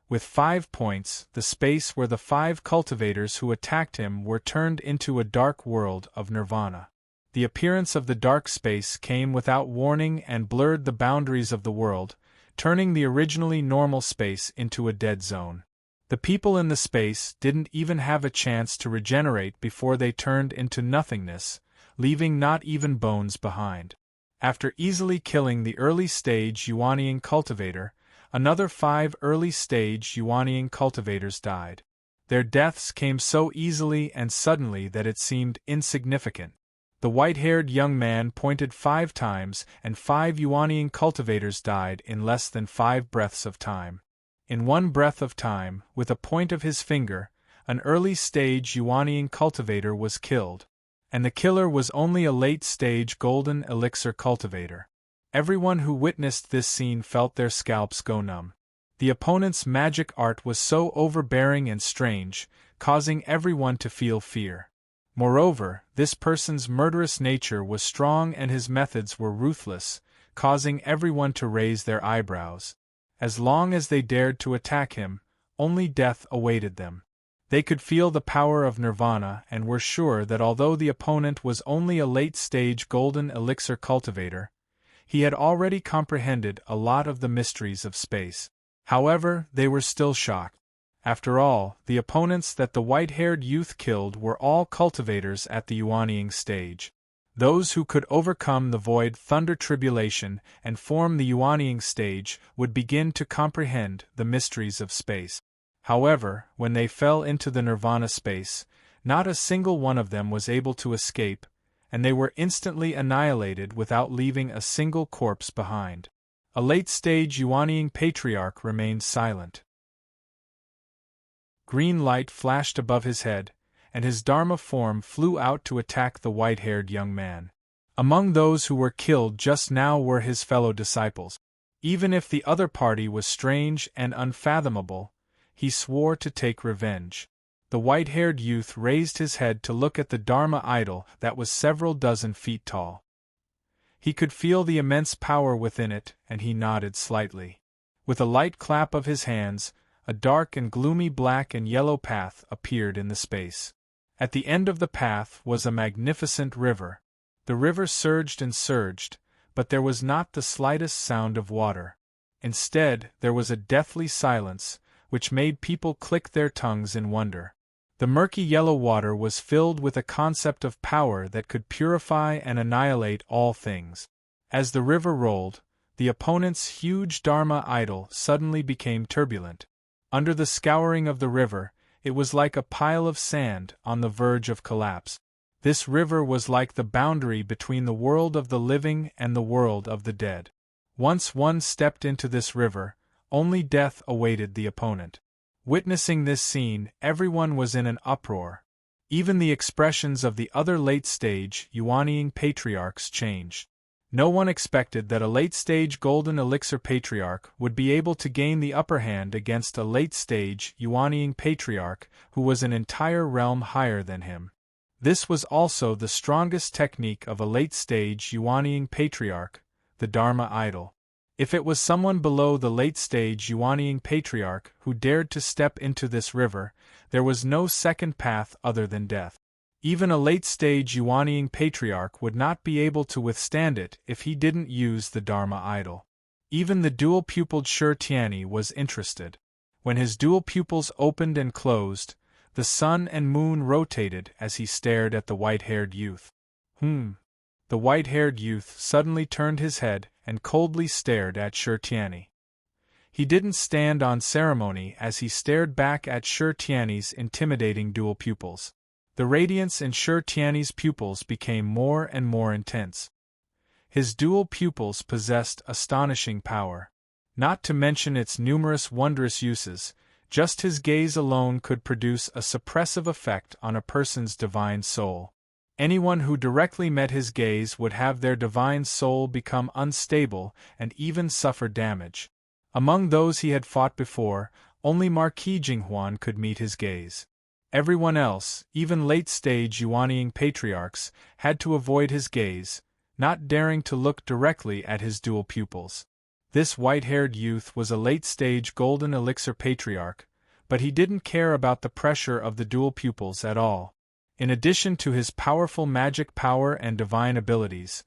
Speaker 1: With 5 points, the space where the 5 cultivators who attacked him were turned into a dark world of nirvana. The appearance of the dark space came without warning and blurred the boundaries of the world, turning the originally normal space into a dead zone. The people in the space didn't even have a chance to regenerate before they turned into nothingness, leaving not even bones behind. After easily killing the early-stage Yuanying cultivator, another 5 early-stage Yuanying cultivators died. Their deaths came so easily and suddenly that it seemed insignificant. The white-haired young man pointed 5 times and 5 Yuanying cultivators died in less than 5 breaths of time. In 1 breath of time, with a point of his finger, an early-stage Yuanying cultivator was killed. And the killer was only a late-stage golden elixir cultivator. Everyone who witnessed this scene felt their scalps go numb. The opponent's magic art was so overbearing and strange, causing everyone to feel fear. Moreover, this person's murderous nature was strong and his methods were ruthless, causing everyone to raise their eyebrows. As long as they dared to attack him, only death awaited them. They could feel the power of nirvana and were sure that although the opponent was only a late-stage golden elixir cultivator, he had already comprehended a lot of the mysteries of space. However, they were still shocked. After all, the opponents that the white-haired youth killed were all cultivators at the Yuanying stage. Those who could overcome the void thunder tribulation and form the Yuanying stage would begin to comprehend the mysteries of space. However, when they fell into the nirvana space, not a single one of them was able to escape, and they were instantly annihilated without leaving a single corpse behind. A late-stage Yuanying patriarch remained silent. Green light flashed above his head, and his Dharma form flew out to attack the white-haired young man. Among those who were killed just now were his fellow disciples. Even if the other party was strange and unfathomable, he swore to take revenge. The white-haired youth raised his head to look at the Dharma idol that was several dozen feet tall. He could feel the immense power within it, and he nodded slightly. With a light clap of his hands, a dark and gloomy black and yellow path appeared in the space. At the end of the path was a magnificent river. The river surged and surged, but there was not the slightest sound of water. Instead, there was a deathly silence, which made people click their tongues in wonder. The murky yellow water was filled with a concept of power that could purify and annihilate all things. As the river rolled, the opponent's huge Dharma idol suddenly became turbulent. Under the scouring of the river, it was like a pile of sand on the verge of collapse. This river was like the boundary between the world of the living and the world of the dead. Once one stepped into this river, only death awaited the opponent. Witnessing this scene, everyone was in an uproar. Even the expressions of the other late-stage Yuanying patriarchs changed. No one expected that a late-stage Golden Elixir patriarch would be able to gain the upper hand against a late-stage Yuanying patriarch who was an entire realm higher than him. This was also the strongest technique of a late-stage Yuanying patriarch, the Dharma idol. If it was someone below the late-stage Yuanying patriarch who dared to step into this river, there was no second path other than death. Even a late-stage Yuanying patriarch would not be able to withstand it if he didn't use the Dharma idol. Even the dual-pupiled Shi Tianyi was interested. When his dual pupils opened and closed, the sun and moon rotated as he stared at the white-haired youth. The white-haired youth suddenly turned his head and coldly stared at Shi Tianyi. He didn't stand on ceremony as he stared back at Shi Tianyi's intimidating dual pupils. The radiance in Shi Tianyi's pupils became more and more intense. His dual pupils possessed astonishing power. Not to mention its numerous wondrous uses, just his gaze alone could produce a suppressive effect on a person's divine soul. Anyone who directly met his gaze would have their divine soul become unstable and even suffer damage. Among those he had fought before, only Marquis Jinghuan could meet his gaze. Everyone else, even late-stage Yuanying patriarchs, had to avoid his gaze, not daring to look directly at his dual pupils. This white-haired youth was a late-stage Golden Elixir patriarch, but he didn't care about the pressure of the dual pupils at all. In addition to his powerful magic power and divine abilities,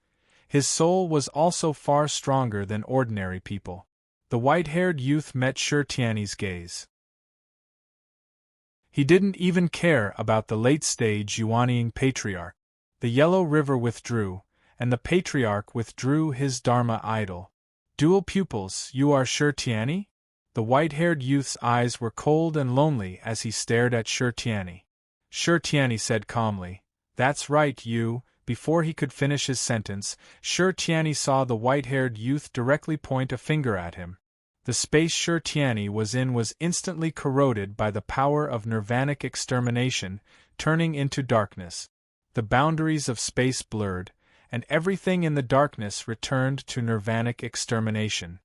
Speaker 1: his soul was also far stronger than ordinary people. The white-haired youth met Shi Tianyi's gaze. He didn't even care about the late-stage Yuanying patriarch. The yellow river withdrew, and the patriarch withdrew his Dharma idol. Dual pupils, you are Shi Tianyi? The white-haired youth's eyes were cold and lonely as he stared at Shi Tianyi. Shi Tianyi said calmly, "That's right, you." Before he could finish his sentence, Shi Tianyi saw the white-haired youth directly point a finger at him. The space Shi Tianyi was in was instantly corroded by the power of nirvanic extermination, turning into darkness. The boundaries of space blurred, and everything in the darkness returned to nirvanic extermination.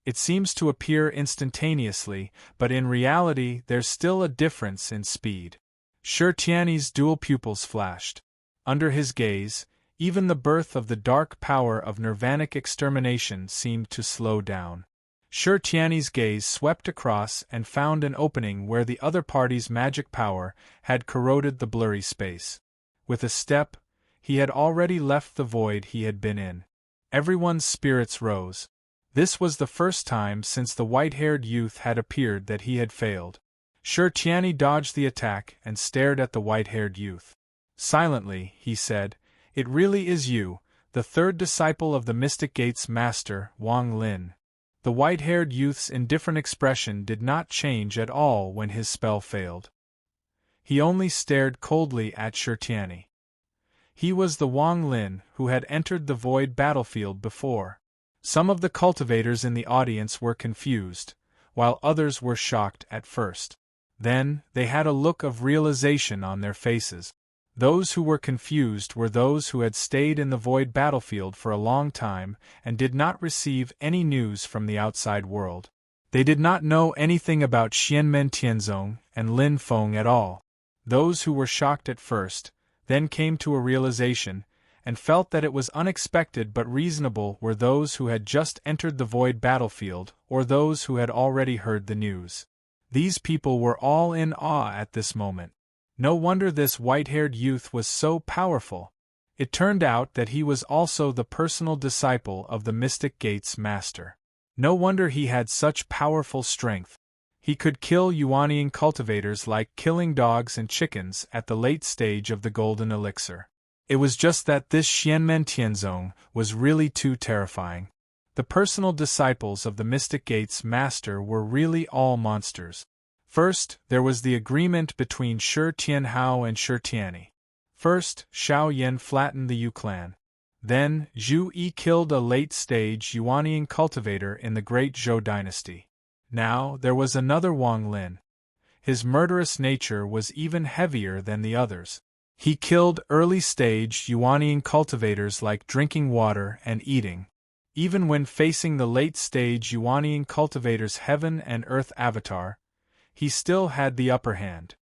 Speaker 1: It seems to appear instantaneously, but in reality there's still a difference in speed. Shi Tianyi's dual pupils flashed. Under his gaze, even the birth of the dark power of nirvanic extermination seemed to slow down. Shi Tianyi's gaze swept across and found an opening where the other party's magic power had corroded the blurry space. With a step, he had already left the void he had been in. Everyone's spirits rose. This was the first time since the white-haired youth had appeared that he had failed. Shi Tianyi dodged the attack and stared at the white-haired youth. Silently, he said, "It really is you, the third disciple of the Mystic Gate's master, Wang Lin." The white-haired youth's indifferent expression did not change at all when his spell failed. He only stared coldly at Shi Tianyi. He was the Wang Lin who had entered the void battlefield before. Some of the cultivators in the audience were confused, while others were shocked at first. Then, they had a look of realization on their faces. Those who were confused were those who had stayed in the void battlefield for a long time and did not receive any news from the outside world. They did not know anything about Xianmen Tianzong and Lin Feng at all. Those who were shocked at first, then came to a realization, and felt that it was unexpected but reasonable were those who had just entered the void battlefield or those who had already heard the news. These people were all in awe at this moment. No wonder this white-haired youth was so powerful. It turned out that he was also the personal disciple of the Mystic Gate's master. No wonder he had such powerful strength. He could kill Yuanian cultivators like killing dogs and chickens at the late stage of the golden elixir. It was just that this Xianmen Tianzong was really too terrifying. The personal disciples of the Mystic Gate's master were really all monsters. First, there was the agreement between Shi Tianhao and Shi Tianyi. First, Xiao Yan flattened the Yu clan. Then, Zhu Yi killed a late-stage Yuanian cultivator in the Great Zhou dynasty. Now, there was another Wang Lin. His murderous nature was even heavier than the others. He killed early-stage Yuanian cultivators like drinking water and eating. Even when facing the late-stage Yuanian cultivator's heaven and earth avatar, he still had the upper hand.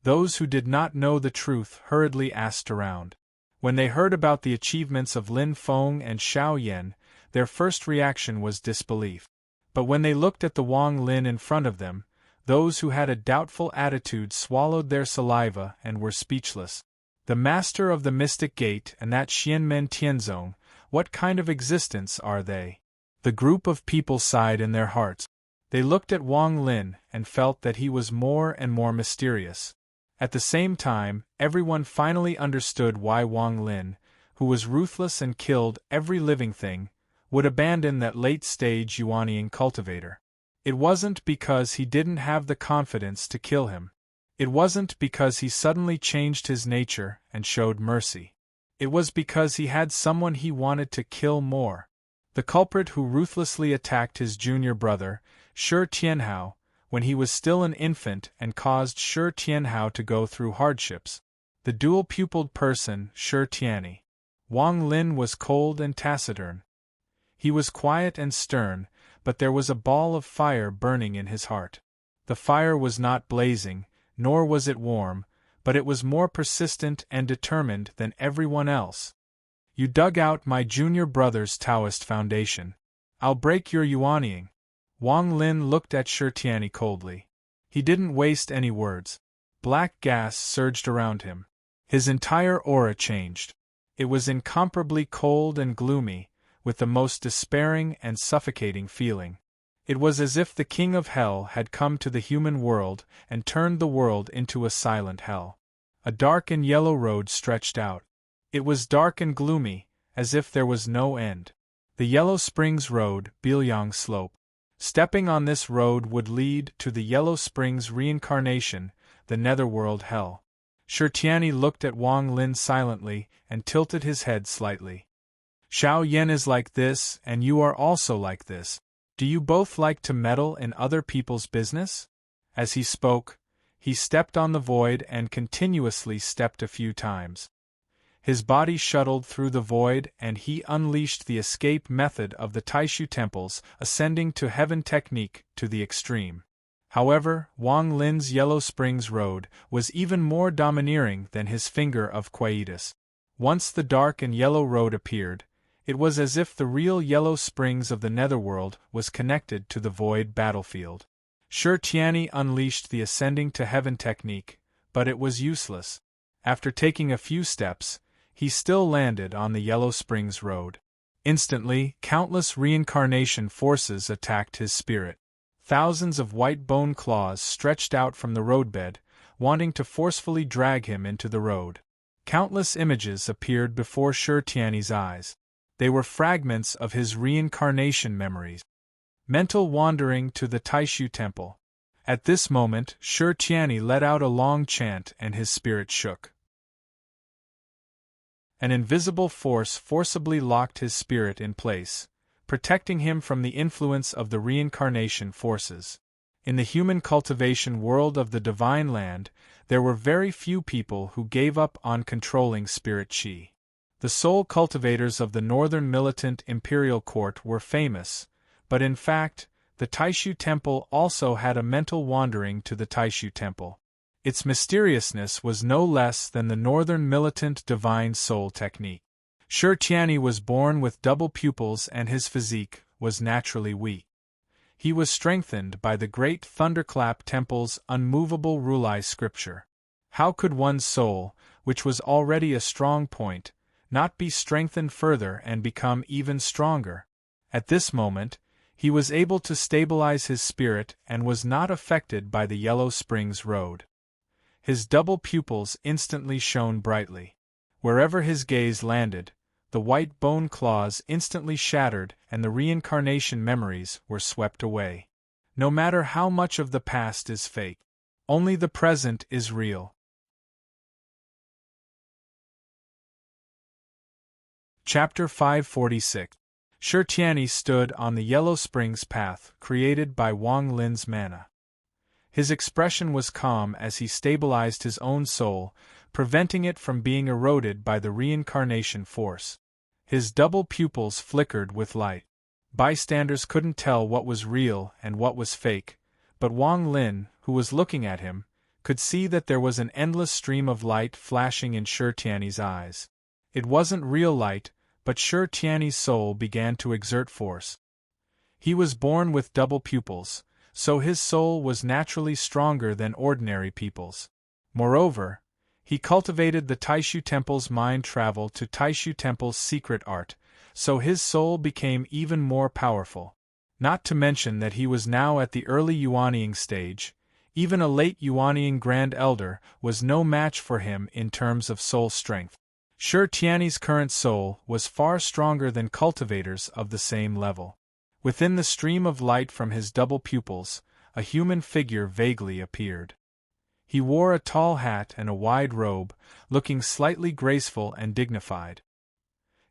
Speaker 1: Those who did not know the truth hurriedly asked around. When they heard about the achievements of Lin Feng and Xiao Yan, their first reaction was disbelief. But when they looked at the Wang Lin in front of them, those who had a doubtful attitude swallowed their saliva and were speechless. The master of the Mystic Gate and that Xianmen Tianzong, what kind of existence are they? The group of people sighed in their hearts. They looked at Wang Lin and felt that he was more and more mysterious. At the same time, everyone finally understood why Wang Lin, who was ruthless and killed every living thing, would abandon that late-stage Yuanian cultivator. It wasn't because he didn't have the confidence to kill him. It wasn't because he suddenly changed his nature and showed mercy. It was because he had someone he wanted to kill more. The culprit who ruthlessly attacked his junior brother, Shi Tianhao, when he was still an infant and caused Shi Tianhao to go through hardships. The dual-pupiled person, Shi Tianyi. Wang Lin was cold and taciturn. He was quiet and stern, but there was a ball of fire burning in his heart. The fire was not blazing, nor was it warm, but it was more persistent and determined than everyone else. You dug out my junior brother's Taoist foundation. I'll break your Yuaniing. Wang Lin looked at Shi Tianyi coldly. He didn't waste any words. Black gas surged around him. His entire aura changed. It was incomparably cold and gloomy, with the most despairing and suffocating feeling. It was as if the king of hell had come to the human world and turned the world into a silent hell. A dark and yellow road stretched out. It was dark and gloomy, as if there was no end. The Yellow Springs Road, Bilyang Slope. Stepping on this road would lead to the Yellow Springs reincarnation, the netherworld hell. Shi Tianyi looked at Wang Lin silently and tilted his head slightly. Xiao Yan is like this, and you are also like this. Do you both like to meddle in other people's business? As he spoke, he stepped on the void and continuously stepped a few times. His body shuttled through the void and he unleashed the escape method of the Taishu temples, ascending to heaven technique to the extreme. However, Wang Lin's Yellow Springs Road was even more domineering than his finger of quietus. Once the dark and yellow road appeared, it was as if the real Yellow Springs of the netherworld was connected to the void battlefield. Shi Tianyi unleashed the ascending to heaven technique, but it was useless. After taking a few steps, he still landed on the Yellow Springs Road. Instantly, countless reincarnation forces attacked his spirit. Thousands of white bone claws stretched out from the roadbed, wanting to forcefully drag him into the road. Countless images appeared before Shi Tianyi's eyes. They were fragments of his reincarnation memories. Mental wandering to the Taishu temple. At this moment, Shi Tianyi let out a long chant and his spirit shook. An invisible force forcibly locked his spirit in place, protecting him from the influence of the reincarnation forces. In the human cultivation world of the Divine Land, there were very few people who gave up on controlling spirit qi. The soul cultivators of the northern militant imperial court were famous, but in fact, the Taishu temple also had a mental wandering to the Taishu temple. Its mysteriousness was no less than the northern militant divine soul technique. Shi Tianyi was born with double pupils and his physique was naturally weak. He was strengthened by the great Thunderclap Temple's unmovable Rulai scripture. How could one's soul, which was already a strong point, not be strengthened further and become even stronger? At this moment, He was able to stabilize his spirit and was not affected by the Yellow Springs road. His double pupils instantly shone brightly. Wherever his gaze landed, the white bone claws instantly shattered and the reincarnation memories were swept away. No matter how much of the past is fake, only the present is real. Chapter 546. Shi Tianyi stood on the Yellow Springs path created by Wang Lin's mana. His expression was calm as he stabilized his own soul, preventing it from being eroded by the reincarnation force. His double pupils flickered with light. Bystanders couldn't tell what was real and what was fake, but Wang Lin, who was looking at him, could see that there was an endless stream of light flashing in Shi Tianyi's eyes. It wasn't real light, but Shi Tianyi's soul began to exert force. He was born with double pupils, so his soul was naturally stronger than ordinary people's. Moreover, he cultivated the Taishu Temple's mind travel to Taishu Temple's secret art, so his soul became even more powerful. Not to mention that he was now at the early Yuanying stage. Even a late Yuanying Grand Elder was no match for him in terms of soul strength. Shi Tianyi's current soul was far stronger than cultivators of the same level. Within the stream of light from his double pupils, a human figure vaguely appeared. He wore a tall hat and a wide robe, looking slightly graceful and dignified.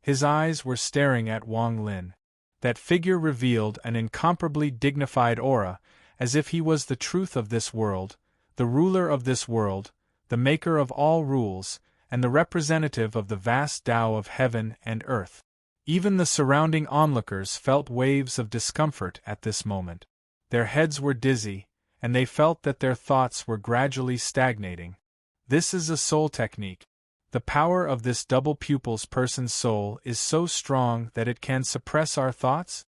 Speaker 1: His eyes were staring at Wang Lin. That figure revealed an incomparably dignified aura, as if he was the truth of this world, the ruler of this world, the maker of all rules, and the representative of the vast Tao of heaven and earth. Even the surrounding onlookers felt waves of discomfort at this moment. Their heads were dizzy, and they felt that their thoughts were gradually stagnating. This is a soul technique. The power of this double pupils person's soul is so strong that it can suppress our thoughts?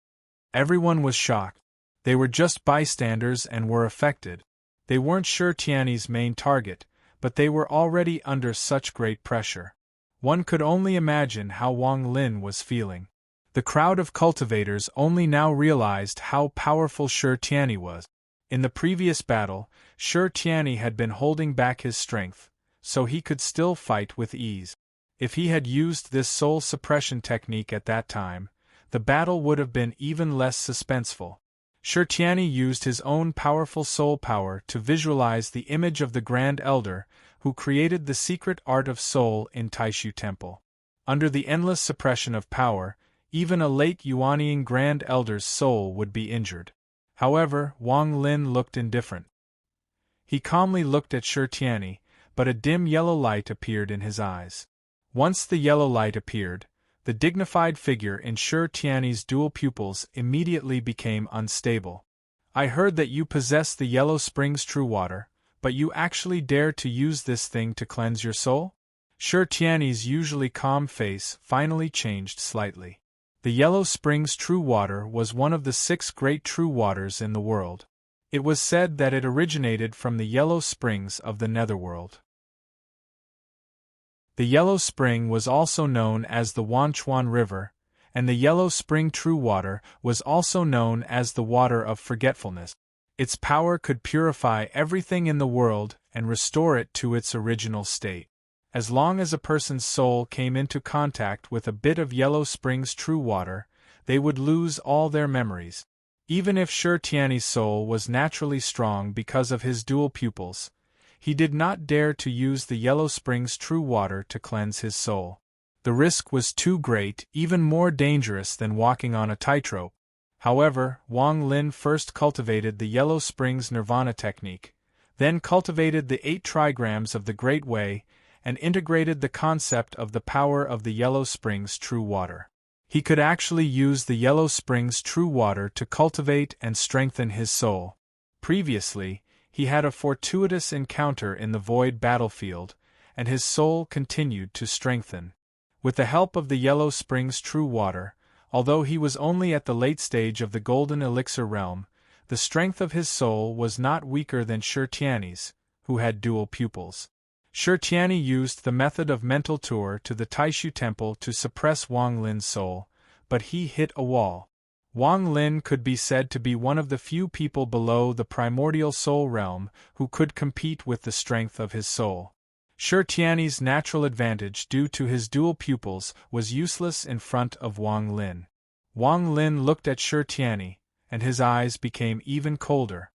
Speaker 1: Everyone was shocked. They were just bystanders and were affected. They weren't Shi Tianyi's main target, but they were already under such great pressure. One could only imagine how Wang Lin was feeling. The crowd of cultivators only now realized how powerful Shi Tianyi was. In the previous battle, Shi Tianyi had been holding back his strength, so he could still fight with ease. If he had used this soul suppression technique at that time, the battle would have been even less suspenseful. Shi Tianyi used his own powerful soul power to visualize the image of the Grand Elder who created the secret art of soul in Taishu Temple. Under the endless suppression of power, even a late Yuanying Grand Elder's soul would be injured. However, Wang Lin looked indifferent. He calmly looked at Shi Tianyi, but a dim yellow light appeared in his eyes. Once the yellow light appeared, the dignified figure in Shi Tianyi's dual pupils immediately became unstable. I heard that you possess the Yellow Springs True Water, but you actually dare to use this thing to cleanse your soul? Shi Tianyi's usually calm face finally changed slightly. The Yellow Springs True Water was one of the 6 great true waters in the world. It was said that it originated from the Yellow Springs of the Netherworld. The Yellow Spring was also known as the Wanchuan River, and the Yellow Spring True Water was also known as the Water of Forgetfulness. Its power could purify everything in the world and restore it to its original state. As long as a person's soul came into contact with a bit of Yellow Springs True Water, they would lose all their memories. Even if Shi Tianyi's soul was naturally strong because of his dual pupils, he did not dare to use the Yellow Springs True Water to cleanse his soul. The risk was too great, even more dangerous than walking on a tightrope. However, Wang Lin first cultivated the Yellow Springs Nirvana technique, then cultivated the 8 trigrams of the Great Way, and integrated the concept of the power of the Yellow Springs True Water. He could actually use the Yellow Springs True Water to cultivate and strengthen his soul. Previously, he had a fortuitous encounter in the void battlefield, and his soul continued to strengthen. With the help of the Yellow Springs True Water, although he was only at the late stage of the Golden Elixir realm, the strength of his soul was not weaker than Shi Tianyi's, who had dual pupils. Shi Tianyi used the method of mental tour to the Taishu Temple to suppress Wang Lin's soul, but he hit a wall. Wang Lin could be said to be one of the few people below the primordial soul realm who could compete with the strength of his soul. Shi Tianyi's natural advantage due to his dual pupils was useless in front of Wang Lin. Wang Lin looked at Shi Tianyi, and his eyes became even colder.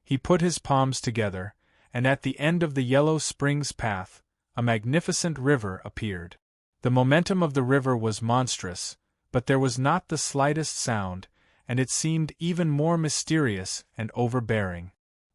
Speaker 1: He put his palms together, and at the end of the Yellow Springs path, a magnificent river appeared. The momentum of the river was monstrous, but there was not the slightest sound, and it seemed even more mysterious and overbearing.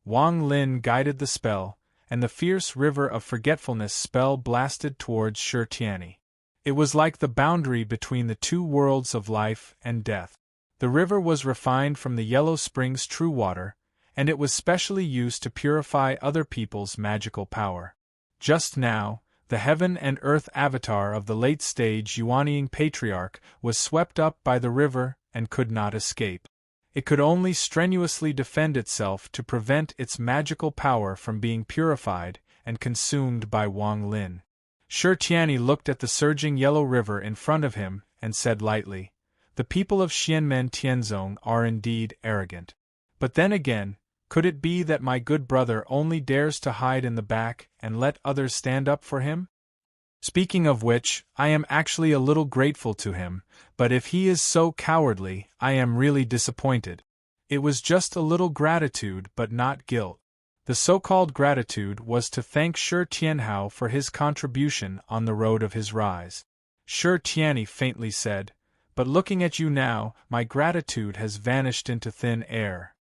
Speaker 1: Wang Lin guided the spell, and the fierce river of forgetfulness spell blasted towards Shi Tianyi. It was like the boundary between the two worlds of life and death. The river was refined from the Yellow Springs true water, and it was specially used to purify other people's magical power. Just now, the heaven and earth avatar of the late-stage Yuanying patriarch was swept up by the river and could not escape. It could only strenuously defend itself to prevent its magical power from being purified and consumed by Wang Lin. Shi Tianyi looked at the surging yellow river in front of him and said lightly, "The people of Xianmen Tianzong are indeed arrogant. But then again, could it be that my good brother only dares to hide in the back and let others stand up for him? Speaking of which, I am actually a little grateful to him, but if he is so cowardly, I am really disappointed. It was just a little gratitude but not guilt." The so-called gratitude was to thank Shi Tianhao for his contribution on the road of his rise. Shi Tianyi faintly said, "But looking at you now, my gratitude has vanished into thin air."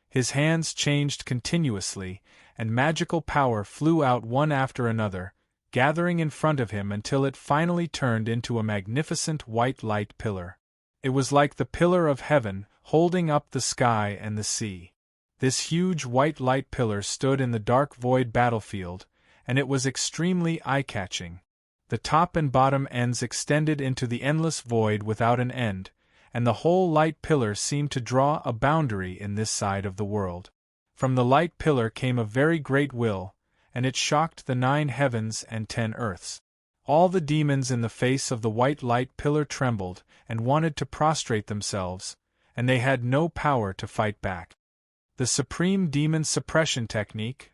Speaker 1: His hands changed continuously, and magical power flew out one after another, gathering in front of him until it finally turned into a magnificent white light pillar. It was like the pillar of heaven, holding up the sky and the sea. This huge white light pillar stood in the dark void battlefield, and it was extremely eye-catching. The top and bottom ends extended into the endless void without an end, and the whole light pillar seemed to draw a boundary in this side of the world. From the light pillar came a very great will, and it shocked the 9 heavens and 10 earths. All the demons in the face of the white light pillar trembled and wanted to prostrate themselves, and they had no power to fight back. The supreme demon suppression technique?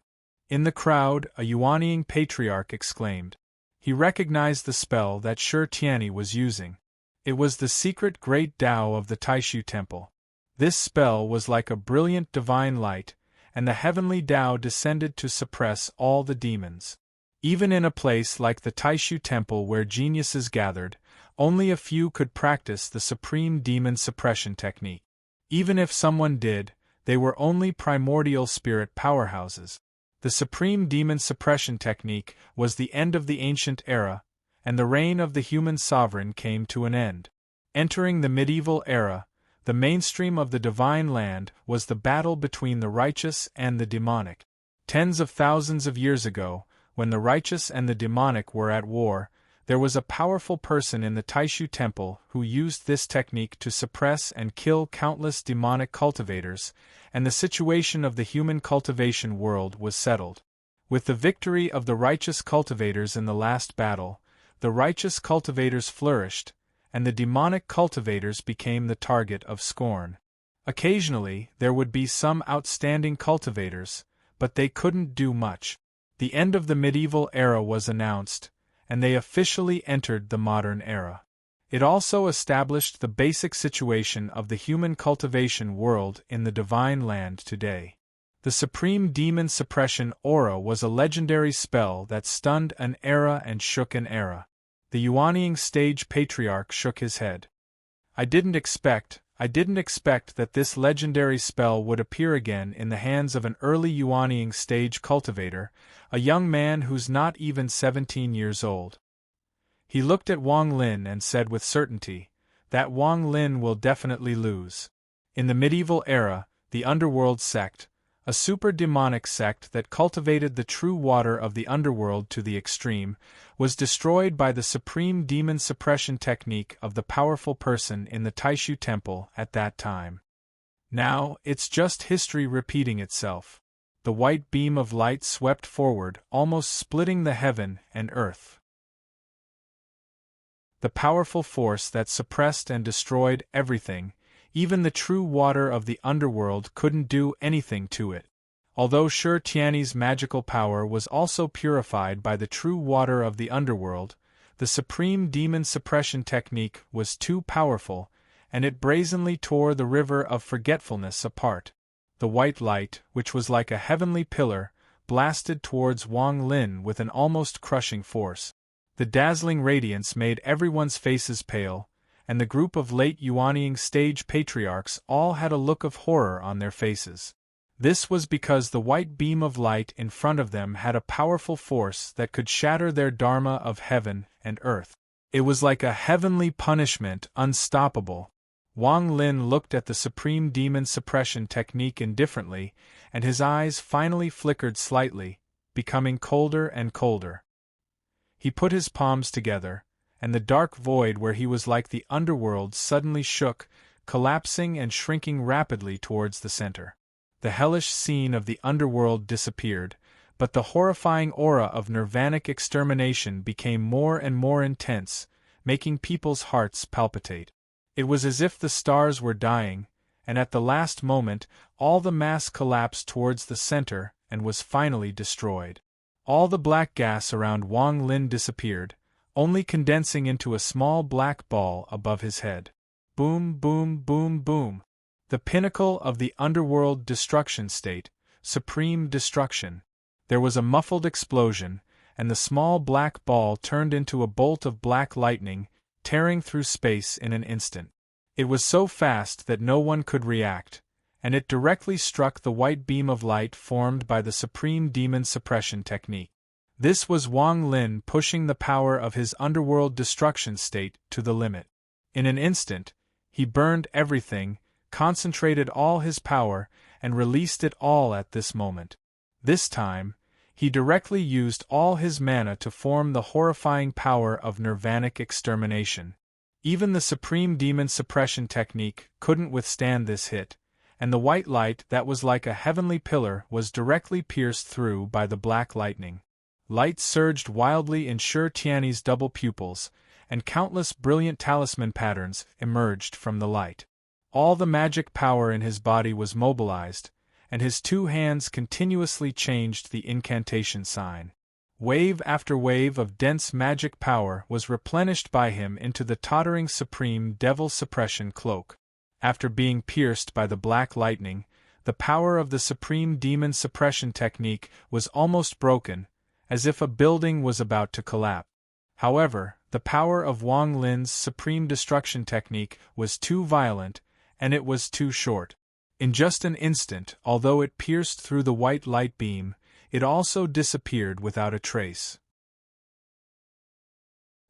Speaker 1: In the crowd, a Yuanying patriarch exclaimed. He recognized the spell that Shi Tianyi was using. It was the secret great Tao of the Taishu Temple. This spell was like a brilliant divine light, and the heavenly Tao descended to suppress all the demons. Even in a place like the Taishu Temple where geniuses gathered, only a few could practice the supreme demon suppression technique. Even if someone did, they were only primordial spirit powerhouses. The supreme demon suppression technique was the end of the ancient era, and the reign of the human sovereign came to an end. Entering the medieval era, the mainstream of the divine land was the battle between the righteous and the demonic. Tens of thousands of years ago, when the righteous and the demonic were at war, there was a powerful person in the Taishu Temple who used this technique to suppress and kill countless demonic cultivators, and the situation of the human cultivation world was settled. With the victory of the righteous cultivators in the last battle, the righteous cultivators flourished, and the demonic cultivators became the target of scorn. Occasionally, there would be some outstanding cultivators, but they couldn't do much. The end of the medieval era was announced, and they officially entered the modern era. It also established the basic situation of the human cultivation world in the divine land today. The supreme demon suppression aura was a legendary spell that stunned an era and shook an era. The Yuanying stage patriarch shook his head. I didn't expect that this legendary spell would appear again in the hands of an early Yuanying stage cultivator, a young man who's not even 17 years old. He looked at Wang Lin and said with certainty, that Wang Lin will definitely lose. In the medieval era, the underworld sect, a super-demonic sect that cultivated the true water of the underworld to the extreme, was destroyed by the supreme demon suppression technique of the powerful person in the Taishu Temple at that time. Now, it's just history repeating itself. The white beam of light swept forward, almost splitting the heaven and earth. the powerful force that suppressed and destroyed everything. Even the true water of the underworld couldn't do anything to it. Although Shi Tianyi's magical power was also purified by the true water of the underworld, the supreme demon suppression technique was too powerful, and it brazenly tore the river of forgetfulness apart. The white light, which was like a heavenly pillar, blasted towards Wang Lin with an almost crushing force. The dazzling radiance made everyone's faces pale, and the group of late Yuanying stage patriarchs all had a look of horror on their faces. This was because the white beam of light in front of them had a powerful force that could shatter their dharma of heaven and earth. It was like a heavenly punishment, unstoppable. Wang Lin looked at the supreme demon suppression technique indifferently, and his eyes finally flickered slightly, becoming colder and colder. He put his palms together, and the dark void where he was like the underworld suddenly shook, collapsing and shrinking rapidly towards the center. The hellish scene of the underworld disappeared, but the horrifying aura of nirvanic extermination became more and more intense, making people's hearts palpitate. It was as if the stars were dying, and at the last moment, all the mass collapsed towards the center and was finally destroyed. All the black gas around Wang Lin disappeared, only condensing into a small black ball above his head. Boom, boom, boom, boom. The pinnacle of the underworld destruction state, supreme destruction. There was a muffled explosion, and the small black ball turned into a bolt of black lightning, tearing through space in an instant. It was so fast that no one could react, and it directly struck the white beam of light formed by the supreme demon suppression technique. This was Wang Lin pushing the power of his underworld destruction state to the limit. In an instant, he burned everything, concentrated all his power, and released it all at this moment. This time, he directly used all his mana to form the horrifying power of nirvanic extermination. Even the supreme demon suppression technique couldn't withstand this hit, and the white light that was like a heavenly pillar was directly pierced through by the black lightning. Light surged wildly in Shi Tianyi's double pupils, and countless brilliant talisman patterns emerged from the light. All the magic power in his body was mobilized, and his two hands continuously changed the incantation sign. Wave after wave of dense magic power was replenished by him into the tottering supreme devil suppression cloak. After being pierced by the black lightning, the power of the supreme demon suppression technique was almost broken, as if a building was about to collapse. However, the power of Wang Lin's supreme destruction technique was too violent, and it was too short. In just an instant, although it pierced through the white light beam, it also disappeared without a trace.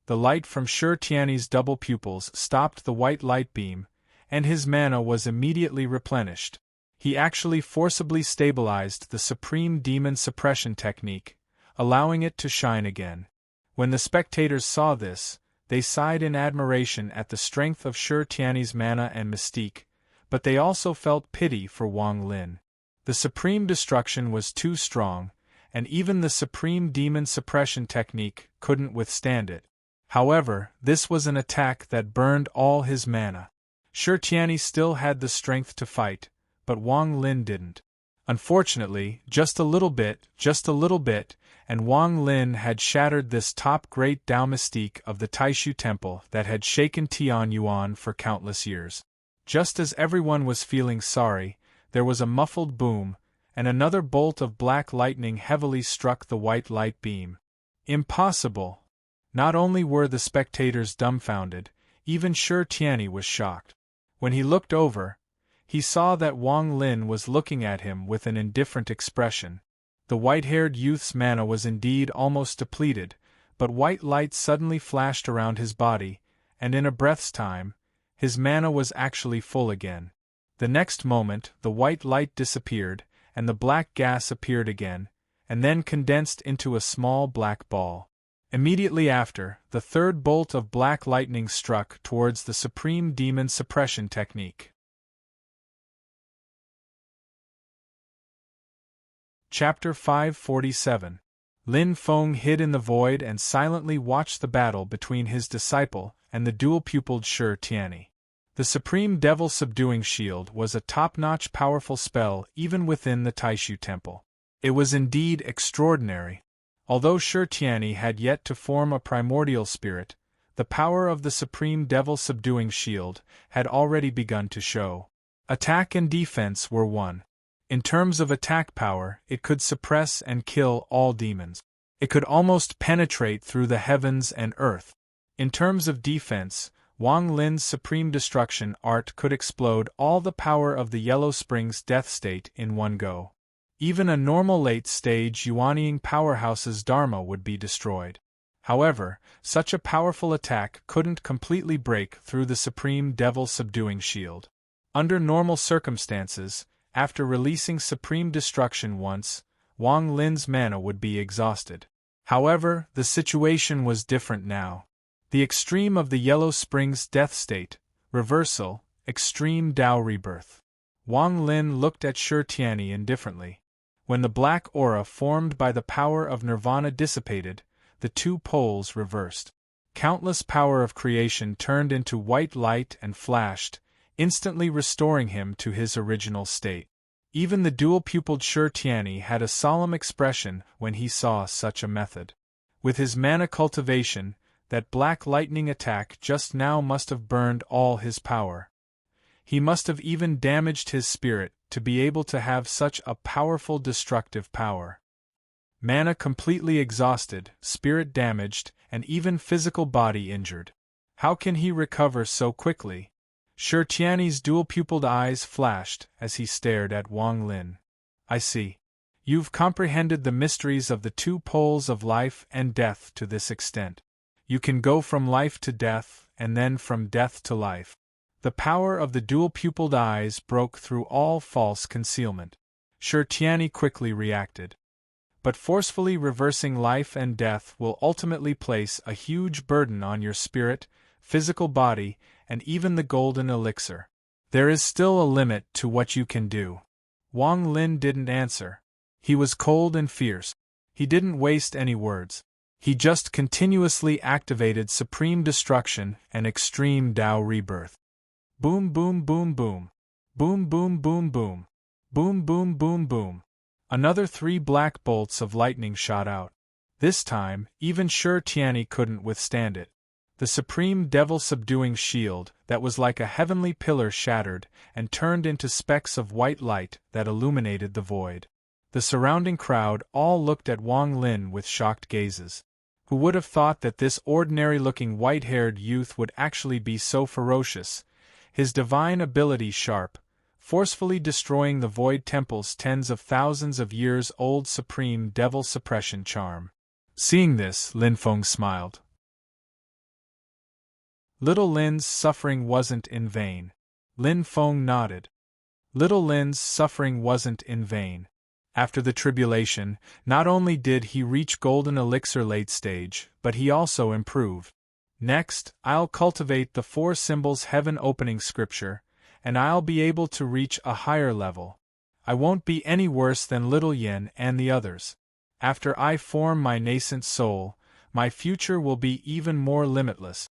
Speaker 1: The light from Shi Tianyi's double pupils stopped the white light beam, and his mana was immediately replenished. He actually forcibly stabilized the supreme demon suppression technique, allowing it to shine again. When the spectators saw this, they sighed in admiration at the strength of Shi Tianyi's mana and mystique, but they also felt pity for Wang Lin. The supreme destruction was too strong, and even the supreme demon suppression technique couldn't withstand it. However, this was an attack that burned all his mana. Shi Tianyi still had the strength to fight, but Wang Lin didn't. Unfortunately, just a little bit, and Wang Lin had shattered this top great Tao mystique of the Taishu Temple that had shaken Tianyuan for countless years. Just as everyone was feeling sorry, there was a muffled boom, and another bolt of black lightning heavily struck the white light beam. Impossible! Not only were the spectators dumbfounded, even Shi Tianyi was shocked. When he looked over, he saw that Wang Lin was looking at him with an indifferent expression. The white-haired youth's mana was indeed almost depleted, but white light suddenly flashed around his body, and in a breath's time, his mana was actually full again. The next moment, the white light disappeared, and the black gas appeared again, and then condensed into a small black ball. Immediately after, the third bolt of black lightning struck towards the supreme demon suppression technique. Chapter 547. Lin Feng hid in the void and silently watched the battle between his disciple and the dual-pupiled Shi Tianyi. The Supreme Devil Subduing Shield was a top-notch powerful spell even within the Taishu Temple. It was indeed extraordinary. Although Shi Tianyi had yet to form a primordial spirit, the power of the Supreme Devil Subduing Shield had already begun to show. Attack and defense were one. In terms of attack power, it could suppress and kill all demons. It could almost penetrate through the heavens and earth. In terms of defense, Wang Lin's Supreme Destruction art could explode all the power of the Yellow Springs Death State in one go. Even a normal late-stage Yuanying powerhouse's Dharma would be destroyed. However, such a powerful attack couldn't completely break through the Supreme Devil Subduing Shield. Under normal circumstances, after releasing Supreme Destruction once, Wang Lin's mana would be exhausted. However, the situation was different now. The extreme of the Yellow Springs Death State, reversal, extreme Tao rebirth. Wang Lin looked at Shi Tianyi indifferently. When the black aura formed by the power of nirvana dissipated, the two poles reversed. Countless power of creation turned into white light and flashed, instantly restoring him to his original state. Even the dual-pupiled Shi Tianyi had a solemn expression when he saw such a method. With his mana cultivation, that black lightning attack just now must have burned all his power. He must have even damaged his spirit to be able to have such a powerful destructive power. Mana completely exhausted, spirit damaged, and even physical body injured. How can he recover so quickly? Shi Tianyi's dual-pupiled eyes flashed as he stared at Wang Lin. I see. You've comprehended the mysteries of the two poles of life and death to this extent. You can go from life to death, and then from death to life. The power of the dual-pupiled eyes broke through all false concealment. Shi Tianyi quickly reacted. But forcefully reversing life and death will ultimately place a huge burden on your spirit, physical body, and even the golden elixir. There is still a limit to what you can do. Wang Lin didn't answer. He was cold and fierce. He didn't waste any words. He just continuously activated Supreme Destruction and Extreme Tao Rebirth. Boom boom boom boom. Boom boom boom boom. Boom boom boom boom. Another 3 black bolts of lightning shot out. This time, even Shi Tianyi couldn't withstand it. The Supreme Devil Subduing Shield, that was like a heavenly pillar, shattered and turned into specks of white light that illuminated the void. The surrounding crowd all looked at Wang Lin with shocked gazes. Who would have thought that this ordinary-looking white-haired youth would actually be so ferocious, his divine ability sharp, forcefully destroying the Void Temple's tens of thousands of years old Supreme Devil Suppression charm. Seeing this, Lin Feng smiled. Little Lin's suffering wasn't in vain. Lin Feng nodded. Little Lin's suffering wasn't in vain. After the tribulation, not only did he reach Golden Elixir late stage, but he also improved. Next, I'll cultivate the 4 symbols heaven opening scripture, and I'll be able to reach a higher level. I won't be any worse than Little Yin and the others. After I form my nascent soul, my future will be even more limitless.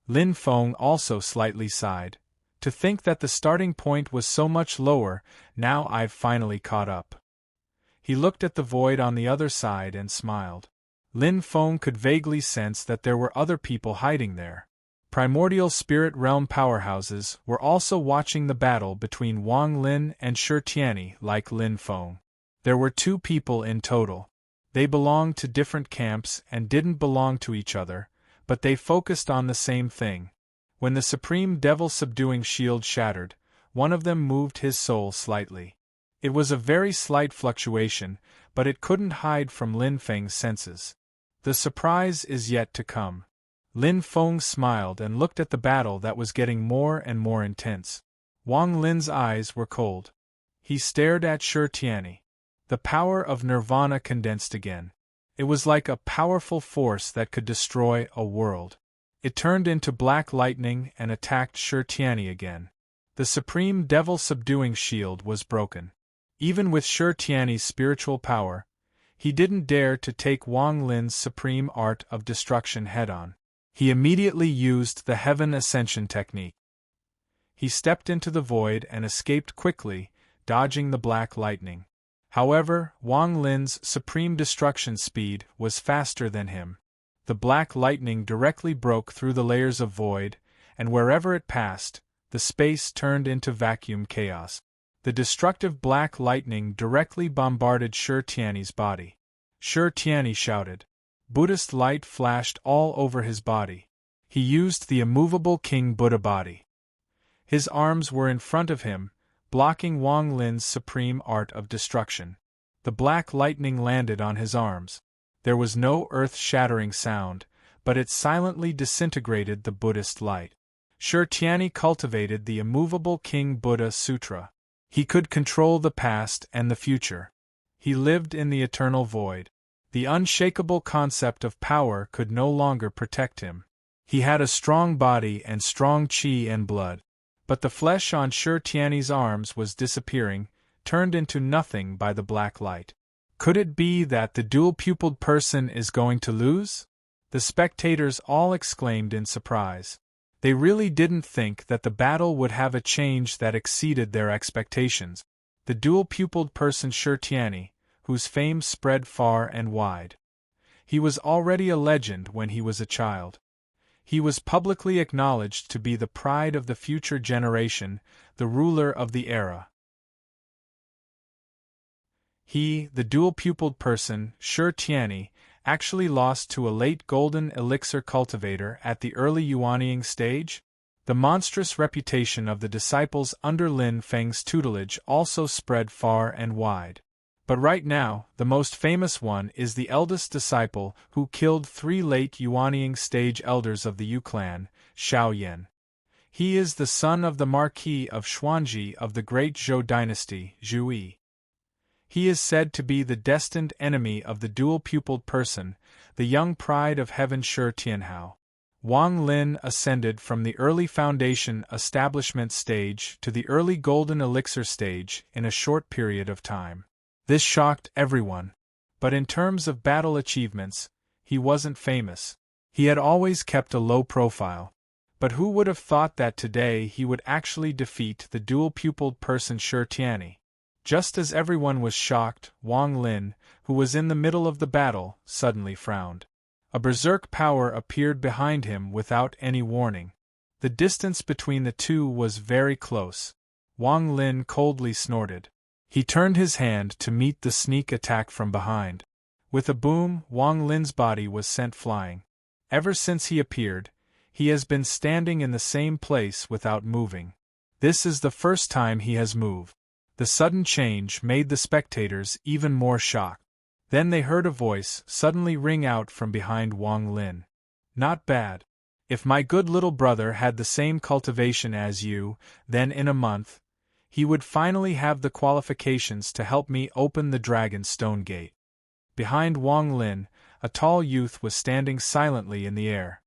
Speaker 1: Lin Feng also slightly sighed. To think that the starting point was so much lower, now I've finally caught up. He looked at the void on the other side and smiled. Lin Feng could vaguely sense that there were other people hiding there. Primordial spirit realm powerhouses were also watching the battle between Wang Lin and Shi Tianyi like Lin Feng. There were 2 people in total. They belonged to different camps and didn't belong to each other, but they focused on the same thing. When the Supreme Devil Subduing Shield shattered, one of them moved his soul slightly. It was a very slight fluctuation, but it couldn't hide from Lin Feng's senses. The surprise is yet to come. Lin Feng smiled and looked at the battle that was getting more and more intense. Wang Lin's eyes were cold. He stared at Shi Tianyi. The power of nirvana condensed again. It was like a powerful force that could destroy a world. It turned into black lightning and attacked Shi Tianyi again. The Supreme Devil Subduing Shield was broken. Even with Shi Tianyi's spiritual power, he didn't dare to take Wang Lin's supreme art of destruction head-on. He immediately used the heaven ascension technique. He stepped into the void and escaped quickly, dodging the black lightning. However, Wang Lin's supreme destruction speed was faster than him. The black lightning directly broke through the layers of void, and wherever it passed, the space turned into vacuum chaos. The destructive black lightning directly bombarded Shi Tiany's body. Shi Tiany shouted. Buddhist light flashed all over his body. He used the immovable King Buddha body. His arms were in front of him, blocking Wang Lin's supreme art of destruction. The black lightning landed on his arms. There was no earth-shattering sound, but it silently disintegrated the Buddhist light. Shi Tiany cultivated the immovable King Buddha Sutra. He could control the past and the future. He lived in the eternal void. The unshakable concept of power could no longer protect him. He had a strong body and strong qi and blood. But the flesh on Shi Tiany's arms was disappearing, turned into nothing by the black light. Could it be that the dual-pupiled person is going to lose? The spectators all exclaimed in surprise. They really didn't think that the battle would have a change that exceeded their expectations. The dual-pupiled person Shi Tiany, whose fame spread far and wide. He was already a legend when he was a child. He was publicly acknowledged to be the pride of the future generation, the ruler of the era. He, the dual-pupiled person, Shi Tiany, actually lost to a late golden elixir cultivator at the early Yuanying stage. The monstrous reputation of the disciples under Lin Feng's tutelage also spread far and wide. But right now, the most famous one is the eldest disciple who killed 3 late Yuanying stage elders of the Yu clan, Xiao Yan. He is the son of the Marquis of Xuanji of the Great Zhou dynasty, Zhu Yi. He is said to be the destined enemy of the dual-pupiled person, the young pride of heaven Shi Tianhao. Wang Lin ascended from the early foundation establishment stage to the early golden elixir stage in a short period of time. This shocked everyone. But in terms of battle achievements, he wasn't famous. He had always kept a low profile. But who would have thought that today he would actually defeat the dual-pupiled person Shi Tiany? Just as everyone was shocked, Wang Lin, who was in the middle of the battle, suddenly frowned. A berserk power appeared behind him without any warning. The distance between the two was very close. Wang Lin coldly snorted. He turned his hand to meet the sneak attack from behind. With a boom, Wang Lin's body was sent flying. Ever since he appeared, he has been standing in the same place without moving. This is the first time he has moved. The sudden change made the spectators even more shocked. Then they heard a voice suddenly ring out from behind Wang Lin. Not bad. If my good little brother had the same cultivation as you, then in a month, he would finally have the qualifications to help me open the Dragon's Stone Gate. Behind Wang Lin, a tall youth was standing silently in the air.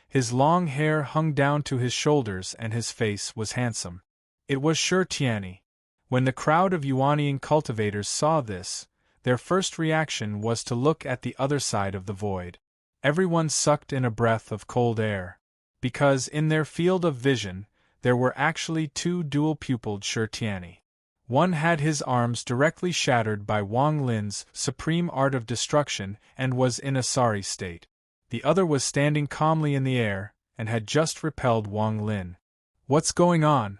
Speaker 1: His long hair hung down to his shoulders and his face was handsome. It was Shi Tiany. When the crowd of Yuanying cultivators saw this, their first reaction was to look at the other side of the void. Everyone sucked in a breath of cold air. Because in their field of vision, there were actually 2 dual-pupiled Shi Tiany. One had his arms directly shattered by Wang Lin's supreme art of destruction and was in a sorry state. The other was standing calmly in the air, and had just repelled Wang Lin. What's going on?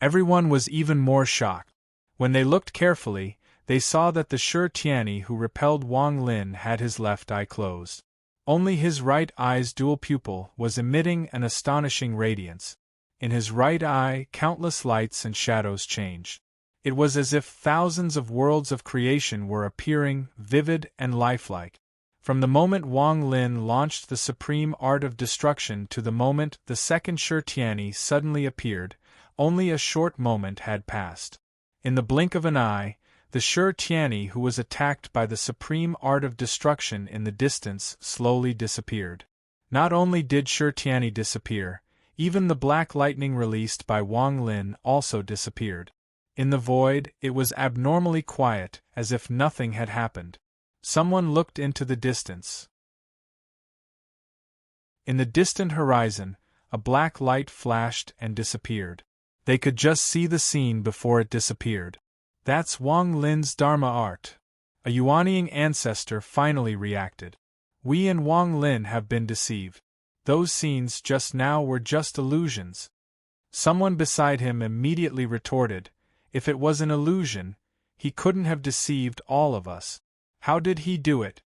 Speaker 1: Everyone was even more shocked. When they looked carefully, they saw that the Shi Tiany who repelled Wang Lin had his left eye closed. Only his right eye's dual pupil was emitting an astonishing radiance. In his right eye, countless lights and shadows changed. It was as if thousands of worlds of creation were appearing, vivid and lifelike. From the moment Wang Lin launched the supreme art of destruction to the moment the second Shi Tiany suddenly appeared, only a short moment had passed. In the blink of an eye, the Shi Tiany who was attacked by the supreme art of destruction in the distance slowly disappeared. Not only did Shi Tiany disappear, even the black lightning released by Wang Lin also disappeared. In the void, it was abnormally quiet, as if nothing had happened. Someone looked into the distance. In the distant horizon, a black light flashed and disappeared. They could just see the scene before it disappeared. That's Wang Lin's Dharma art. A Yuanying ancestor finally reacted. We and Wang Lin have been deceived. Those scenes just now were just illusions. Someone beside him immediately retorted, if it was an illusion, he couldn't have deceived all of us. How did he do it?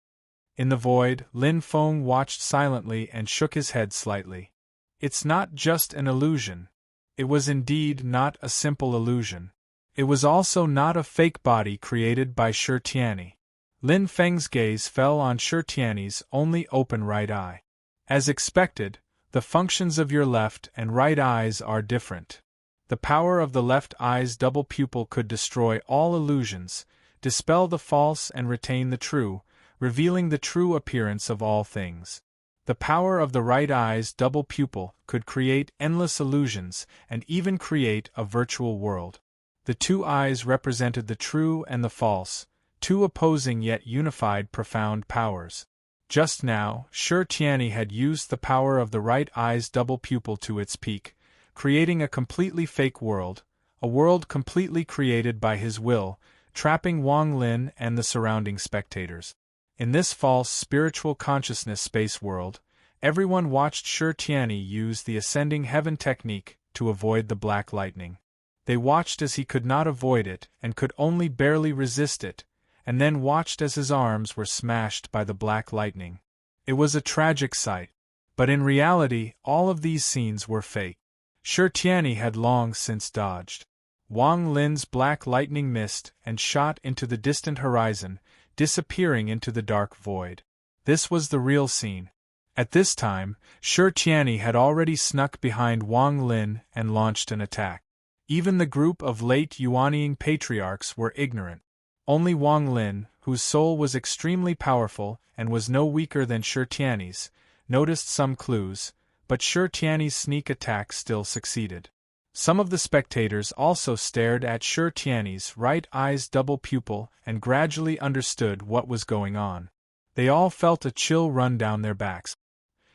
Speaker 1: In the void, Lin Feng watched silently and shook his head slightly. It's not just an illusion. It was indeed not a simple illusion. It was also not a fake body created by Shi Tianyi. Lin Feng's gaze fell on Shi Tianyi's only open right eye. As expected, the functions of your left and right eyes are different. The power of the left eye's double pupil could destroy all illusions, dispel the false and retain the true, revealing the true appearance of all things. The power of the right eye's double pupil could create endless illusions and even create a virtual world. The two eyes represented the true and the false, two opposing yet unified profound powers. Just now, Shi Tianyi had used the power of the right eye's double pupil to its peak, creating a completely fake world, a world completely created by his will, trapping Wang Lin and the surrounding spectators. In this false spiritual consciousness space world, everyone watched Shi Tianyi use the ascending heaven technique to avoid the black lightning. They watched as he could not avoid it and could only barely resist it, and then watched as his arms were smashed by the black lightning. It was a tragic sight. But in reality, all of these scenes were fake. Shi Tianyi had long since dodged Wang Lin's black lightning missed and shot into the distant horizon, disappearing into the dark void. This was the real scene. At this time, Shi Tianyi had already snuck behind Wang Lin and launched an attack. Even the group of late Yuanying patriarchs were ignorant. Only Wang Lin, whose soul was extremely powerful and was no weaker than Shi Tianyi's, noticed some clues, but Shi Tianyi's sneak attack still succeeded. Some of the spectators also stared at Shi Tianyi's right eye's double pupil and gradually understood what was going on. They all felt a chill run down their backs.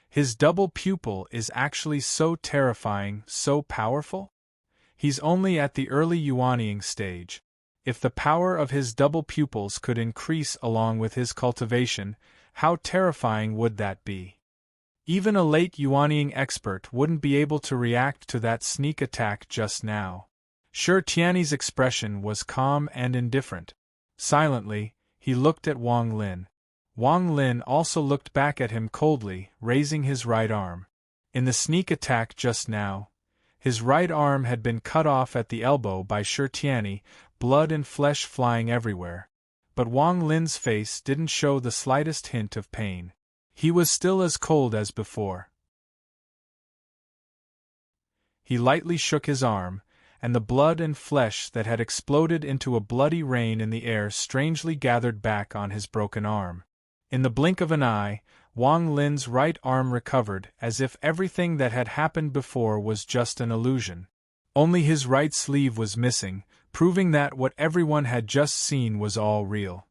Speaker 1: His double pupil is actually so terrifying, so powerful? He's only at the early Yuanying stage. If the power of his double pupils could increase along with his cultivation, how terrifying would that be? Even a late Yuanying expert wouldn't be able to react to that sneak attack just now. Shi Tianyi's expression was calm and indifferent. Silently, he looked at Wang Lin. Wang Lin also looked back at him coldly, raising his right arm. In the sneak attack just now, his right arm had been cut off at the elbow by Shi Tianyi, blood and flesh flying everywhere. But Wang Lin's face didn't show the slightest hint of pain. He was still as cold as before. He lightly shook his arm, and the blood and flesh that had exploded into a bloody rain in the air strangely gathered back on his broken arm. In the blink of an eye, Wang Lin's right arm recovered as if everything that had happened before was just an illusion. Only his right sleeve was missing, proving that what everyone had just seen was all real.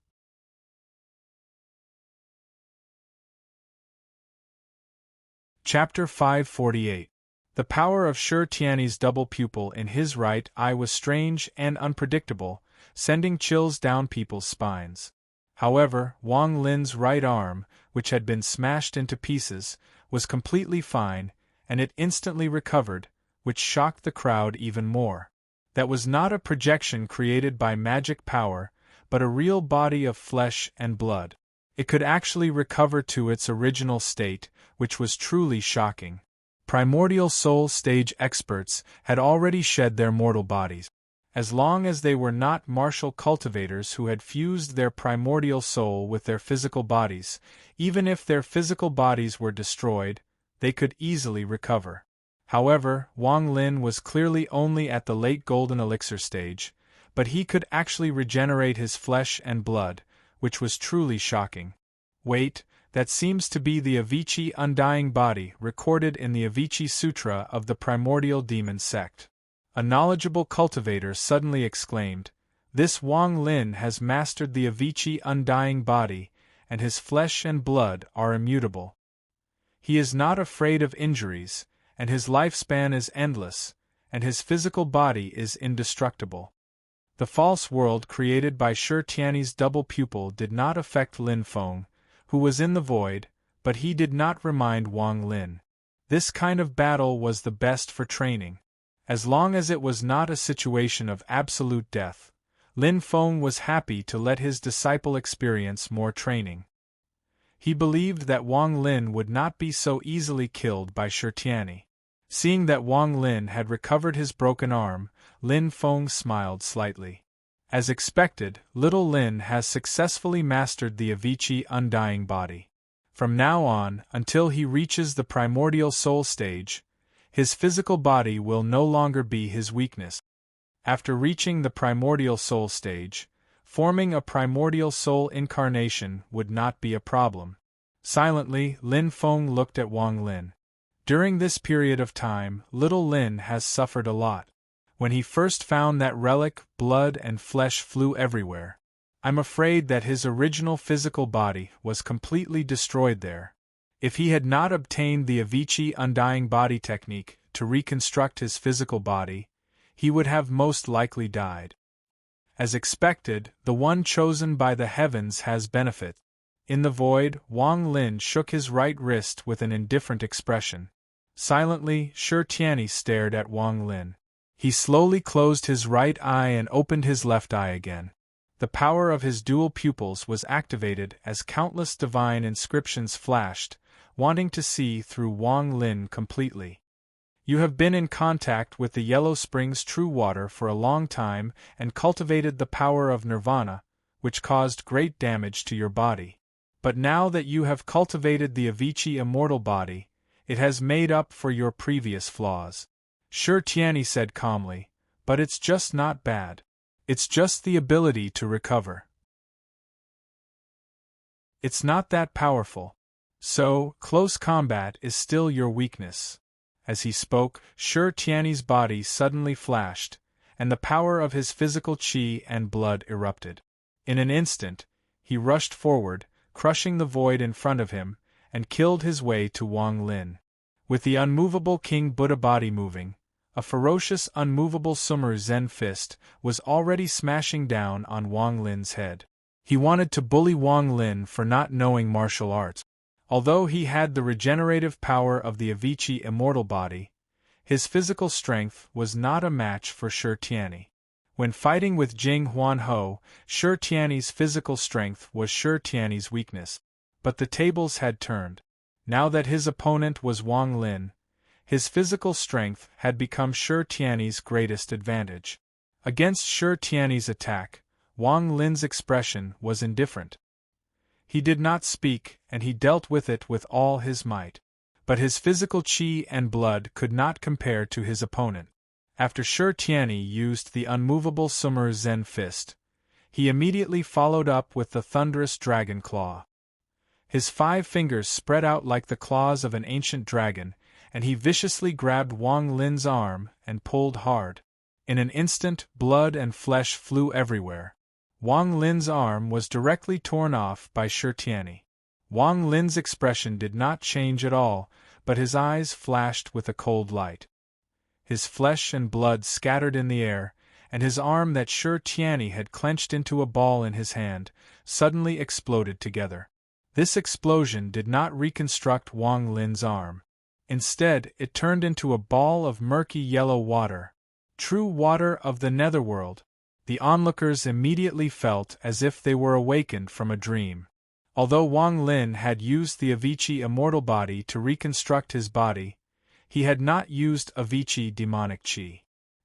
Speaker 1: Chapter 548. The power of Shi Tianyi's double pupil in his right eye was strange and unpredictable, sending chills down people's spines. However, Wang Lin's right arm, which had been smashed into pieces, was completely fine, and it instantly recovered, which shocked the crowd even more. That was not a projection created by magic power, but a real body of flesh and blood. It could actually recover to its original state, which was truly shocking. Primordial soul stage experts had already shed their mortal bodies. As long as they were not martial cultivators who had fused their primordial soul with their physical bodies, even if their physical bodies were destroyed, they could easily recover. However, Wang Lin was clearly only at the late golden elixir stage, but he could actually regenerate his flesh and blood, which was truly shocking. Wait, that seems to be the Avicii undying body recorded in the Avicii Sutra of the primordial demon sect. A knowledgeable cultivator suddenly exclaimed, "This Wang Lin has mastered the Avicii undying body, and his flesh and blood are immutable." He is not afraid of injuries, and his lifespan is endless, and his physical body is indestructible. The false world created by Shi Tianyi's double pupil did not affect Lin Feng, who was in the void, but he did not remind Wang Lin. This kind of battle was the best for training. As long as it was not a situation of absolute death, Lin Feng was happy to let his disciple experience more training. He believed that Wang Lin would not be so easily killed by Shi Tianyi. Seeing that Wang Lin had recovered his broken arm, Lin Feng smiled slightly. As expected, little Lin has successfully mastered the Avicii undying body. From now on, until he reaches the primordial soul stage, his physical body will no longer be his weakness. After reaching the primordial soul stage, forming a primordial soul incarnation would not be a problem. Silently, Lin Feng looked at Wang Lin. During this period of time, little Lin has suffered a lot. When he first found that relic, blood and flesh flew everywhere. I'm afraid that his original physical body was completely destroyed there. If he had not obtained the Avicii undying body technique to reconstruct his physical body, he would have most likely died. As expected, the one chosen by the heavens has benefit. In the void, Wang Lin shook his right wrist with an indifferent expression. Silently, Shi Tianyi stared at Wang Lin. He slowly closed his right eye and opened his left eye again. The power of his dual pupils was activated as countless divine inscriptions flashed, wanting to see through Wang Lin completely. You have been in contact with the Yellow Spring's true water for a long time and cultivated the power of nirvana, which caused great damage to your body. But now that you have cultivated the Avicii immortal body, it has made up for your previous flaws. Shi Tianyi said calmly, but it's just not bad. It's just the ability to recover. It's not that powerful. So, close combat is still your weakness. As he spoke, Shi Tianyi's body suddenly flashed, and the power of his physical qi and blood erupted. In an instant, he rushed forward, crushing the void in front of him, and killed his way to Wang Lin. With the unmovable King Buddha body moving, a ferocious unmovable Sumer Zen fist was already smashing down on Wang Lin's head. He wanted to bully Wang Lin for not knowing martial arts. Although he had the regenerative power of the Avicii immortal body, his physical strength was not a match for Shi Tianyi. When fighting with Jing Huanho, Shi Tianyi's physical strength was Shi Tianyi's weakness. But the tables had turned. Now that his opponent was Wang Lin, his physical strength had become Shi Tianyi's greatest advantage. Against Shi Tianyi's attack, Wang Lin's expression was indifferent. He did not speak, and he dealt with it with all his might. But his physical qi and blood could not compare to his opponent. After Shi Tianyi used the unmovable Sumer Zen fist, he immediately followed up with the thunderous dragon claw. His 5 fingers spread out like the claws of an ancient dragon, and he viciously grabbed Wang Lin's arm and pulled hard. In an instant, blood and flesh flew everywhere. Wang Lin's arm was directly torn off by Shi Tianyi. Wang Lin's expression did not change at all, but his eyes flashed with a cold light. His flesh and blood scattered in the air, and his arm that Shi Tianyi had clenched into a ball in his hand, suddenly exploded together. This explosion did not reconstruct Wang Lin's arm. Instead, it turned into a ball of murky yellow water. True water of the netherworld. The onlookers immediately felt as if they were awakened from a dream. Although Wang Lin had used the Avicii immortal body to reconstruct his body, he had not used Avicii demonic qi.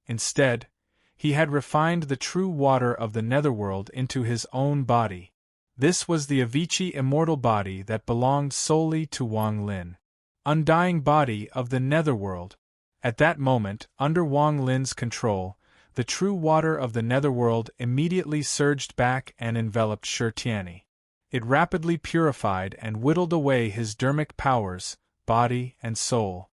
Speaker 1: Instead, he had refined the true water of the netherworld into his own body. This was the Avicii immortal body that belonged solely to Wang Lin. Undying body of the netherworld. At that moment, under Wang Lin's control, the true water of the netherworld immediately surged back and enveloped Shi Tianyi. It rapidly purified and whittled away his dermic powers, body and soul.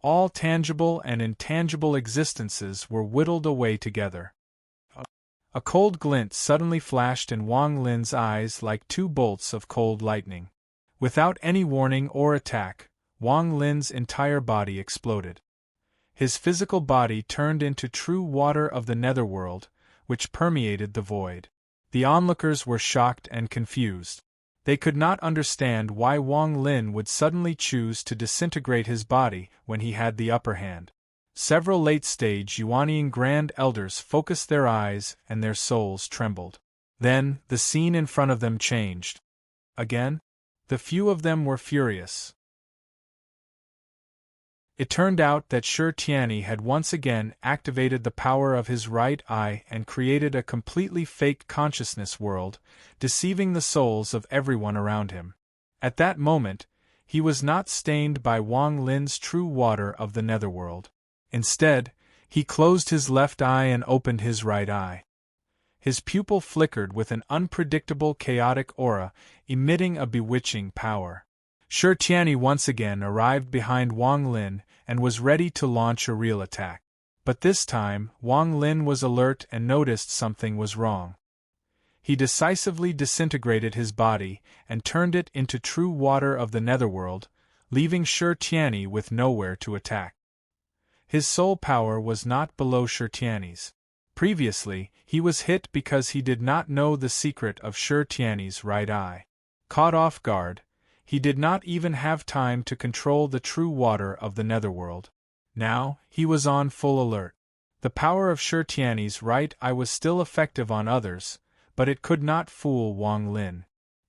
Speaker 1: All tangible and intangible existences were whittled away together. A cold glint suddenly flashed in Wang Lin's eyes like 2 bolts of cold lightning. Without any warning or attack, Wang Lin's entire body exploded. His physical body turned into true water of the netherworld, which permeated the void. The onlookers were shocked and confused. They could not understand why Wang Lin would suddenly choose to disintegrate his body when he had the upper hand. Several late-stage Yuanian Grand Elders focused their eyes and their souls trembled. Then, the scene in front of them changed. Again? The few of them were furious. It turned out that Shi Tianyi had once again activated the power of his right eye and created a completely fake consciousness world, deceiving the souls of everyone around him. At that moment, he was not stained by Wang Lin's true water of the netherworld. Instead, he closed his left eye and opened his right eye. His pupil flickered with an unpredictable chaotic aura, emitting a bewitching power. Shi Tianyi once again arrived behind Wang Lin and was ready to launch a real attack. But this time, Wang Lin was alert and noticed something was wrong. He decisively disintegrated his body and turned it into true water of the netherworld, leaving Shi Tianyi with nowhere to attack. His soul power was not below Shi Tianyi's. Previously, he was hit because he did not know the secret of Shi Tianyi's right eye. Caught off guard, he did not even have time to control the true water of the netherworld. Now, he was on full alert. The power of Shi Tianyi's right eye was still effective on others, but it could not fool Wang Lin.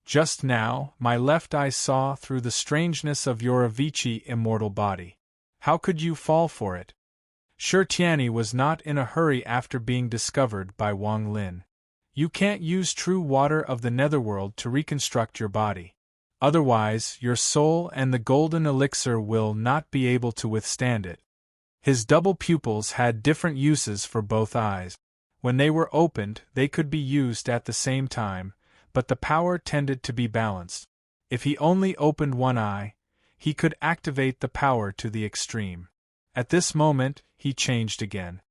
Speaker 1: Just now, my left eye saw through the strangeness of your Avicii immortal body. How could you fall for it? Shi Tianyi was not in a hurry after being discovered by Wang Lin. You can't use true water of the netherworld to reconstruct your body. Otherwise, your soul and the golden elixir will not be able to withstand it. His double pupils had different uses for both eyes. When they were opened, they could be used at the same time, but the power tended to be balanced. If he only opened one eye, he could activate the power to the extreme. At this moment, he changed again.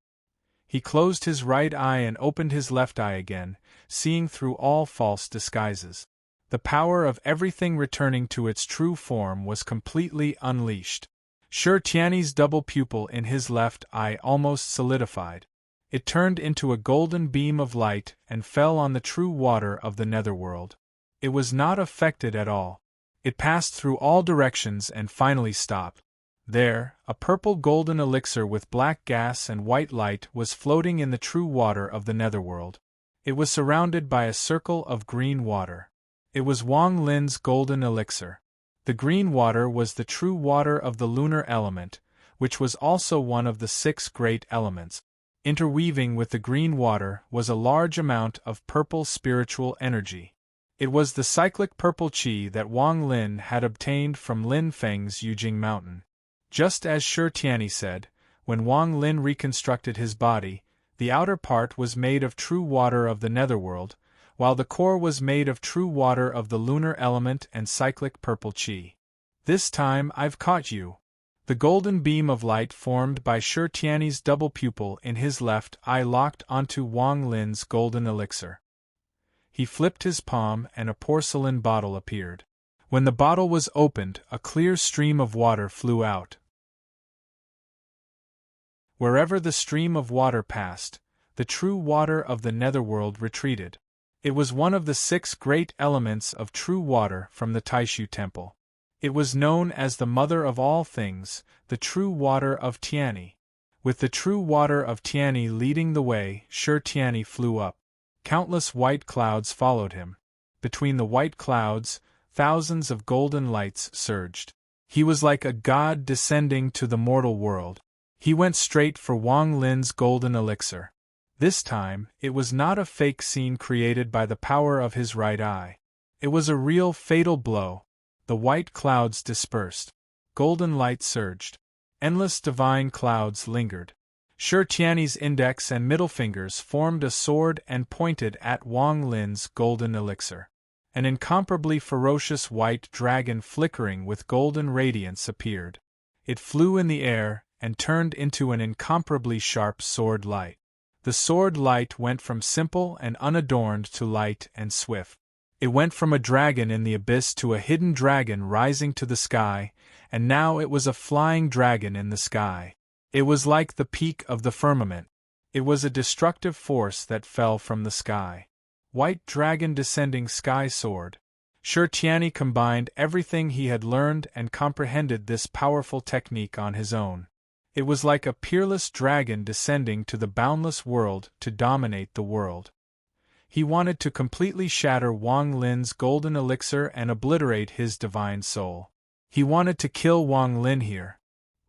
Speaker 1: He closed his right eye and opened his left eye again, seeing through all false disguises. The power of everything returning to its true form was completely unleashed. Shi Tianyi's double pupil in his left eye almost solidified. It turned into a golden beam of light and fell on the true water of the netherworld. It was not affected at all. It passed through all directions and finally stopped. There, a purple golden elixir with black gas and white light was floating in the true water of the netherworld. It was surrounded by a circle of green water. It was Wang Lin's golden elixir. The green water was the true water of the lunar element, which was also one of the 6 great elements. Interweaving with the green water was a large amount of purple spiritual energy. It was the cyclic purple qi that Wang Lin had obtained from Lin Feng's Yujing Mountain. Just as Shi Tianyi said, when Wang Lin reconstructed his body, the outer part was made of true water of the netherworld, while the core was made of true water of the lunar element and cyclic purple qi. This time I've caught you. The golden beam of light formed by Shi Tianyi's double pupil in his left eye locked onto Wang Lin's golden elixir. He flipped his palm and a porcelain bottle appeared. When the bottle was opened, a clear stream of water flew out. Wherever the stream of water passed, the true water of the netherworld retreated. It was one of the 6 great elements of true water from the Taishu Temple. It was known as the mother of all things, the true water of Tianyi. With the true water of Tianyi leading the way, Shi Tianyi flew up. Countless white clouds followed him. Between the white clouds, thousands of golden lights surged. He was like a god descending to the mortal world. He went straight for Wang Lin's golden elixir. This time, it was not a fake scene created by the power of his right eye. It was a real fatal blow. The white clouds dispersed. Golden light surged. Endless divine clouds lingered. Shi Tianyi's index and middle fingers formed a sword and pointed at Wang Lin's golden elixir. An incomparably ferocious white dragon flickering with golden radiance appeared. It flew in the air and turned into an incomparably sharp sword light. The sword light went from simple and unadorned to light and swift. It went from a dragon in the abyss to a hidden dragon rising to the sky, and now it was a flying dragon in the sky. It was like the peak of the firmament. It was a destructive force that fell from the sky. White dragon descending sky sword. Shi Tianyi combined everything he had learned and comprehended this powerful technique on his own. It was like a peerless dragon descending to the boundless world to dominate the world. He wanted to completely shatter Wang Lin's golden elixir and obliterate his divine soul. He wanted to kill Wang Lin here.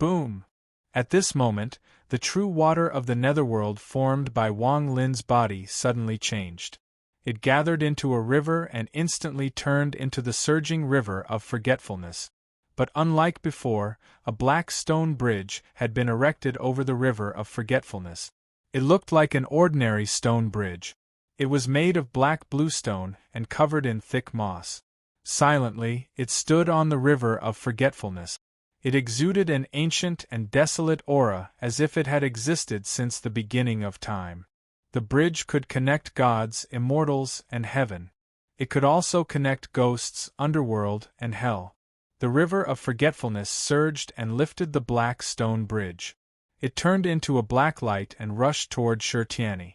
Speaker 1: Boom! At this moment, the true water of the netherworld formed by Wang Lin's body suddenly changed. It gathered into a river and instantly turned into the surging river of forgetfulness. But unlike before, a black stone bridge had been erected over the river of forgetfulness. It looked like an ordinary stone bridge. It was made of black bluestone and covered in thick moss. Silently, it stood on the river of forgetfulness. It exuded an ancient and desolate aura as if it had existed since the beginning of time. The bridge could connect gods, immortals, and heaven. It could also connect ghosts, underworld, and hell. The river of forgetfulness surged and lifted the black stone bridge. It turned into a black light and rushed toward Shi Tianyi.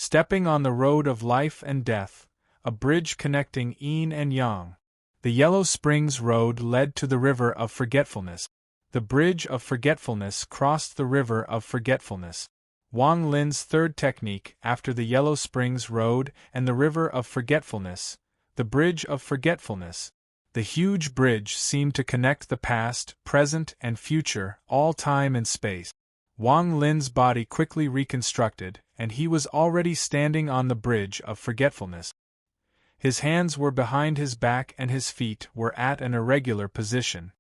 Speaker 1: Stepping on the road of life and death, a bridge connecting yin and yang. The Yellow Springs Road led to the river of forgetfulness. The bridge of forgetfulness crossed the river of forgetfulness. Wang Lin's third technique after the Yellow Springs Road and the river of forgetfulness, the bridge of forgetfulness. The huge bridge seemed to connect the past, present, and future, all time and space. Wang Lin's body quickly reconstructed, and he was already standing on the bridge of forgetfulness. His hands were behind his back and his feet were at an irregular position.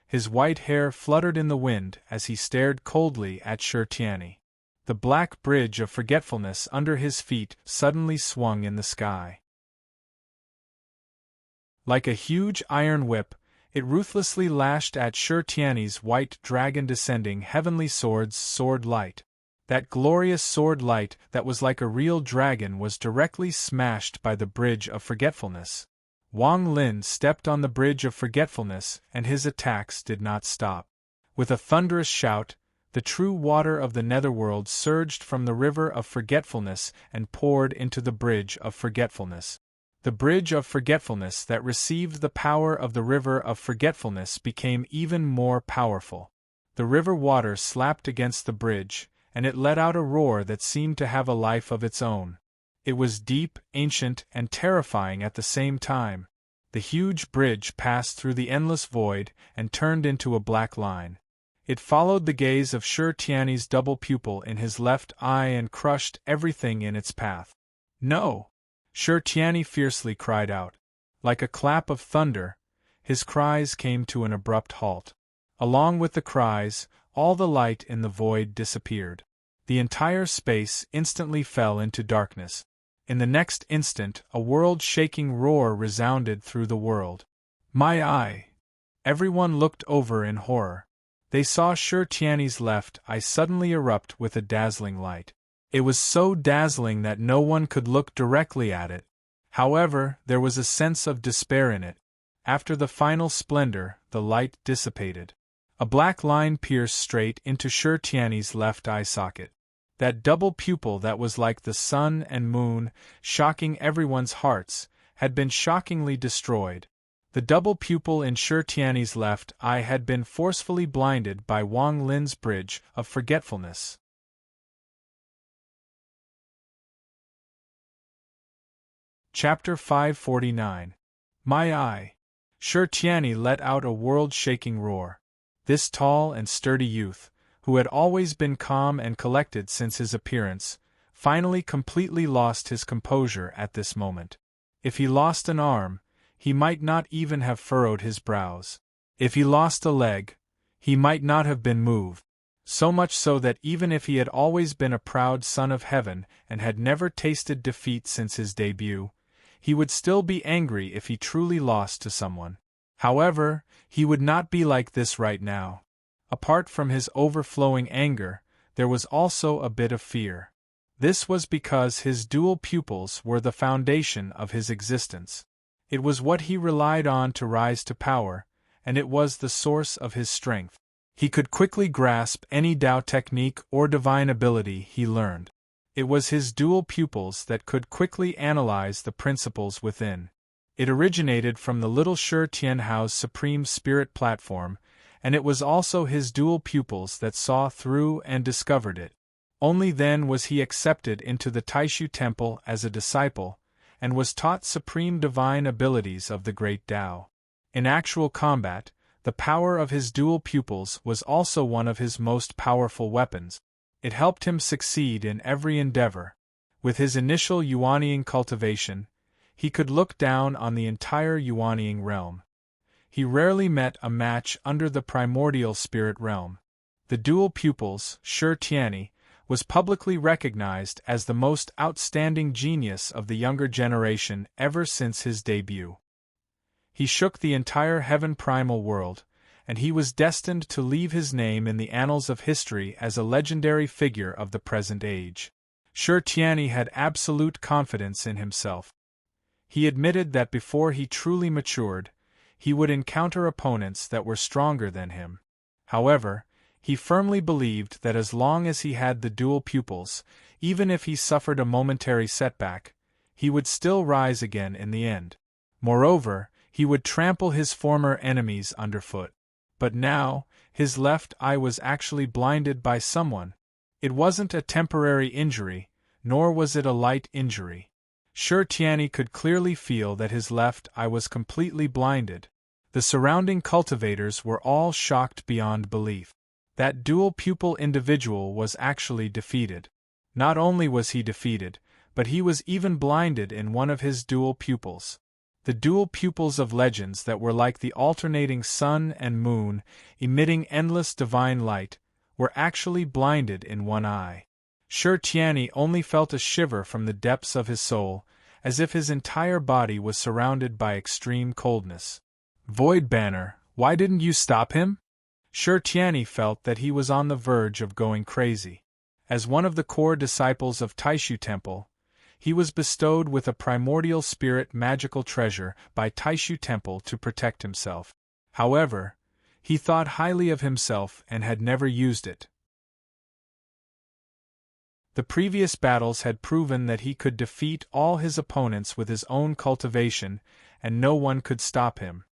Speaker 1: His white hair fluttered in the wind as he stared coldly at Shi Tianyi. The black bridge of forgetfulness under his feet suddenly swung in the sky. Like a huge iron whip, it ruthlessly lashed at Shi Tianyi's white dragon descending heavenly sword's sword light. That glorious sword light that was like a real dragon was directly smashed by the bridge of forgetfulness. Wang Lin stepped on the bridge of forgetfulness and his attacks did not stop. With a thunderous shout, the true water of the netherworld surged from the river of forgetfulness and poured into the bridge of forgetfulness. The bridge of forgetfulness that received the power of the river of forgetfulness became even more powerful. The river water slapped against the bridge, and it let out a roar that seemed to have a life of its own. It was deep, ancient, and terrifying at the same time. The huge bridge passed through the endless void and turned into a black line. It followed the gaze of Shi Tianyi's double pupil in his left eye and crushed everything in its path. No! Shi Tianyi fiercely cried out. Like a clap of thunder, his cries came to an abrupt halt. Along with the cries, all the light in the void disappeared. The entire space instantly fell into darkness. In the next instant, a world-shaking roar resounded through the world. My eye! Everyone looked over in horror. They saw Shi Tianyi's left eye suddenly erupt with a dazzling light. It was so dazzling that no one could look directly at it. However, there was a sense of despair in it. After the final splendor, the light dissipated. A black line pierced straight into Shi Tianyi's left eye socket. That double pupil that was like the sun and moon, shocking everyone's hearts, had been shockingly destroyed. The double pupil in Shi Tianyi's left eye had been forcefully blinded by Wang Lin's bridge of forgetfulness. Chapter 549. My eye! Shi Tianyi let out a world-shaking roar. This tall and sturdy youth, who had always been calm and collected since his appearance, finally completely lost his composure at this moment. If he lost an arm, he might not even have furrowed his brows. If he lost a leg, he might not have been moved. So much so that even if he had always been a proud son of heaven and had never tasted defeat since his debut, he would still be angry if he truly lost to someone. However, he would not be like this right now. Apart from his overflowing anger, there was also a bit of fear. This was because his dual pupils were the foundation of his existence. It was what he relied on to rise to power, and it was the source of his strength. He could quickly grasp any Tao technique or divine ability he learned. It was his dual pupils that could quickly analyze the principles within. It originated from the little Shi Tianhao's supreme spirit platform, and it was also his dual pupils that saw through and discovered it. Only then was he accepted into the Taishu temple as a disciple, and was taught supreme divine abilities of the great Tao. In actual combat, the power of his dual pupils was also one of his most powerful weapons. It helped him succeed in every endeavor. With his initial Yuanying cultivation, he could look down on the entire Yuanying realm. He rarely met a match under the primordial spirit realm. The dual pupils, Shi Tianyi, was publicly recognized as the most outstanding genius of the younger generation ever since his debut. He shook the entire heaven primal world, and he was destined to leave his name in the annals of history as a legendary figure of the present age. Shi Tianyi had absolute confidence in himself. He admitted that before he truly matured, he would encounter opponents that were stronger than him. However, he firmly believed that as long as he had the dual pupils, even if he suffered a momentary setback, he would still rise again in the end. Moreover, he would trample his former enemies underfoot. But now, his left eye was actually blinded by someone. It wasn't a temporary injury, nor was it a light injury. Shi Tianyi could clearly feel that his left eye was completely blinded. The surrounding cultivators were all shocked beyond belief. That dual pupil individual was actually defeated. Not only was he defeated, but he was even blinded in one of his dual pupils. The dual pupils of legends that were like the alternating sun and moon, emitting endless divine light, were actually blinded in one eye. Shi Tianyi only felt a shiver from the depths of his soul, as if his entire body was surrounded by extreme coldness. Void Banner, why didn't you stop him? Shi Tianyi felt that he was on the verge of going crazy. As one of the core disciples of Taishu Temple, he was bestowed with a primordial spirit magical treasure by Taishu Temple to protect himself. However, he thought highly of himself and had never used it. The previous battles had proven that he could defeat all his opponents with his own cultivation, and no one could stop him.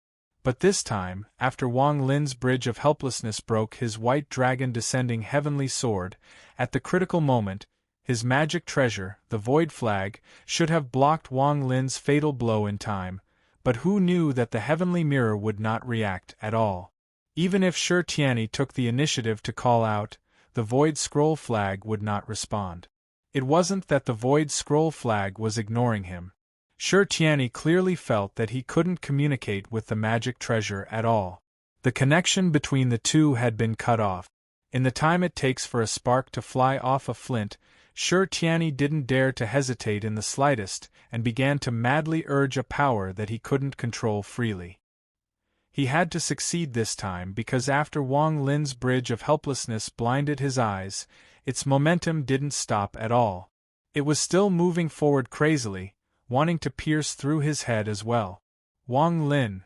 Speaker 1: But this time, after Wang Lin's bridge of helplessness broke his white dragon descending heavenly sword, at the critical moment, his magic treasure, the Void Flag, should have blocked Wang Lin's fatal blow in time, but who knew that the heavenly mirror would not react at all? Even if Shi Tianyi took the initiative to call out, the Void Scroll Flag would not respond. It wasn't that the Void Scroll Flag was ignoring him. Shi Tianyi clearly felt that he couldn't communicate with the magic treasure at all. The connection between the two had been cut off. In the time it takes for a spark to fly off a flint, Shi Tianyi didn't dare to hesitate in the slightest and began to madly urge a power that he couldn't control freely. He had to succeed this time because after Wang Lin's bridge of helplessness blinded his eyes, its momentum didn't stop at all. It was still moving forward crazily, wanting to pierce through his head as well. Wang Lin!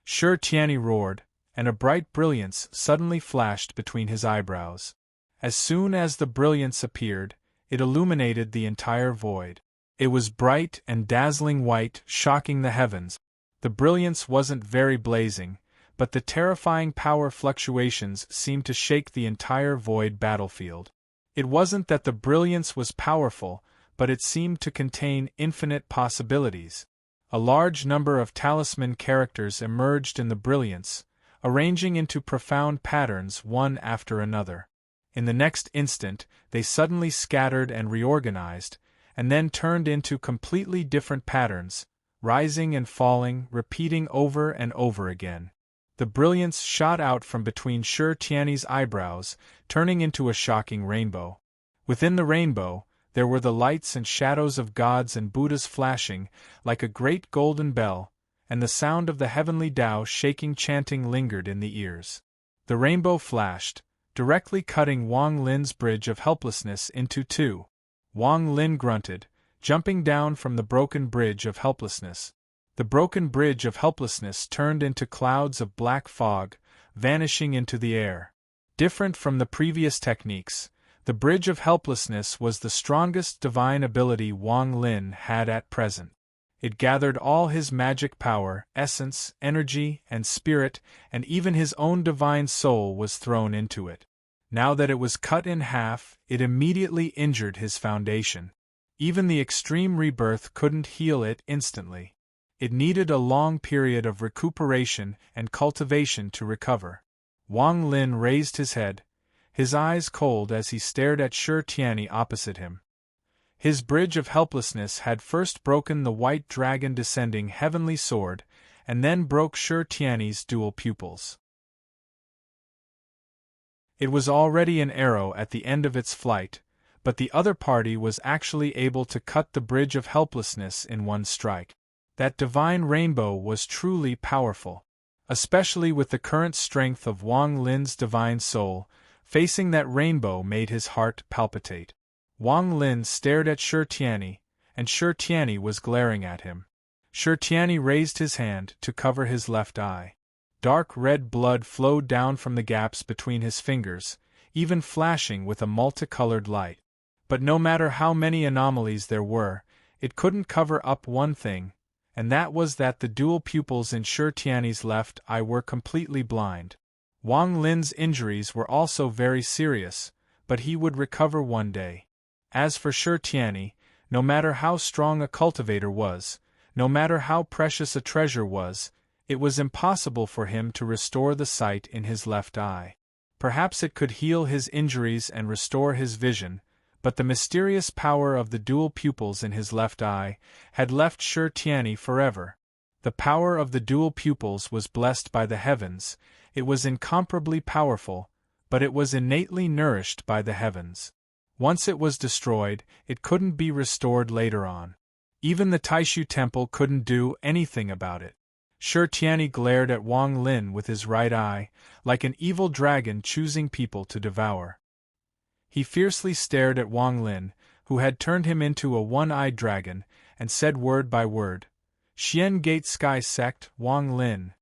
Speaker 1: Shi Tianyi roared, and a bright brilliance suddenly flashed between his eyebrows. As soon as the brilliance appeared, it illuminated the entire void. It was bright and dazzling white, shocking the heavens. The brilliance wasn't very blazing, but the terrifying power fluctuations seemed to shake the entire void battlefield. It wasn't that the brilliance was powerful, but it seemed to contain infinite possibilities. A large number of talisman characters emerged in the brilliance, arranging into profound patterns one after another. In the next instant, they suddenly scattered and reorganized, and then turned into completely different patterns, rising and falling, repeating over and over again. The brilliance shot out from between Shi Tianyi's eyebrows, turning into a shocking rainbow. Within the rainbow, there were the lights and shadows of gods and Buddhas flashing, like a great golden bell, and the sound of the heavenly Tao shaking chanting lingered in the ears. The rainbow flashed, directly cutting Wang Lin's bridge of helplessness into two. Wang Lin grunted, jumping down from the broken bridge of helplessness. The broken bridge of helplessness turned into clouds of black fog, vanishing into the air. Different from the previous techniques, the bridge of helplessness was the strongest divine ability Wang Lin had at present. It gathered all his magic power, essence, energy, and spirit, and even his own divine soul was thrown into it. Now that it was cut in half, it immediately injured his foundation. Even the extreme rebirth couldn't heal it instantly. It needed a long period of recuperation and cultivation to recover. Wang Lin raised his head, his eyes cold as he stared at Shi Tianyi opposite him. His bridge of helplessness had first broken the white dragon descending heavenly sword, and then broke Shi Tianyi's dual pupils. It was already an arrow at the end of its flight, but the other party was actually able to cut the bridge of helplessness in one strike. That divine rainbow was truly powerful. Especially with the current strength of Wang Lin's divine soul, facing that rainbow made his heart palpitate. Wang Lin stared at Shi Tianyi, and Shi Tianyi was glaring at him. Shi Tianyi raised his hand to cover his left eye. Dark red blood flowed down from the gaps between his fingers, even flashing with a multicolored light. But no matter how many anomalies there were, it couldn't cover up one thing, and that was that the dual pupils in Shi Tianyi's left eye were completely blind. Wang Lin's injuries were also very serious, but he would recover one day. As for Shi Tianyi, no matter how strong a cultivator was, no matter how precious a treasure was, it was impossible for him to restore the sight in his left eye. Perhaps it could heal his injuries and restore his vision, but the mysterious power of the dual pupils in his left eye had left Shi Tianyi forever. The power of the dual pupils was blessed by the heavens, it was incomparably powerful, but it was innately nourished by the heavens. Once it was destroyed, it couldn't be restored later on. Even the Taishu temple couldn't do anything about it. Shi Tianyi glared at Wang Lin with his right eye, like an evil dragon choosing people to devour. He fiercely stared at Wang Lin, who had turned him into a one-eyed dragon, and said word by word, "Xian Gate Sky Sect, Wang Lin."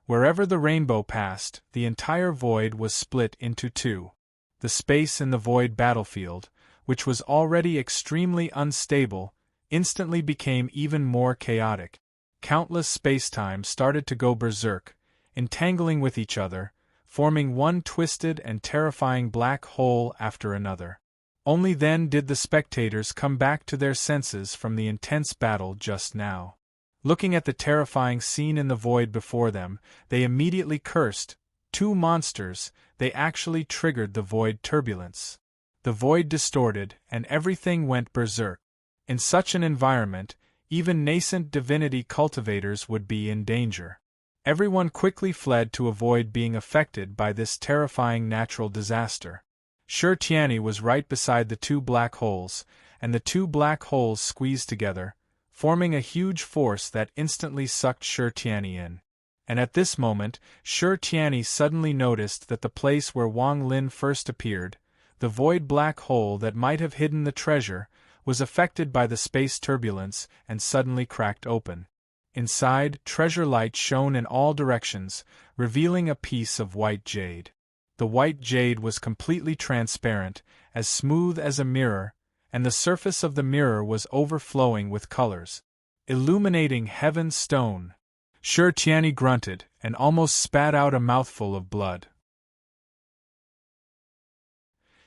Speaker 1: Wherever the rainbow passed, the entire void was split into two. The space in the void battlefield, which was already extremely unstable, instantly became even more chaotic. Countless spacetimes started to go berserk, entangling with each other, forming one twisted and terrifying black hole after another. Only then did the spectators come back to their senses from the intense battle just now. Looking at the terrifying scene in the void before them, they immediately cursed. Two monsters, they actually triggered the void turbulence. The void distorted, and everything went berserk. In such an environment, even nascent divinity cultivators would be in danger. Everyone quickly fled to avoid being affected by this terrifying natural disaster. Shi Tianyi was right beside the two black holes, and the two black holes squeezed together, forming a huge force that instantly sucked Shi Tianyi in. And at this moment, Shi Tianyi suddenly noticed that the place where Wang Lin first appeared, the void black hole that might have hidden the treasure, was affected by the space turbulence and suddenly cracked open. Inside, treasure light shone in all directions, revealing a piece of white jade. The white jade was completely transparent, as smooth as a mirror, and the surface of the mirror was overflowing with colors, illuminating heaven's stone. Shi Tianyi grunted and almost spat out a mouthful of blood.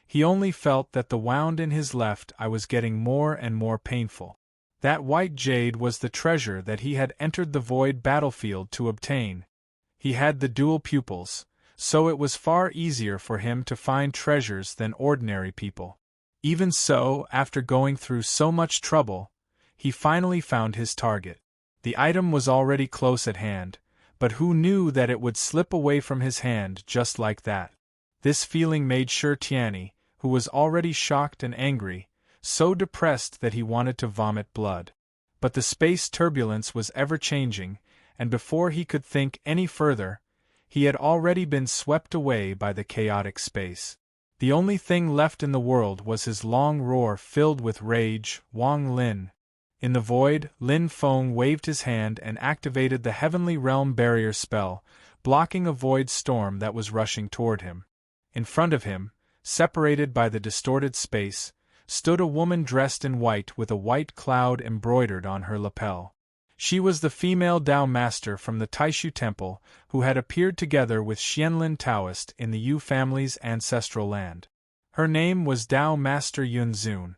Speaker 1: He only felt that the wound in his left eye was getting more and more painful. That white jade was the treasure that he had entered the void battlefield to obtain. He had the dual pupils, so it was far easier for him to find treasures than ordinary people. Even so, after going through so much trouble, he finally found his target. The item was already close at hand, but who knew that it would slip away from his hand just like that? This feeling made Shi Tianyi, who was already shocked and angry, so depressed that he wanted to vomit blood. But the space turbulence was ever-changing, and before he could think any further, he had already been swept away by the chaotic space. The only thing left in the world was his long roar filled with rage. "Wang Lin, In the void, Lin Feng waved his hand and activated the Heavenly Realm Barrier spell, blocking a void storm that was rushing toward him. In front of him, separated by the distorted space, stood a woman dressed in white with a white cloud embroidered on her lapel. She was the female Tao master from the Taishu Temple, who had appeared together with Xianlin Taoist in the Yu family's ancestral land. Her name was Tao Master Yunzun.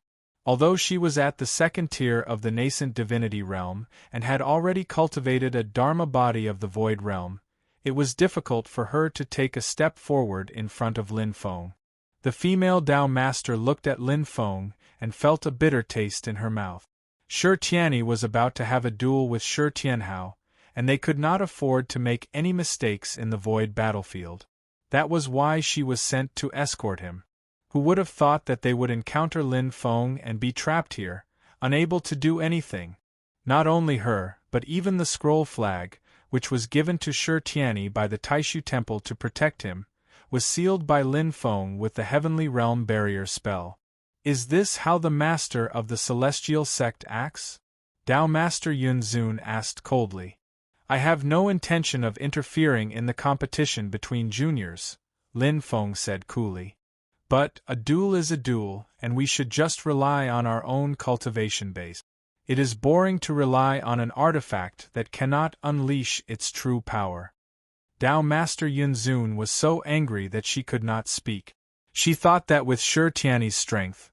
Speaker 1: Although she was at the second tier of the nascent divinity realm and had already cultivated a Dharma body of the void realm, it was difficult for her to take a step forward in front of Lin Feng. The female Tao master looked at Lin Feng and felt a bitter taste in her mouth. Shi Tianyi was about to have a duel with Shi Tianhao, and they could not afford to make any mistakes in the void battlefield. That was why she was sent to escort him. Who would have thought that they would encounter Lin Feng and be trapped here, unable to do anything? Not only her, but even the scroll flag, which was given to Shi Tianyi by the Taishu Temple to protect him, was sealed by Lin Feng with the Heavenly Realm Barrier spell. Is this how the master of the celestial sect acts? Tao Master Yunzun asked coldly. I have no intention of interfering in the competition between juniors, Lin Feng said coolly. But a duel is a duel, and we should just rely on our own cultivation base. It is boring to rely on an artifact that cannot unleash its true power. Tao Master Yunzun was so angry that she could not speak. She thought that with Shi Tianyi's strength,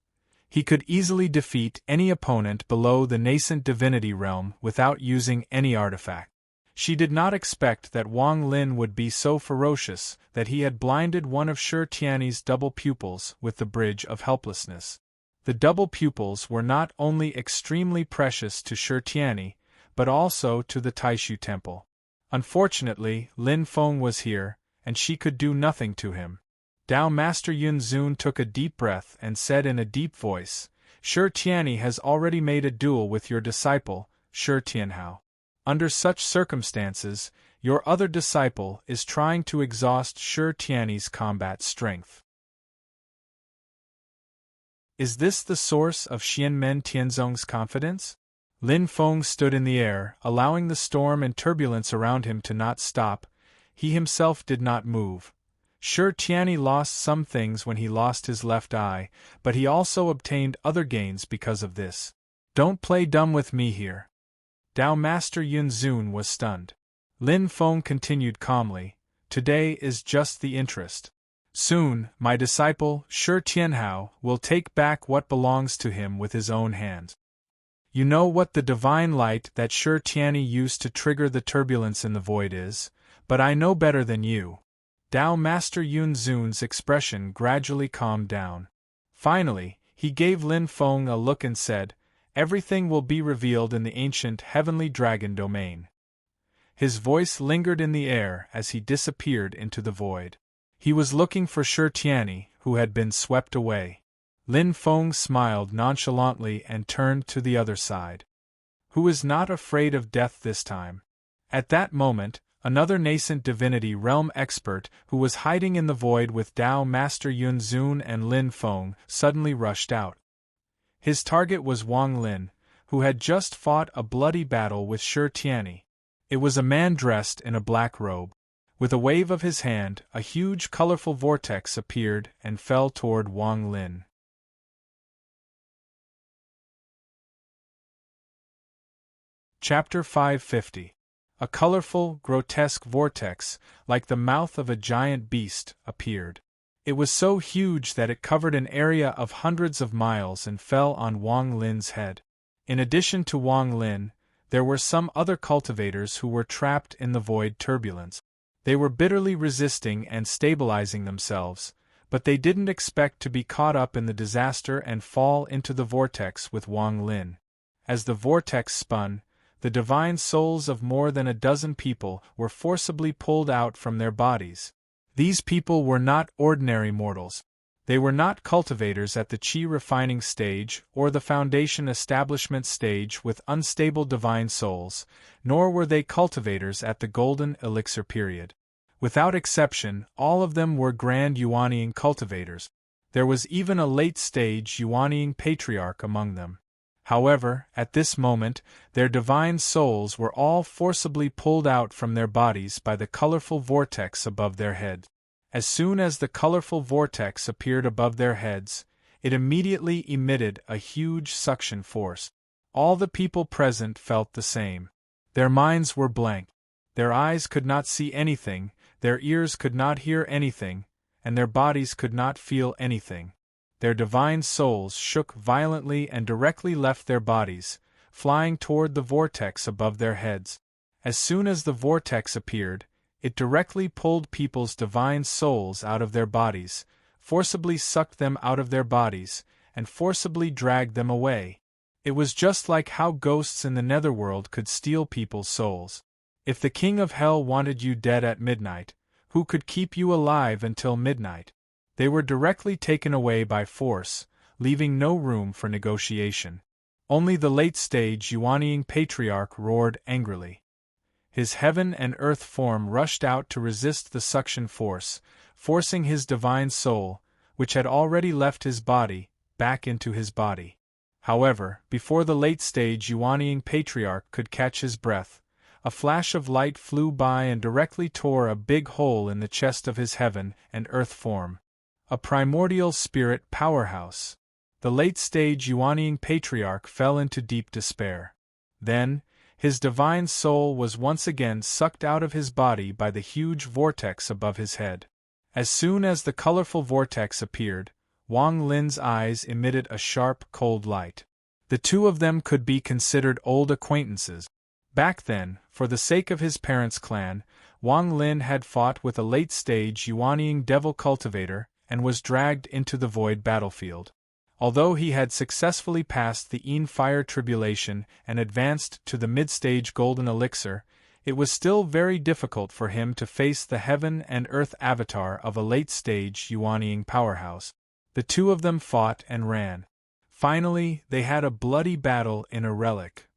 Speaker 1: he could easily defeat any opponent below the nascent divinity realm without using any artifact. She did not expect that Wang Lin would be so ferocious that he had blinded one of Shi Tianyi's double pupils with the bridge of helplessness. The double pupils were not only extremely precious to Shi Tianyi, but also to the Taishu Temple. Unfortunately, Lin Feng was here, and she could do nothing to him. Tao Master Yunzun took a deep breath and said in a deep voice, Shi Tianyi has already made a duel with your disciple, Shi Tianhao. Under such circumstances, your other disciple is trying to exhaust Shi Tianyi's combat strength. Is this the source of Xianmen Tianzong's confidence? Lin Feng stood in the air, allowing the storm and turbulence around him to not stop. He himself did not move. Shi Tianyi lost some things when he lost his left eye, but he also obtained other gains because of this. Don't play dumb with me here. Tao Master Yunzun was stunned. Lin Feng continued calmly, Today is just the interest. Soon, my disciple, Shi Tianhao, will take back what belongs to him with his own hands. You know what the divine light that Shi Tianyi used to trigger the turbulence in the void is, but I know better than you. Tao Master Yunzun's expression gradually calmed down. Finally, he gave Lin Feng a look and said, Everything will be revealed in the ancient heavenly dragon domain. His voice lingered in the air as he disappeared into the void. He was looking for Shi Tianyi, who had been swept away. Lin Feng smiled nonchalantly and turned to the other side. Who is not afraid of death this time? At that moment, another nascent divinity realm expert who was hiding in the void with Tao Master Yunzun and Lin Feng suddenly rushed out. His target was Wang Lin, who had just fought a bloody battle with Shi Tianyi. It was a man dressed in a black robe. With a wave of his hand, a huge colorful vortex appeared and fell toward Wang Lin. Chapter 550. A colorful, grotesque vortex, like the mouth of a giant beast, appeared. It was so huge that it covered an area of hundreds of miles and fell on Wang Lin's head. In addition to Wang Lin, there were some other cultivators who were trapped in the void turbulence. They were bitterly resisting and stabilizing themselves, but they didn't expect to be caught up in the disaster and fall into the vortex with Wang Lin. As the vortex spun, the divine souls of more than a dozen people were forcibly pulled out from their bodies. These people were not ordinary mortals. They were not cultivators at the Qi refining stage or the foundation establishment stage with unstable divine souls, nor were they cultivators at the golden elixir period. Without exception, all of them were grand Yuanying cultivators. There was even a late-stage Yuanying patriarch among them. However, at this moment, their divine souls were all forcibly pulled out from their bodies by the colorful vortex above their heads. As soon as the colorful vortex appeared above their heads, it immediately emitted a huge suction force. All the people present felt the same. Their minds were blank. Their eyes could not see anything, their ears could not hear anything, and their bodies could not feel anything. Their divine souls shook violently and directly left their bodies, flying toward the vortex above their heads. As soon as the vortex appeared, it directly pulled people's divine souls out of their bodies, forcibly sucked them out of their bodies, and forcibly dragged them away. It was just like how ghosts in the netherworld could steal people's souls. If the king of hell wanted you dead at midnight, who could keep you alive until midnight? They were directly taken away by force, leaving no room for negotiation. Only the late-stage Yuanying patriarch roared angrily. His heaven and earth form rushed out to resist the suction force, forcing his divine soul, which had already left his body, back into his body. However, before the late-stage Yuanying patriarch could catch his breath, a flash of light flew by and directly tore a big hole in the chest of his heaven and earth form. A primordial spirit powerhouse. The late-stage Yuanying patriarch fell into deep despair. Then, his divine soul was once again sucked out of his body by the huge vortex above his head. As soon as the colorful vortex appeared, Wang Lin's eyes emitted a sharp, cold light. The two of them could be considered old acquaintances. Back then, for the sake of his parents' clan, Wang Lin had fought with a late-stage Yuanying devil cultivator and was dragged into the void battlefield. Although he had successfully passed the fire tribulation and advanced to the mid-stage golden elixir, it was still very difficult for him to face the heaven and earth avatar of a late-stage Yuanying powerhouse. The two of them fought and ran. Finally, they had a bloody battle in a relic.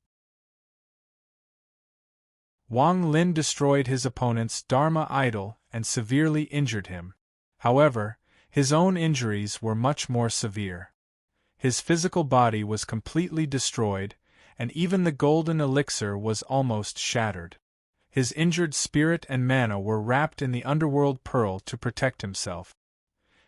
Speaker 1: Wang Lin destroyed his opponent's Dharma idol and severely injured him. However, his own injuries were much more severe. His physical body was completely destroyed, and even the golden elixir was almost shattered. His injured spirit and mana were wrapped in the underworld pearl to protect himself.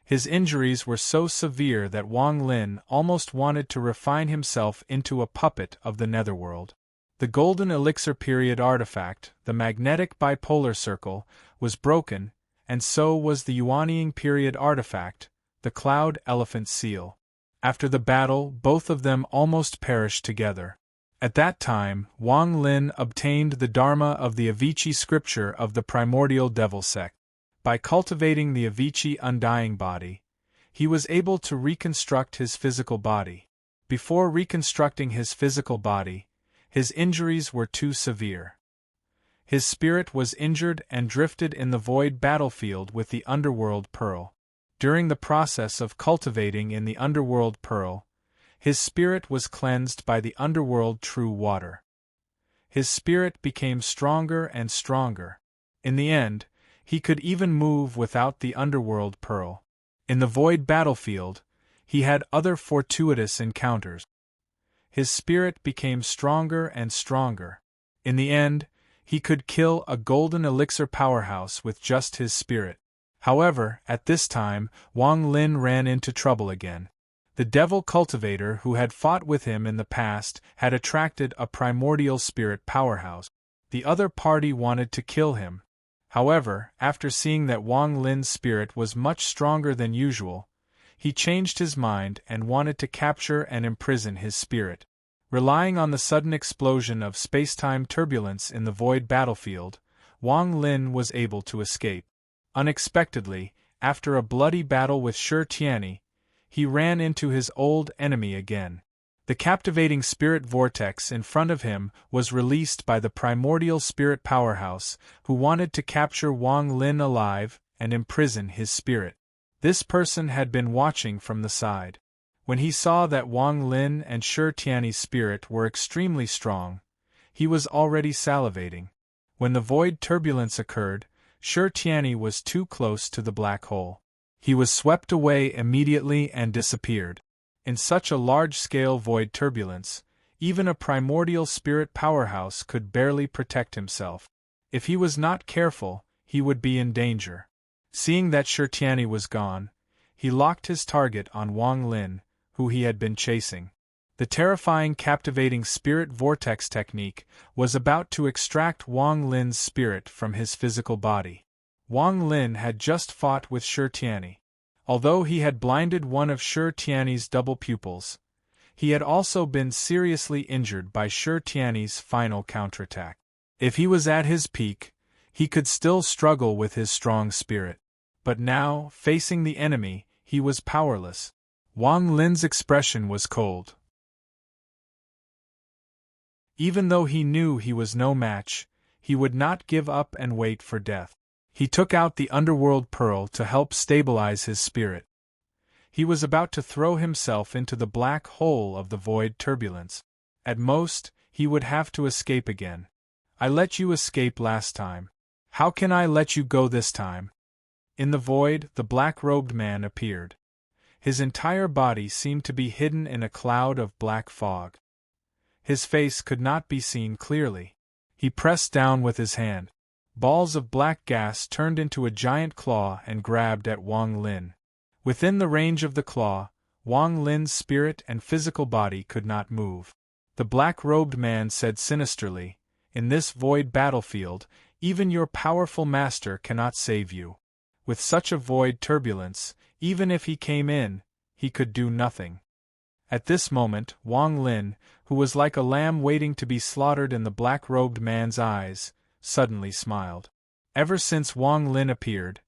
Speaker 1: His injuries were so severe that Wang Lin almost wanted to refine himself into a puppet of the netherworld. The golden elixir period artifact, the magnetic bipolar circle, was broken, and so was the Yuanying period artifact, the cloud elephant seal. After the battle, both of them almost perished together. At that time, Wang Lin obtained the Dharma of the Avicii scripture of the primordial devil sect. By cultivating the Avicii undying body, he was able to reconstruct his physical body. Before reconstructing his physical body, his injuries were too severe. His spirit was injured and drifted in the void battlefield with the underworld pearl. During the process of cultivating in the underworld pearl, his spirit was cleansed by the underworld true water. His spirit became stronger and stronger. In the end, he could even move without the underworld pearl. In the void battlefield, he had other fortuitous encounters. His spirit became stronger and stronger. In the end, he could kill a golden elixir powerhouse with just his spirit. However, at this time, Wang Lin ran into trouble again. The devil cultivator who had fought with him in the past had attracted a primordial spirit powerhouse. The other party wanted to kill him. However, after seeing that Wang Lin's spirit was much stronger than usual, he changed his mind and wanted to capture and imprison his spirit. Relying on the sudden explosion of space-time turbulence in the void battlefield, Wang Lin was able to escape. Unexpectedly, after a bloody battle with Shi Tianyi, he ran into his old enemy again. The captivating spirit vortex in front of him was released by the primordial spirit powerhouse, who wanted to capture Wang Lin alive and imprison his spirit. This person had been watching from the side. When he saw that Wang Lin and Shi Tianyi's spirit were extremely strong, he was already salivating. When the void turbulence occurred, Shi Tianyi was too close to the black hole. He was swept away immediately and disappeared. In such a large-scale void turbulence, Even a primordial spirit powerhouse could barely protect himself. If he was not careful, he would be in danger. Seeing that Shirtiani was gone, he locked his target on Wang Lin, who he had been chasing. The terrifying captivating spirit vortex technique was about to extract Wang Lin's spirit from his physical body. Wang Lin had just fought with Shirtiani. Although he had blinded one of Shirtiani's double pupils, he had also been seriously injured by Shirtiani's final counterattack. If he was at his peak, he could still struggle with his strong spirit. But now, facing the enemy, he was powerless. Wang Lin's expression was cold. Even though he knew he was no match, he would not give up and wait for death. He took out the underworld pearl to help stabilize his spirit. He was about to throw himself into the black hole of the void turbulence. At most, he would have to escape again. I let you escape last time. How can I let you go this time? In the void, the black-robed man appeared. His entire body seemed to be hidden in a cloud of black fog. His face could not be seen clearly. He pressed down with his hand. Balls of black gas turned into a giant claw and grabbed at Wang Lin. Within the range of the claw, Wang Lin's spirit and physical body could not move. The black-robed man said sinisterly, "In this void battlefield, even your powerful master cannot save you. With such a void turbulence, even if he came in, he could do nothing." At this moment, Wang Lin, who was like a lamb waiting to be slaughtered in the black-robed man's eyes, suddenly smiled. Ever since Wang Lin appeared,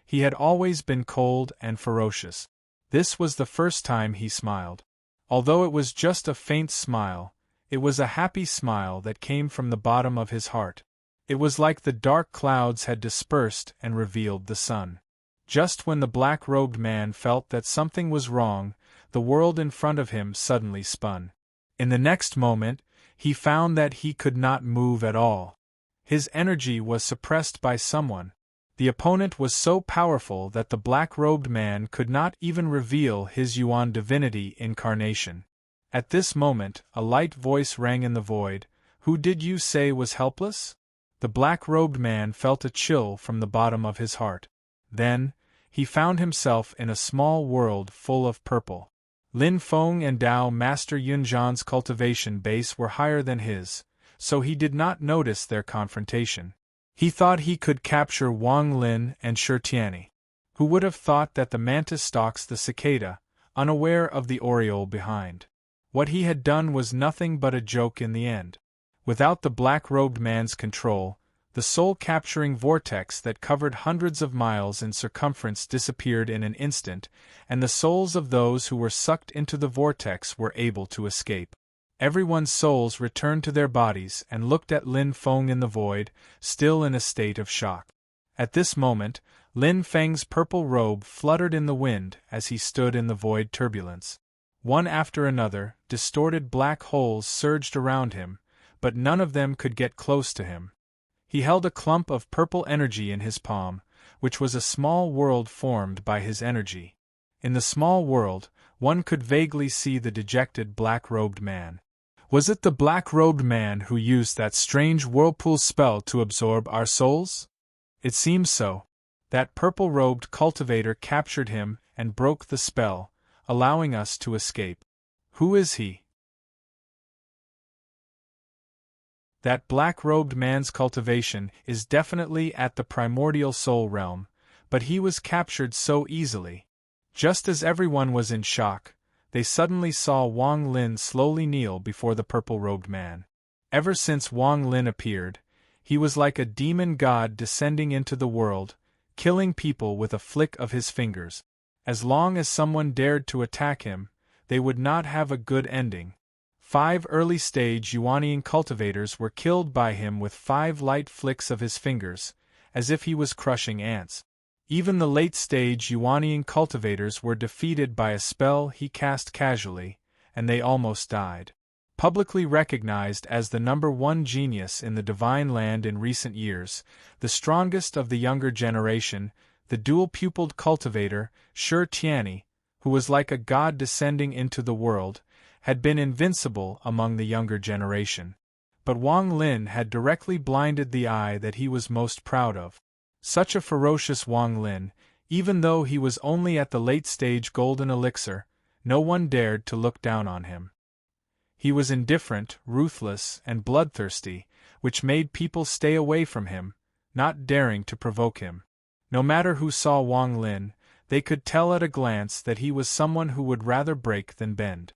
Speaker 1: he had always been cold and ferocious. This was the first time he smiled. Although it was just a faint smile, it was a happy smile that came from the bottom of his heart. It was like the dark clouds had dispersed and revealed the sun. Just when the black-robed man felt that something was wrong, the world in front of him suddenly spun. In the next moment, he found that he could not move at all. His energy was suppressed by someone. The opponent was so powerful that the black-robed man could not even reveal his Yuan divinity incarnation. At this moment, a light voice rang in the void. "Who did you say was helpless?" The black-robed man felt a chill from the bottom of his heart. Then, he found himself in a small world full of purple. Lin Feng and Dao Master Yunzhan's cultivation base were higher than his, so he did not notice their confrontation. He thought he could capture Wang Lin and Shirtiani. Who would have thought that the mantis stalks the cicada, unaware of the oriole behind? What he had done was nothing but a joke in the end. Without the black-robed man's control, the soul-capturing vortex that covered hundreds of miles in circumference disappeared in an instant, and the souls of those who were sucked into the vortex were able to escape. Everyone's souls returned to their bodies and looked at Lin Feng in the void, still in a state of shock. At this moment, Lin Feng's purple robe fluttered in the wind as he stood in the void turbulence. One after another, distorted black holes surged around him, but none of them could get close to him. He held a clump of purple energy in his palm, which was a small world formed by his energy. In the small world, one could vaguely see the dejected black-robed man. Was it the black-robed man who used that strange whirlpool spell to absorb our souls? It seems so. That purple-robed cultivator captured him and broke the spell, allowing us to escape. Who is he? That black-robed man's cultivation is definitely at the primordial soul realm, but he was captured so easily. Just as everyone was in shock, they suddenly saw Wang Lin slowly kneel before the purple-robed man. Ever since Wang Lin appeared, he was like a demon god descending into the world, killing people with a flick of his fingers. As long as someone dared to attack him, they would not have a good ending. 5 early-stage Yuanian cultivators were killed by him with 5 light flicks of his fingers, as if he was crushing ants. Even the late-stage Yuanian cultivators were defeated by a spell he cast casually, and they almost died. Publicly recognized as the #1 genius in the divine land in recent years, the strongest of the younger generation, the dual-pupiled cultivator, Shirtiani, who was like a god descending into the world, had been invincible among the younger generation. But Wang Lin had directly blinded the eye that he was most proud of. Such a ferocious Wang Lin, even though he was only at the late-stage golden elixir, no one dared to look down on him. He was indifferent, ruthless, and bloodthirsty, which made people stay away from him, not daring to provoke him. No matter who saw Wang Lin, they could tell at a glance that he was someone who would rather break than bend.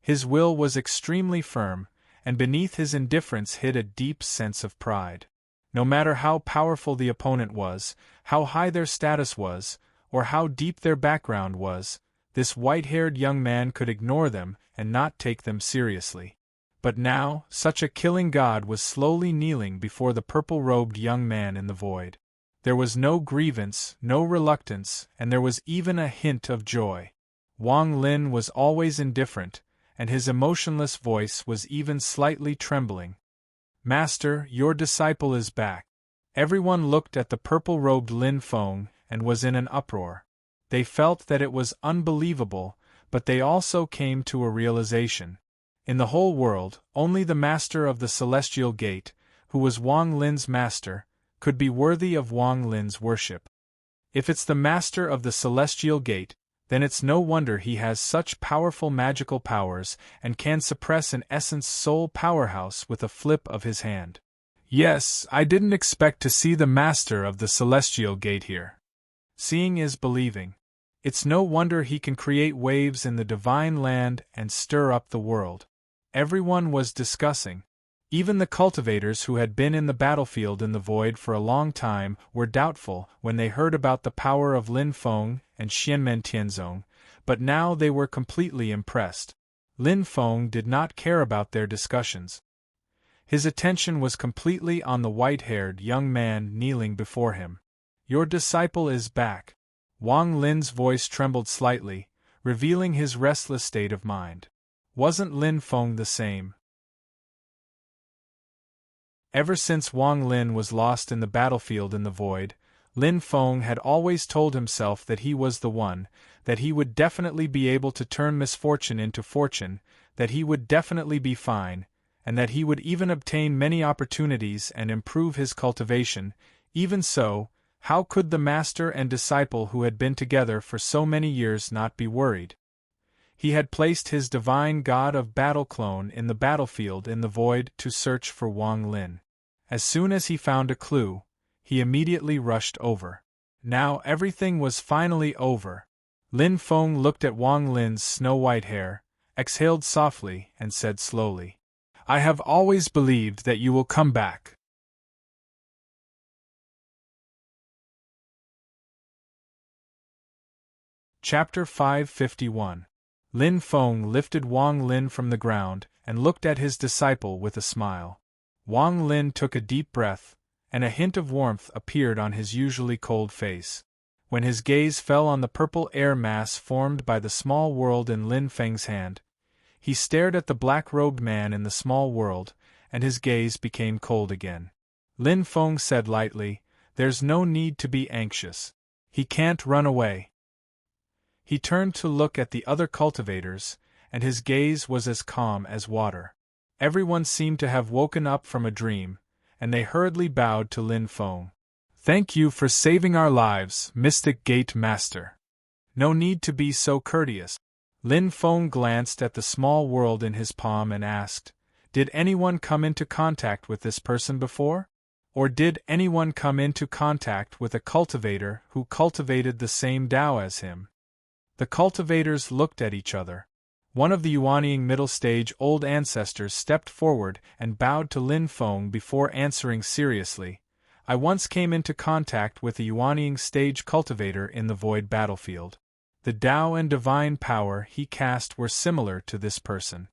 Speaker 1: His will was extremely firm, and beneath his indifference hid a deep sense of pride. No matter how powerful the opponent was, how high their status was, or how deep their background was, this white-haired young man could ignore them and not take them seriously. But now, such a killing god was slowly kneeling before the purple-robed young man in the void. There was no grievance, no reluctance, and there was even a hint of joy. Wang Lin was always indifferent, and his emotionless voice was even slightly trembling. "Master, your disciple is back." Everyone looked at the purple-robed Lin Feng and was in an uproar. They felt that it was unbelievable, but they also came to a realization. In the whole world, only the master of the Celestial Gate, who was Wang Lin's master, could be worthy of Wang Lin's worship. If it's the master of the Celestial Gate, then it's no wonder he has such powerful magical powers and can suppress an essence soul powerhouse with a flip of his hand. Yes, I didn't expect to see the master of the Celestial Gate here. Seeing is believing. It's no wonder he can create waves in the divine land and stir up the world. Everyone was discussing. Even the cultivators who had been in the battlefield in the void for a long time were doubtful when they heard about the power of Lin Feng and Xianmen Tianzong, but now they were completely impressed. Lin Feng did not care about their discussions. His attention was completely on the white-haired young man kneeling before him. "Your disciple is back." Wang Lin's voice trembled slightly, revealing his restless state of mind. Wasn't Lin Feng the same? Ever since Wang Lin was lost in the battlefield in the void, Lin Feng had always told himself that he was the one, that he would definitely be able to turn misfortune into fortune, that he would definitely be fine, and that he would even obtain many opportunities and improve his cultivation. Even so, how could the master and disciple who had been together for so many years not be worried? He had placed his divine god of battle clone in the battlefield in the void to search for Wang Lin. As soon as he found a clue, he immediately rushed over. Now everything was finally over. Lin Feng looked at Wang Lin's snow-white hair, exhaled softly, and said slowly, "I have always believed that you will come back." Chapter 551. Lin Feng lifted Wang Lin from the ground and looked at his disciple with a smile. Wang Lin took a deep breath, and a hint of warmth appeared on his usually cold face. When his gaze fell on the purple air mass formed by the small world in Lin Feng's hand, he stared at the black-robed man in the small world, and his gaze became cold again. Lin Feng said lightly, "There's no need to be anxious. He can't run away." He turned to look at the other cultivators, and his gaze was as calm as water. Everyone seemed to have woken up from a dream, and they hurriedly bowed to Lin Feng. "Thank you for saving our lives, Mystic Gate Master." "No need to be so courteous." Lin Feng glanced at the small world in his palm and asked, "Did anyone come into contact with this person before? Or did anyone come into contact with a cultivator who cultivated the same Tao as him?" The cultivators looked at each other. One of the Yuanying middle-stage old ancestors stepped forward and bowed to Lin Feng before answering seriously, "I once came into contact with a Yuanying stage cultivator in the void battlefield. The Tao and divine power he cast were similar to this person.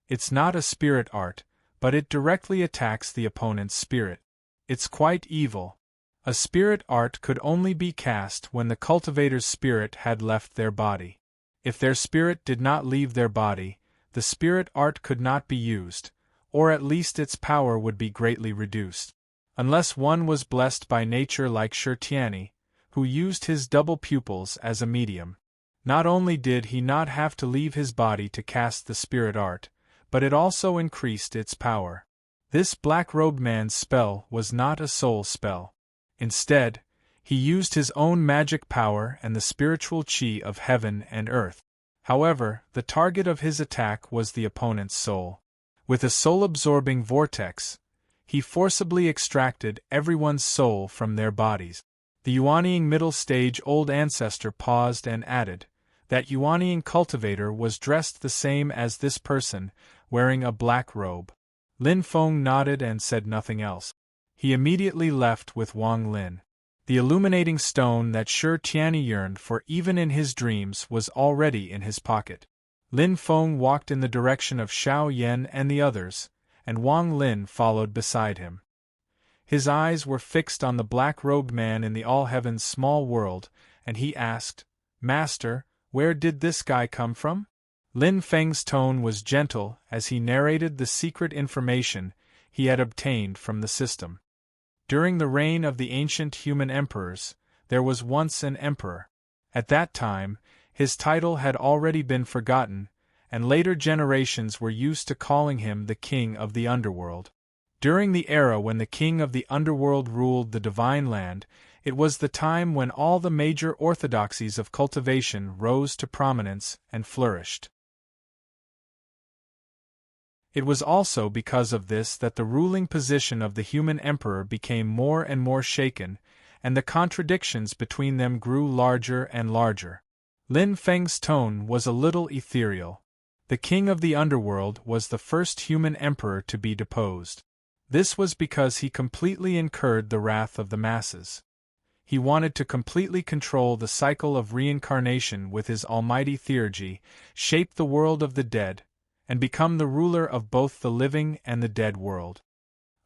Speaker 1: It's not a spirit art, but it directly attacks the opponent's spirit. It's quite evil. A spirit art could only be cast when the cultivator's spirit had left their body. If their spirit did not leave their body, the spirit art could not be used, or at least its power would be greatly reduced. Unless one was blessed by nature like Shirtiani, who used his double pupils as a medium. Not only did he not have to leave his body to cast the spirit art, but it also increased its power. This black-robed man's spell was not a soul spell. Instead, he used his own magic power and the spiritual chi of heaven and earth. However, the target of his attack was the opponent's soul. With a soul-absorbing vortex, he forcibly extracted everyone's soul from their bodies. The Yuanying middle-stage old ancestor paused and added, that Yuanying cultivator was dressed the same as this person, wearing a black robe. Lin Feng nodded and said nothing else. He immediately left with Wang Lin. The illuminating stone that Shi Tianyi yearned for even in his dreams was already in his pocket. Lin Feng walked in the direction of Xiao Yan and the others, and Wang Lin followed beside him. His eyes were fixed on the black-robed man in the all-heavens small world, and he asked, "Master, where did this guy come from?" Lin Feng's tone was gentle as he narrated the secret information he had obtained from the system. During the reign of the ancient human emperors, there was once an emperor. At that time, his title had already been forgotten, and later generations were used to calling him the king of the underworld. During the era when the king of the underworld ruled the divine land, it was the time when all the major orthodoxies of cultivation rose to prominence and flourished. It was also because of this that the ruling position of the human emperor became more and more shaken, and the contradictions between them grew larger and larger. Lin Feng's tone was a little ethereal. The king of the underworld was the first human emperor to be deposed. This was because he completely incurred the wrath of the masses. He wanted to completely control the cycle of reincarnation with his almighty theurgy, shape the world of the dead, and become the ruler of both the living and the dead world.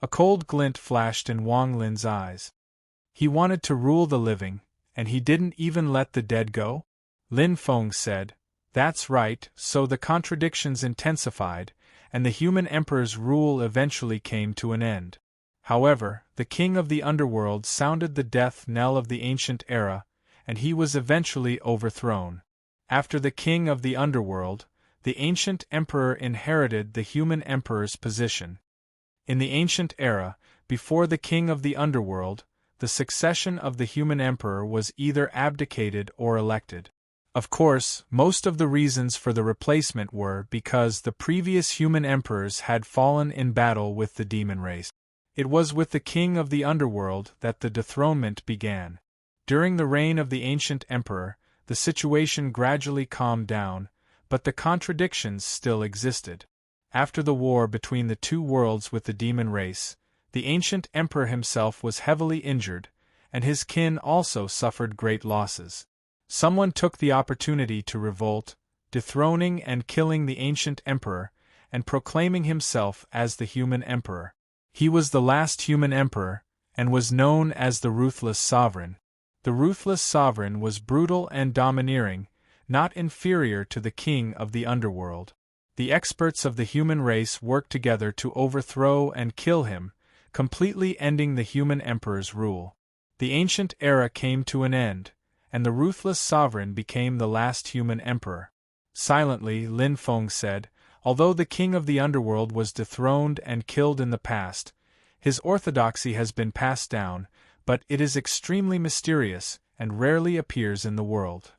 Speaker 1: A cold glint flashed in Wang Lin's eyes. He wanted to rule the living, and he didn't even let the dead go? Lin Feng said, "That's right." So the contradictions intensified, and the human emperor's rule eventually came to an end. However, the king of the underworld sounded the death knell of the ancient era, and he was eventually overthrown. After the king of the underworld, the ancient emperor inherited the human emperor's position. In the ancient era, before the king of the underworld, the succession of the human emperor was either abdicated or elected. Of course, most of the reasons for the replacement were because the previous human emperors had fallen in battle with the demon race. It was with the king of the underworld that the dethronement began. During the reign of the ancient emperor, the situation gradually calmed down, but the contradictions still existed. After the war between the two worlds with the demon race, the ancient emperor himself was heavily injured, and his kin also suffered great losses. Someone took the opportunity to revolt, dethroning and killing the ancient emperor, and proclaiming himself as the human emperor. He was the last human emperor, and was known as the Ruthless Sovereign. The Ruthless Sovereign was brutal and domineering, not inferior to the king of the underworld. The experts of the human race worked together to overthrow and kill him, completely ending the human emperor's rule. The ancient era came to an end, and the Ruthless Sovereign became the last human emperor. Silently, Lin Feng said, "Although the king of the underworld was dethroned and killed in the past, his orthodoxy has been passed down, but it is extremely mysterious and rarely appears in the world.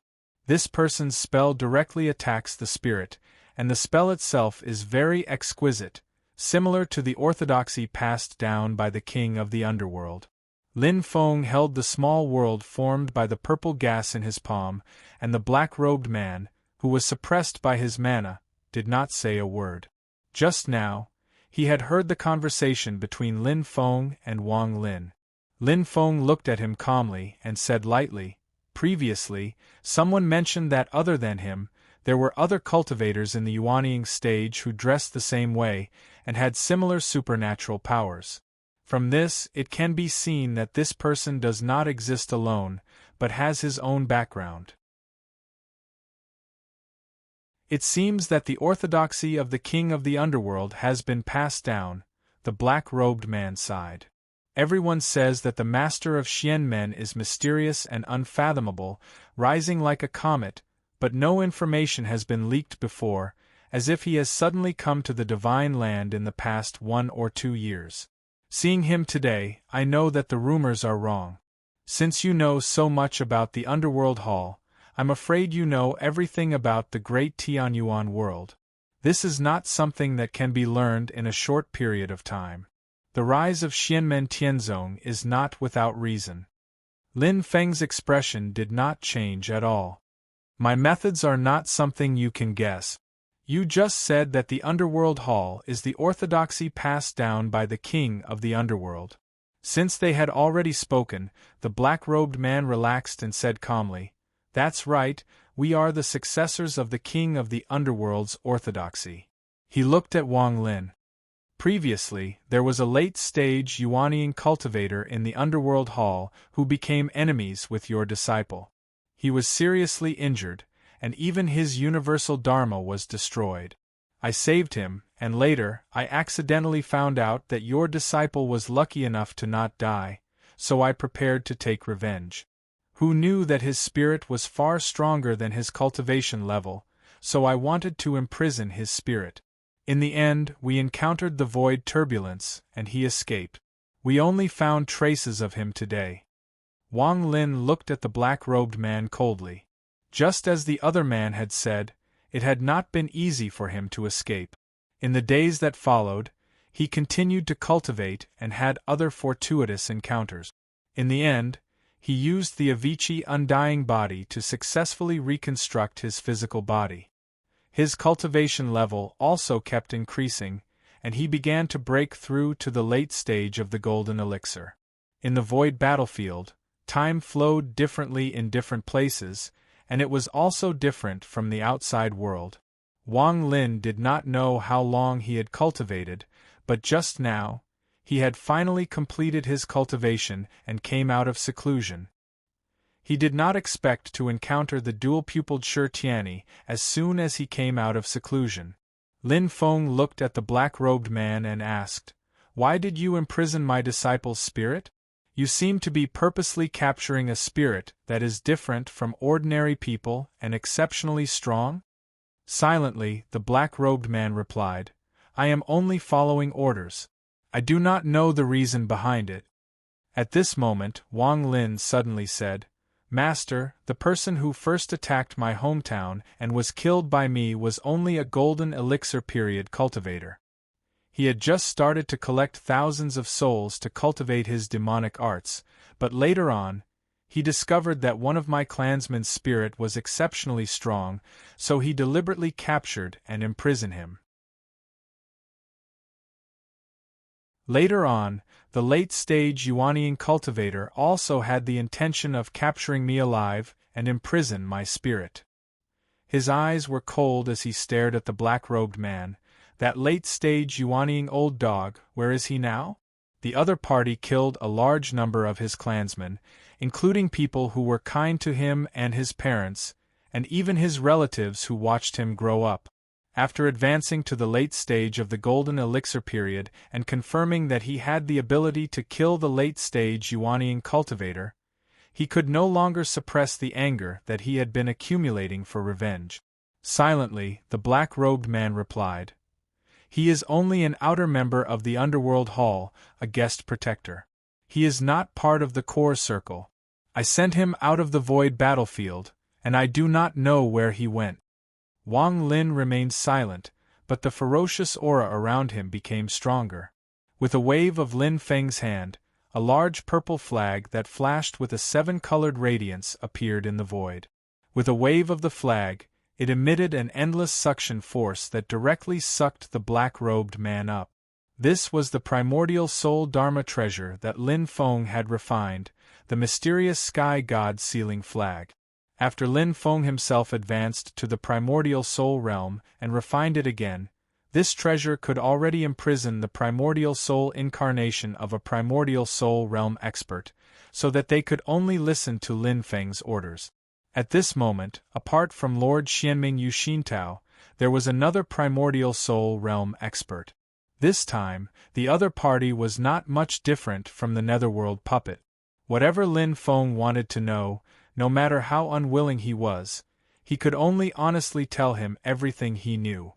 Speaker 1: This person's spell directly attacks the spirit, and the spell itself is very exquisite, similar to the orthodoxy passed down by the king of the underworld." Lin Feng held the small world formed by the purple gas in his palm, and the black-robed man, who was suppressed by his mana, did not say a word. Just now, he had heard the conversation between Lin Feng and Wang Lin. Lin Feng looked at him calmly and said lightly, "Previously, someone mentioned that other than him, there were other cultivators in the Yuanying stage who dressed the same way and had similar supernatural powers. From this, it can be seen that this person does not exist alone, but has his own background. It seems that the orthodoxy of the king of the underworld has been passed down," the black-robed man sighed. "Everyone says that the master of Xianmen is mysterious and unfathomable, rising like a comet, but no information has been leaked before, as if he has suddenly come to the divine land in the past 1 or 2 years. Seeing him today, I know that the rumors are wrong. Since you know so much about the Underworld Hall, I'm afraid you know everything about the great Tianyuan world. This is not something that can be learned in a short period of time. The rise of Xianmen Tianzong is not without reason. Lin Feng's expression did not change at all. My methods are not something you can guess. You just said that the Underworld Hall is the orthodoxy passed down by the king of the underworld. Since they had already spoken, the black-robed man relaxed and said calmly, "That's right, we are the successors of the king of the underworld's orthodoxy." He looked at Wang Lin. Previously, there was a late-stage Yuanian cultivator in the Underworld Hall who became enemies with your disciple. He was seriously injured, and even his universal dharma was destroyed. I saved him, and later, I accidentally found out that your disciple was lucky enough to not die, so I prepared to take revenge. Who knew that his spirit was far stronger than his cultivation level, so I wanted to imprison his spirit. In the end, we encountered the void turbulence, and he escaped. We only found traces of him today. Wang Lin looked at the black-robed man coldly. Just as the other man had said, it had not been easy for him to escape. In the days that followed, he continued to cultivate and had other fortuitous encounters. In the end, he used the Avicii undying body to successfully reconstruct his physical body. His cultivation level also kept increasing, and he began to break through to the late stage of the golden elixir. In the void battlefield, time flowed differently in different places, and it was also different from the outside world. Wang Lin did not know how long he had cultivated, but just now, he had finally completed his cultivation and came out of seclusion. He did not expect to encounter the dual-pupiled Shi Tianyi as soon as he came out of seclusion. Lin Feng looked at the black-robed man and asked, "Why did you imprison my disciple's spirit? You seem to be purposely capturing a spirit that is different from ordinary people and exceptionally strong?" Silently, the black-robed man replied, "I am only following orders. I do not know the reason behind it." At this moment, Wang Lin suddenly said, "Master, the person who first attacked my hometown and was killed by me was only a golden elixir period cultivator. He had just started to collect thousands of souls to cultivate his demonic arts, but later on, he discovered that one of my clansmen's spirit was exceptionally strong, so he deliberately captured and imprisoned him. Later on, the late-stage Yuanian cultivator also had the intention of capturing me alive and imprison my spirit." His eyes were cold as he stared at the black-robed man. "That late-stage Yuanian old dog, where is he now?" The other party killed a large number of his clansmen, including people who were kind to him and his parents, and even his relatives who watched him grow up. After advancing to the late stage of the golden elixir period and confirming that he had the ability to kill the late-stage Yuanian cultivator, he could no longer suppress the anger that he had been accumulating for revenge. Silently, the black-robed man replied, "He is only an outer member of the Underworld Hall, a guest protector. He is not part of the core circle. I sent him out of the void battlefield, and I do not know where he went." Wang Lin remained silent, but the ferocious aura around him became stronger. With a wave of Lin Feng's hand, a large purple flag that flashed with a 7-colored radiance appeared in the void. With a wave of the flag, it emitted an endless suction force that directly sucked the black-robed man up. This was the primordial soul dharma treasure that Lin Feng had refined, the mysterious sky god sealing flag. After Lin Feng himself advanced to the primordial soul realm and refined it again, this treasure could already imprison the primordial soul incarnation of a primordial soul realm expert, so that they could only listen to Lin Feng's orders. At this moment, apart from Lord Xianming Yuxintao, there was another primordial soul realm expert. This time, the other party was not much different from the netherworld puppet. Whatever Lin Feng wanted to know, no matter how unwilling he was, He could only honestly tell him everything he knew.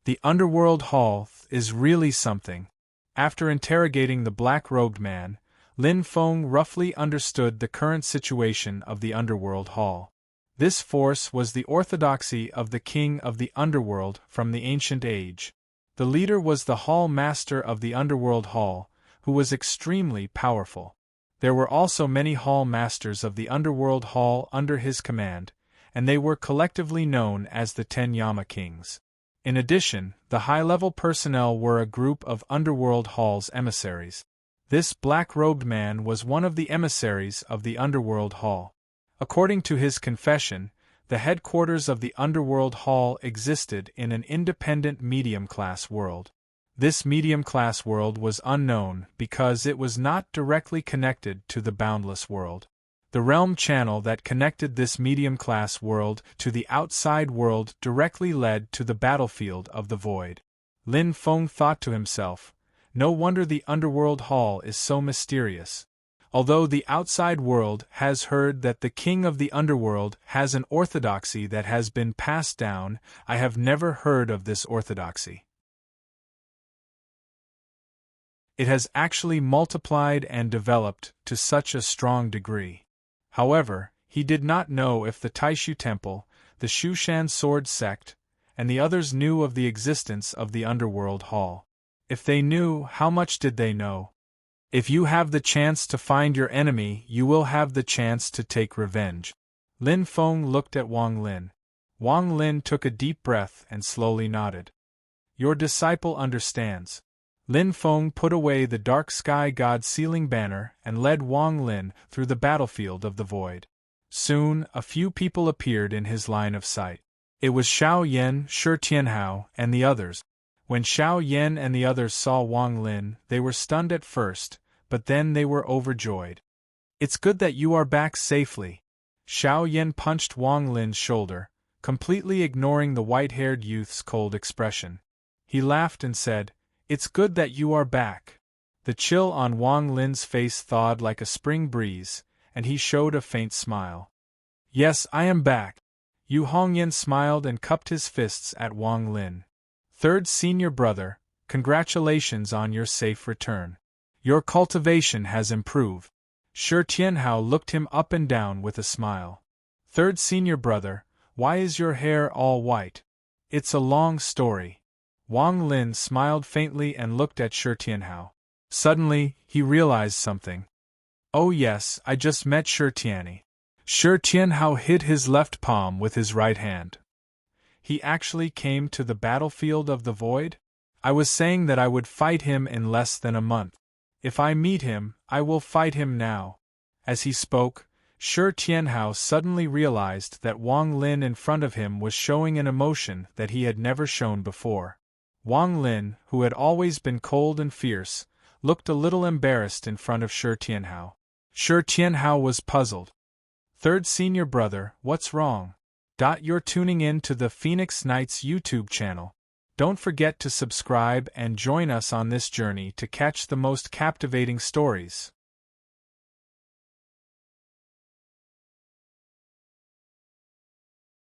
Speaker 1: The underworld hall is really something. After interrogating the black-robed man, Lin Feng roughly understood the current situation of the underworld hall. This force was the orthodoxy of the king of the underworld from the ancient age. The leader was the hall master of the underworld hall, who was extremely powerful. There were also many hall masters of the underworld hall under his command, and they were collectively known as the 10 Yama Kings. In addition, the high-level personnel were a group of underworld hall's emissaries. This black-robed man was one of the emissaries of the underworld hall. According to his confession, the headquarters of the underworld hall existed in an independent medium-class world. This medium-class world was unknown because it was not directly connected to the boundless world. The realm channel that connected this medium-class world to the outside world directly led to the battlefield of the void. Lin Feng thought to himself, no wonder the underworld hall is so mysterious. Although the outside world has heard that the king of the underworld has an orthodoxy that has been passed down, I have never heard of this orthodoxy. It has actually multiplied and developed to such a strong degree. However, he did not know if the Taishu Temple, the Shushan Sword Sect, and the others knew of the existence of the Underworld Hall. If they knew, how much did they know? If you have the chance to find your enemy, you will have the chance to take revenge. Lin Feng looked at Wang Lin. Wang Lin took a deep breath and slowly nodded. Your disciple understands. Lin Feng put away the dark sky god sealing banner and led Wang Lin through the battlefield of the void. Soon, a few people appeared in his line of sight. It was Xiao Yan, Shi Tianhao, and the others. When Xiao Yan and the others saw Wang Lin, they were stunned at first, but then they were overjoyed. It's good that you are back safely. Xiao Yan punched Wang Lin's shoulder, completely ignoring the white-haired youth's cold expression. He laughed and said, It's good that you are back. The chill on Wang Lin's face thawed like a spring breeze, and he showed a faint smile. Yes, I am back. Yu Hongyan smiled and cupped his fists at Wang Lin. Third senior brother, congratulations on your safe return. Your cultivation has improved. Shi Tianhao looked him up and down with a smile. Third senior brother, why is your hair all white? It's a long story. Wang Lin smiled faintly and looked at Shi Tianhao. Suddenly, he realized something. Oh yes, I just met Shi Tianhao. Shi Tianhao hid his left palm with his right hand. He actually came to the battlefield of the void? I was saying that I would fight him in less than a month. If I meet him, I will fight him now. As he spoke, Shi Tianhao suddenly realized that Wang Lin in front of him was showing an emotion that he had never shown before. Wang Lin, who had always been cold and fierce, looked a little embarrassed in front of Shi Tianhao. Shi Tianhao was puzzled. Third senior brother, what's wrong? You're tuning in to the Phoenix Knights YouTube channel. Don't forget to subscribe and join us on this journey to catch the most captivating stories.